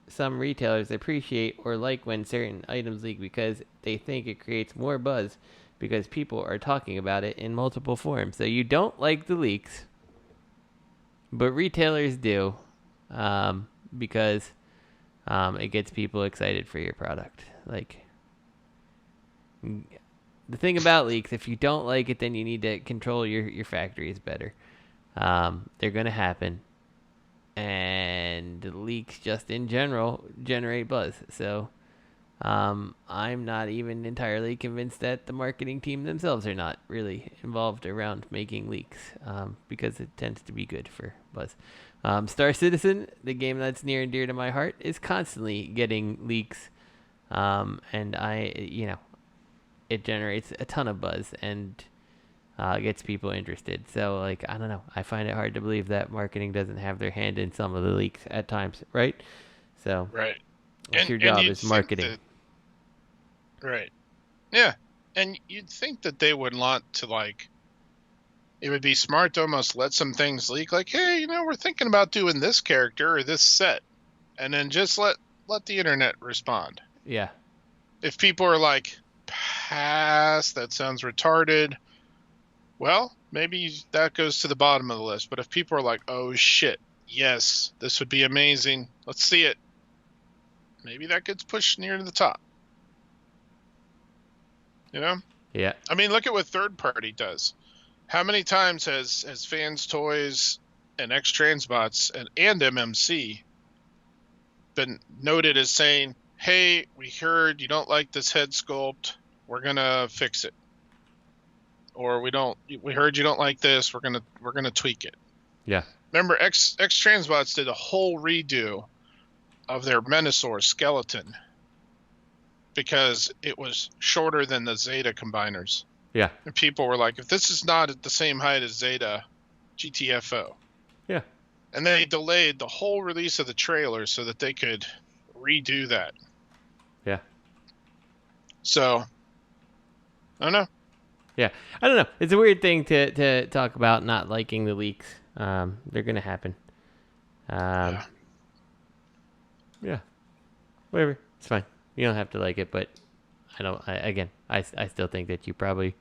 some retailers appreciate or like when certain items leak because they think it creates more buzz because people are talking about it in multiple forms. So you don't like the leaks, but retailers do because it gets people excited for your product. Like, the thing about leaks, if you don't like it, then you need to control your factories better. They're going to happen. And leaks just in general generate buzz. So I'm not even entirely convinced that the marketing team themselves are not really involved around making leaks because it tends to be good for buzz. Star Citizen, the game that's near and dear to my heart, is constantly getting leaks. And it generates a ton of buzz and gets people interested. So, like, I don't know. I find it hard to believe that marketing doesn't have their hand in some of the leaks at times, right? So, right. What's your job is marketing. Right. Yeah. And you'd think that they would want to, like, it would be smart to almost let some things leak. Like, hey, we're thinking about doing this character or this set. And then just let the internet respond. Yeah. If people are like, pass, that sounds retarded. Well, maybe that goes to the bottom of the list. But if people are like, oh, shit, yes, this would be amazing. Let's see it. Maybe that gets pushed near to the top. Yeah. I mean, look at what third party does. How many times has Fans Toys and X-Transbots and MMC been noted as saying, hey, we heard you don't like this head sculpt. We're going to fix it. Or we heard you don't like this. We're gonna tweak it. Yeah. Remember, X-Transbots did a whole redo of their Menosaur skeleton because it was shorter than the Zeta combiners. Yeah. And people were like, if this is not at the same height as Zeta, GTFO. Yeah. And they delayed the whole release of the trailer so that they could redo that. Yeah. So, I don't know. Yeah, I don't know. It's a weird thing to talk about not liking the leaks. They're gonna happen. Yeah. Whatever. It's fine. You don't have to like it, but I still think that you probably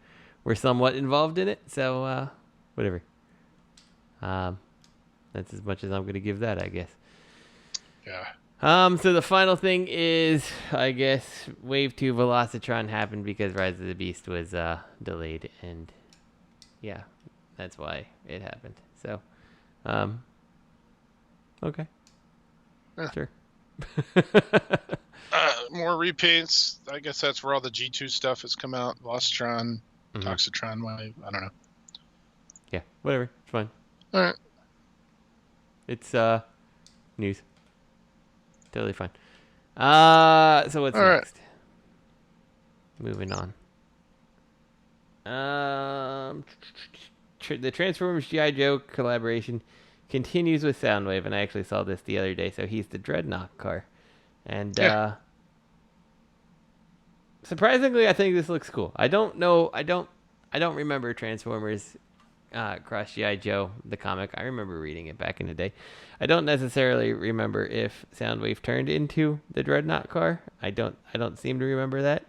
were somewhat involved in it. So whatever. That's as much as I'm gonna give that, I guess. Yeah. So the final thing is, I guess, Wave 2 Velocitron happened because Rise of the Beast was delayed, and yeah, that's why it happened. So, okay. Yeah. Sure. More repaints. I guess that's where all the G2 stuff has come out. Velocitron, Toxitron Wave. I don't know. Yeah, whatever. It's fine. All right. It's news. Totally fine. So what's All next? Right. Moving on. The Transformers G.I. Joe collaboration continues with Soundwave, and I actually saw this the other day. So he's the Dreadnought car, and surprisingly, I think this looks cool. I don't know. I don't remember Transformers Cross G.I. Joe, the comic. I remember reading it back in the day. I don't necessarily remember if Soundwave turned into the Dreadnought car. I don't seem to remember that.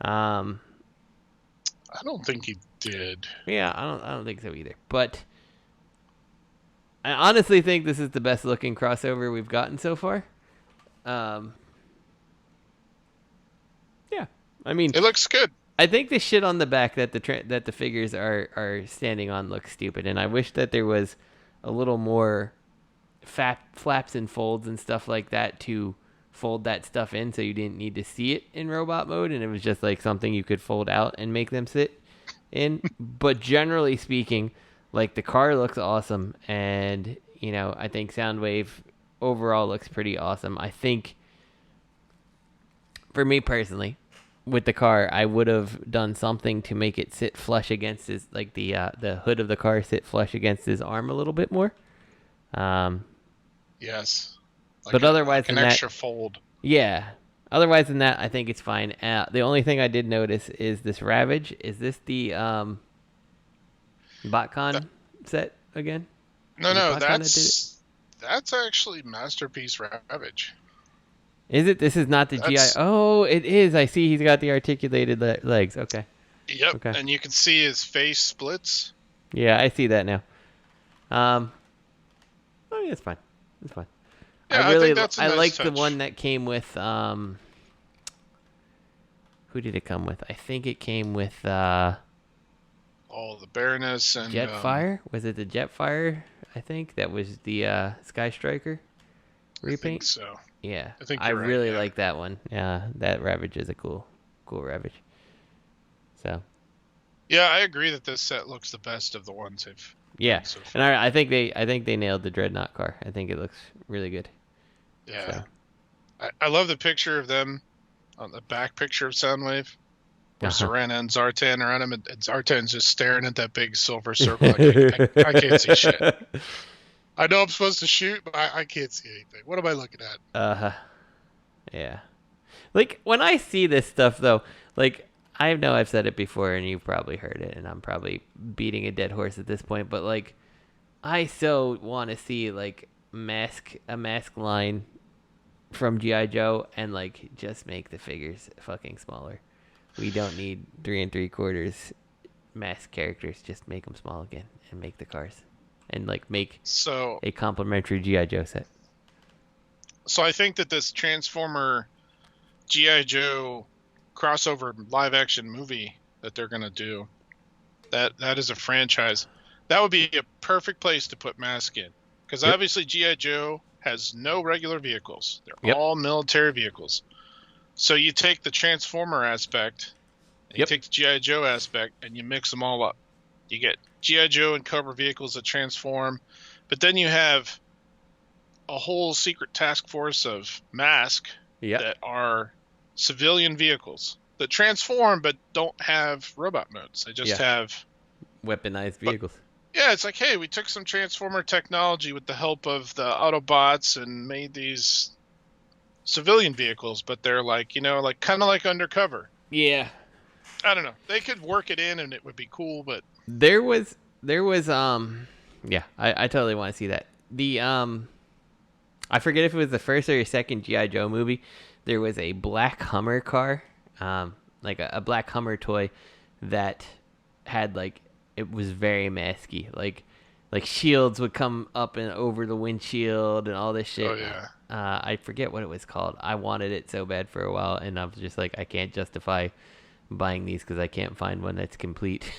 I don't think he did. Yeah, I don't think so either. But I honestly think this is the best looking crossover we've gotten so far. Yeah, I mean, it looks good. I think the shit on the back that the figures are standing on looks stupid, and I wish that there was a little more flaps and folds and stuff like that to fold that stuff in so you didn't need to see it in robot mode, and it was just like something you could fold out and make them sit in. But generally speaking, like, the car looks awesome, and I think Soundwave overall looks pretty awesome. I think for me personally, with the car, I would have done something to make it sit flush against his, like, the hood of the car sit flush against his arm a little bit more. Yes. But otherwise, like an extra fold. Yeah. Otherwise than that, I think it's fine. The only thing I did notice is this Ravage. Is this the BotCon set again? No, that's actually Masterpiece Ravage. Is it? This is not the GI. Oh, it is. I see he's got the articulated legs. Okay. Yep. Okay. And you can see his face splits. Yeah, I see that now. Oh, yeah, it's fine. It's fine. Yeah, I think that's a nice like touch. the one that came with who did it come with? I think it came with the Baroness and Jetfire. Was it the Jetfire? I think that was the Sky Striker repaint. I think so. Yeah, I really like that one. Yeah, that Ravage is a cool Ravage. So. Yeah, I agree that this set looks the best of the ones they've. Yeah, so and I think they nailed the Dreadnought car. I think it looks really good. Yeah, so. I love the picture of them on the back picture of Soundwave, where Serena and Zartan are on him, and Zartan's just staring at that big silver circle. I can't see shit. I know I'm supposed to shoot, but I can't see anything. What am I looking at? Yeah. Like, when I see this stuff, though, like, I know I've said it before, and you've probably heard it, and I'm probably beating a dead horse at this point, but, like, I so want to see, like, a mask line from G.I. Joe and, like, just make the figures fucking smaller. We don't need 3 3/4 mask characters. Just make them small again and make the cars. And, like, make a complimentary G.I. Joe set. So I think that this Transformer G.I. Joe crossover live action movie that they're going to do, that is a franchise. That would be a perfect place to put Mask in. Because obviously G.I. Joe has no regular vehicles. They're all military vehicles. So you take the Transformer aspect, and you take the G.I. Joe aspect, and you mix them all up. You get G.I. Joe and Cobra vehicles that transform, but then you have a whole secret task force of Mask that are civilian vehicles that transform but don't have robot modes. They just have weaponized vehicles. Yeah, it's like, hey, we took some Transformer technology with the help of the Autobots and made these civilian vehicles, but they're like, like kind of like undercover. Yeah. I don't know. They could work it in and it would be cool, but there was I totally want to see that. The I forget if it was the first or second G.I. Joe movie. There was a black Hummer car, like a black Hummer toy that had, like, it was very masky. Like shields would come up and over the windshield and all this shit. Oh, yeah. I forget what it was called. I wanted it so bad for a while, and I was just like, I can't justify buying these because I can't find one that's complete.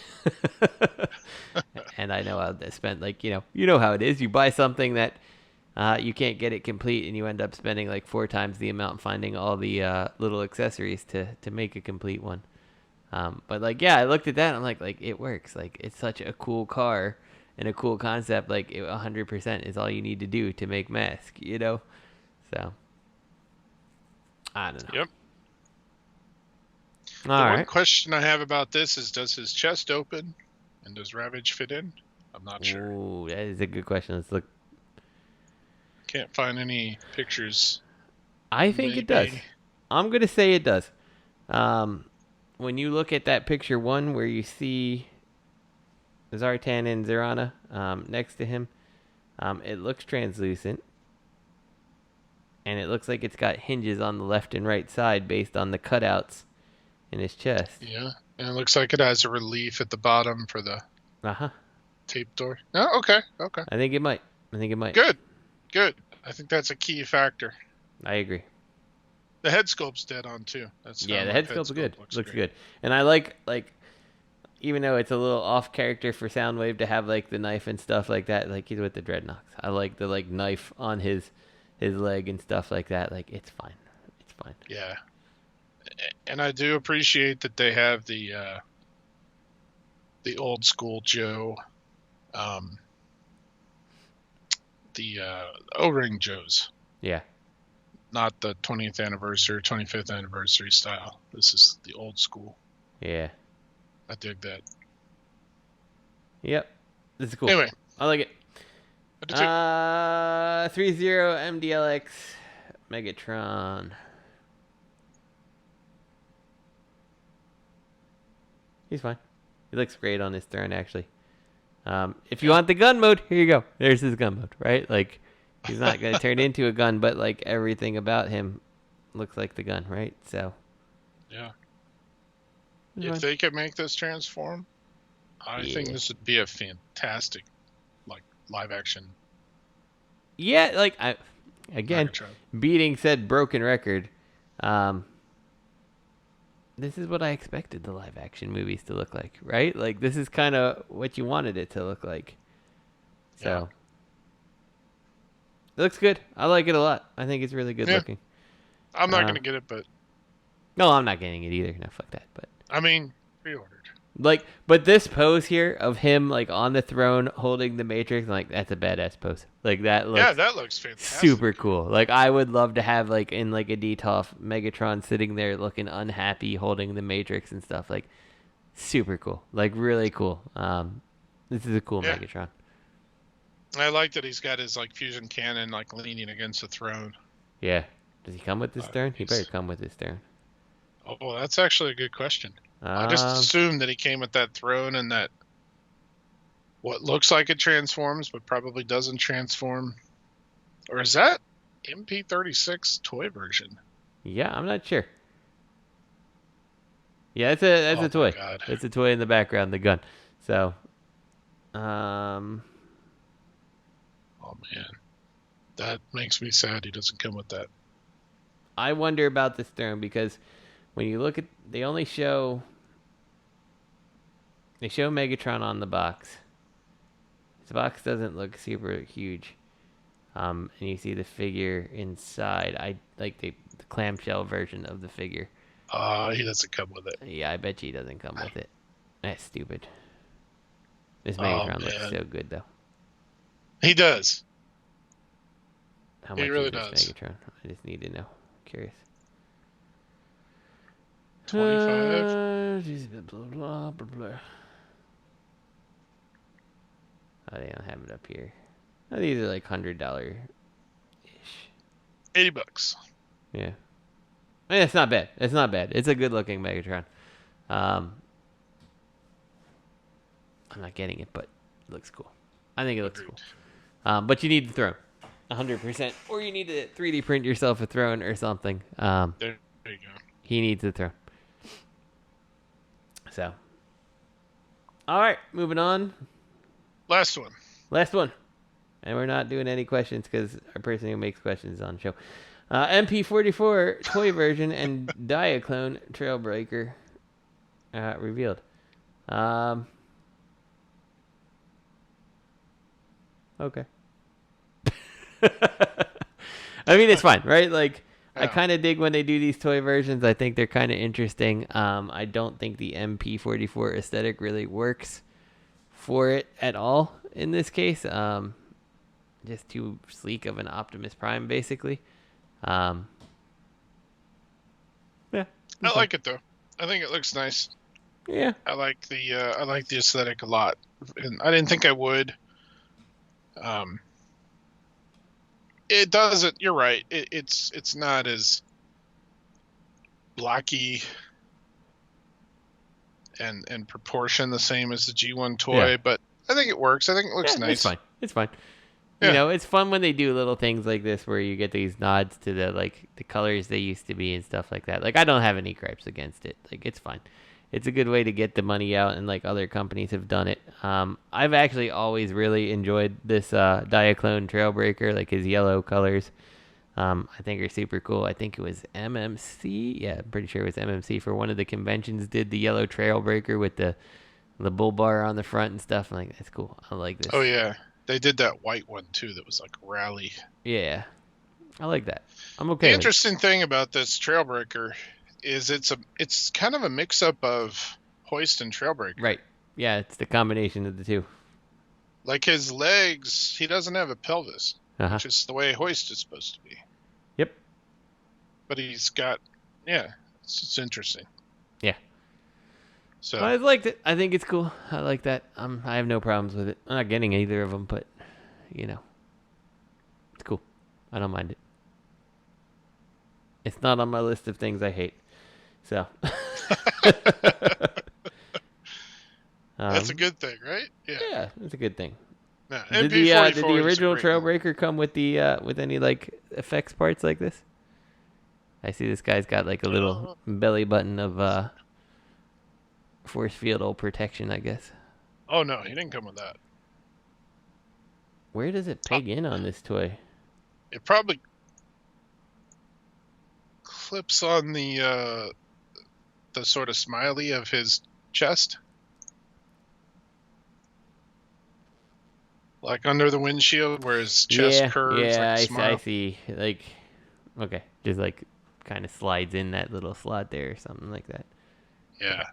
And I know I spent, like, you know how it is. You buy something that you can't get it complete, and you end up spending like 4 times the amount finding all the little accessories to make a complete one. But, like, yeah, I looked at that and I'm like, it works. Like, it's such a cool car and a cool concept. Like, 100% is all you need to do to make Mask, So, I don't know. Yep. One question I have about this is, does his chest open and does Ravage fit in? I'm not sure. Ooh, that is a good question. Let's look. Can't find any pictures. I think it does. I'm going to say it does. When you look at that picture 1 where you see Zartan and Zarana next to him, it looks translucent. And it looks like it's got hinges on the left and right side based on the cutouts in his chest. Yeah, and it looks like it has a relief at the bottom for the tape door. Oh, okay. I think it might. Good. I think that's a key factor. I agree. The head sculpt's dead on too. The head sculpt's good. Looks good. And I like, even though it's a little off character for Soundwave to have, like, the knife and stuff like that, like he's with the Dreadnoks. I like the, like, knife on his leg and stuff like that. Like, it's fine. Yeah. And I do appreciate that they have the old school Joe, the O-ring Joes. Yeah. Not the 20th anniversary, 25th anniversary style. This is the old school. Yeah. I dig that. Yep. This is cool. Anyway. I like it. I do too. 3-0 MDLX Megatron. He's fine. He looks great on his throne, actually. If you want the gun mode, here you go. There's his gun mode, right? Like, he's not going to turn into a gun, but, like, everything about him looks like the gun, right? So. Yeah. If they could make this transform, I think this would be a fantastic, like, live action. Yeah, like, again, beating said broken record. This is what I expected the live action movies to look like, right? Like, this is kind of what you wanted it to look like. So, it looks good. I like it a lot. I think it's really good looking. I'm not going to get it, but... No, I'm not getting it either. No, fuck that. But I mean, pre-ordered. Like, but this pose here of him, like, on the throne holding the Matrix, like, that's a badass pose. Like, that looks... that looks fantastic. Super cool. Like, I would love to have, like, in, like, a DTOF Megatron sitting there looking unhappy holding the Matrix and stuff. Like, super cool. Like, really cool. This is a cool Megatron. I like that he's got his, like, fusion cannon, like, leaning against the throne. Yeah. Does he come with this stern? He better come with this stern. Oh, that's actually a good question. I just assumed that he came with that throne and that what looks like it transforms, but probably doesn't transform. Or is that MP36 toy version? Yeah, I'm not sure. Yeah, that's a toy. God. It's a toy in the background, the gun. So, oh man, that makes me sad he doesn't come with that. I wonder about this throne because when you look at, they show Megatron on the box. This box doesn't look super huge. And you see the figure inside. I like the clamshell version of the figure. He doesn't come with it. Yeah, I bet you he doesn't come with it. That's stupid. This Megatron looks so good, though. He does. How much really is this does. Megatron? I just need to know. I'm curious. 25. Blah, blah, blah, blah. Oh, they don't have it up here. Oh, these are like $100-ish. $80. Yeah. I mean, it's not bad. It's not bad. It's a good-looking Megatron. I'm not getting it, but it looks cool. I think it looks cool. But you need the throne. 100%. Or you need to 3D print yourself a throne or something. There you go. He needs the throne. So. All right, moving on. Last one. And we're not doing any questions because our person who makes questions is on the show. MP44 toy version and Diaclone Trailbreaker revealed. Okay. I mean, it's fine, right? Like, I kind of dig when they do these toy versions. I think they're kind of interesting. I don't think the MP44 aesthetic really works for it at all in this case. Just too sleek of an Optimus Prime, basically. Yeah. I like it though. I think it looks nice. Yeah. I like the aesthetic a lot, and I didn't think I would. It doesn't. You're right. It's not as blocky and proportion the same as the G1 toy, but I think it works. I think it looks nice. It's fine. Yeah. You know, it's fun when they do little things like this where you get these nods to the colors they used to be and stuff like that. Like, I don't have any gripes against it. Like, it's fine. It's a good way to get the money out, and like other companies have done it. I've actually always really enjoyed this Diaclone Trailbreaker, like his yellow colors. I think are super cool. I think it was MMC. Yeah, I'm pretty sure it was MMC for one of the conventions did the yellow Trailbreaker with the bull bar on the front and stuff. I'm like, that's cool. I like this. Oh yeah. They did that white one too that was like rally. Yeah. I like that. I'm okay. The interesting thing about this Trailbreaker is it's kind of a mix-up of Hoist and Trailbreaker. Right. Yeah, it's the combination of the two. Like his legs, he doesn't have a pelvis, which is the way Hoist is supposed to be. Yep. But he's got, it's interesting. Yeah. So I liked it. I think it's cool. I like that. I have no problems with it. I'm not getting either of them, but it's cool. I don't mind it. It's not on my list of things I hate. So. That's a good thing, right? Yeah, that's a good thing. Yeah, did the original Trailbreaker come with the with any like effects parts like this? I see this guy's got like a little belly button of force field protection, I guess. Oh no, he didn't come with that. Where does it peg in on this toy? It probably clips on the sort of smiley of his chest. Like under the windshield where his chest curves. Yeah, like I see. Like, okay. Just like kind of slides in that little slot there or something like that. Yeah.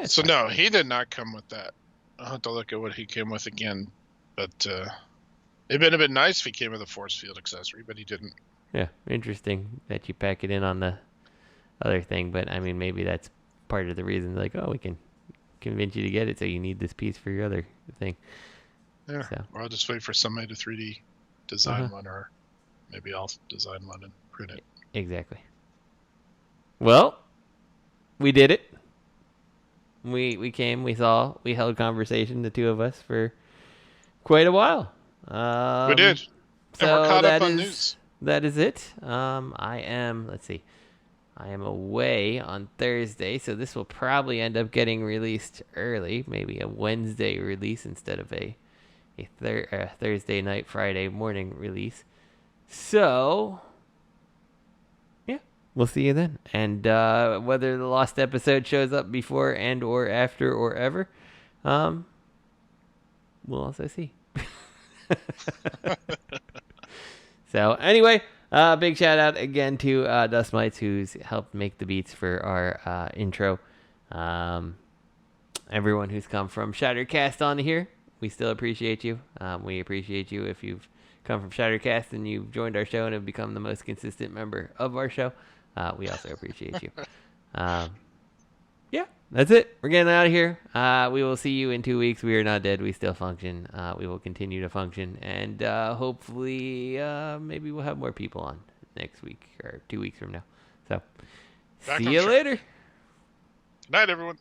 So, no, he did not come with that. I'll have to look at what he came with again. But it'd been a bit nice if he came with a force field accessory, but he didn't. Yeah, interesting that you pack it in on the other thing. But, I mean, maybe that's part of the reason. Like, we can convince you to get it, so you need this piece for your other thing. Yeah, so. Or I'll just wait for somebody to 3D design one, or maybe I'll design one and print it. Exactly. Well, we did it. We came, we saw, we held conversation, the two of us, for quite a while. We did. So and we're caught up on news. That is it. I am away on Thursday, so this will probably end up getting released early, maybe a Wednesday release instead of a Thursday night, Friday morning release. So, yeah, we'll see you then. And whether the lost episode shows up before and or after or ever, we'll also see. So, anyway, big shout out again to Dust Mites, who's helped make the beats for our intro. Everyone who's come from Shattercast on here, we still appreciate you. We appreciate you if you've come from Shattercast and you've joined our show and have become the most consistent member of our show. We also appreciate you. Yeah, that's it. We're getting out of here. We will see you in 2 weeks. We are not dead. We still function. We will continue to function. And hopefully, maybe we'll have more people on next week or 2 weeks from now. So, see you later. Good night, everyone.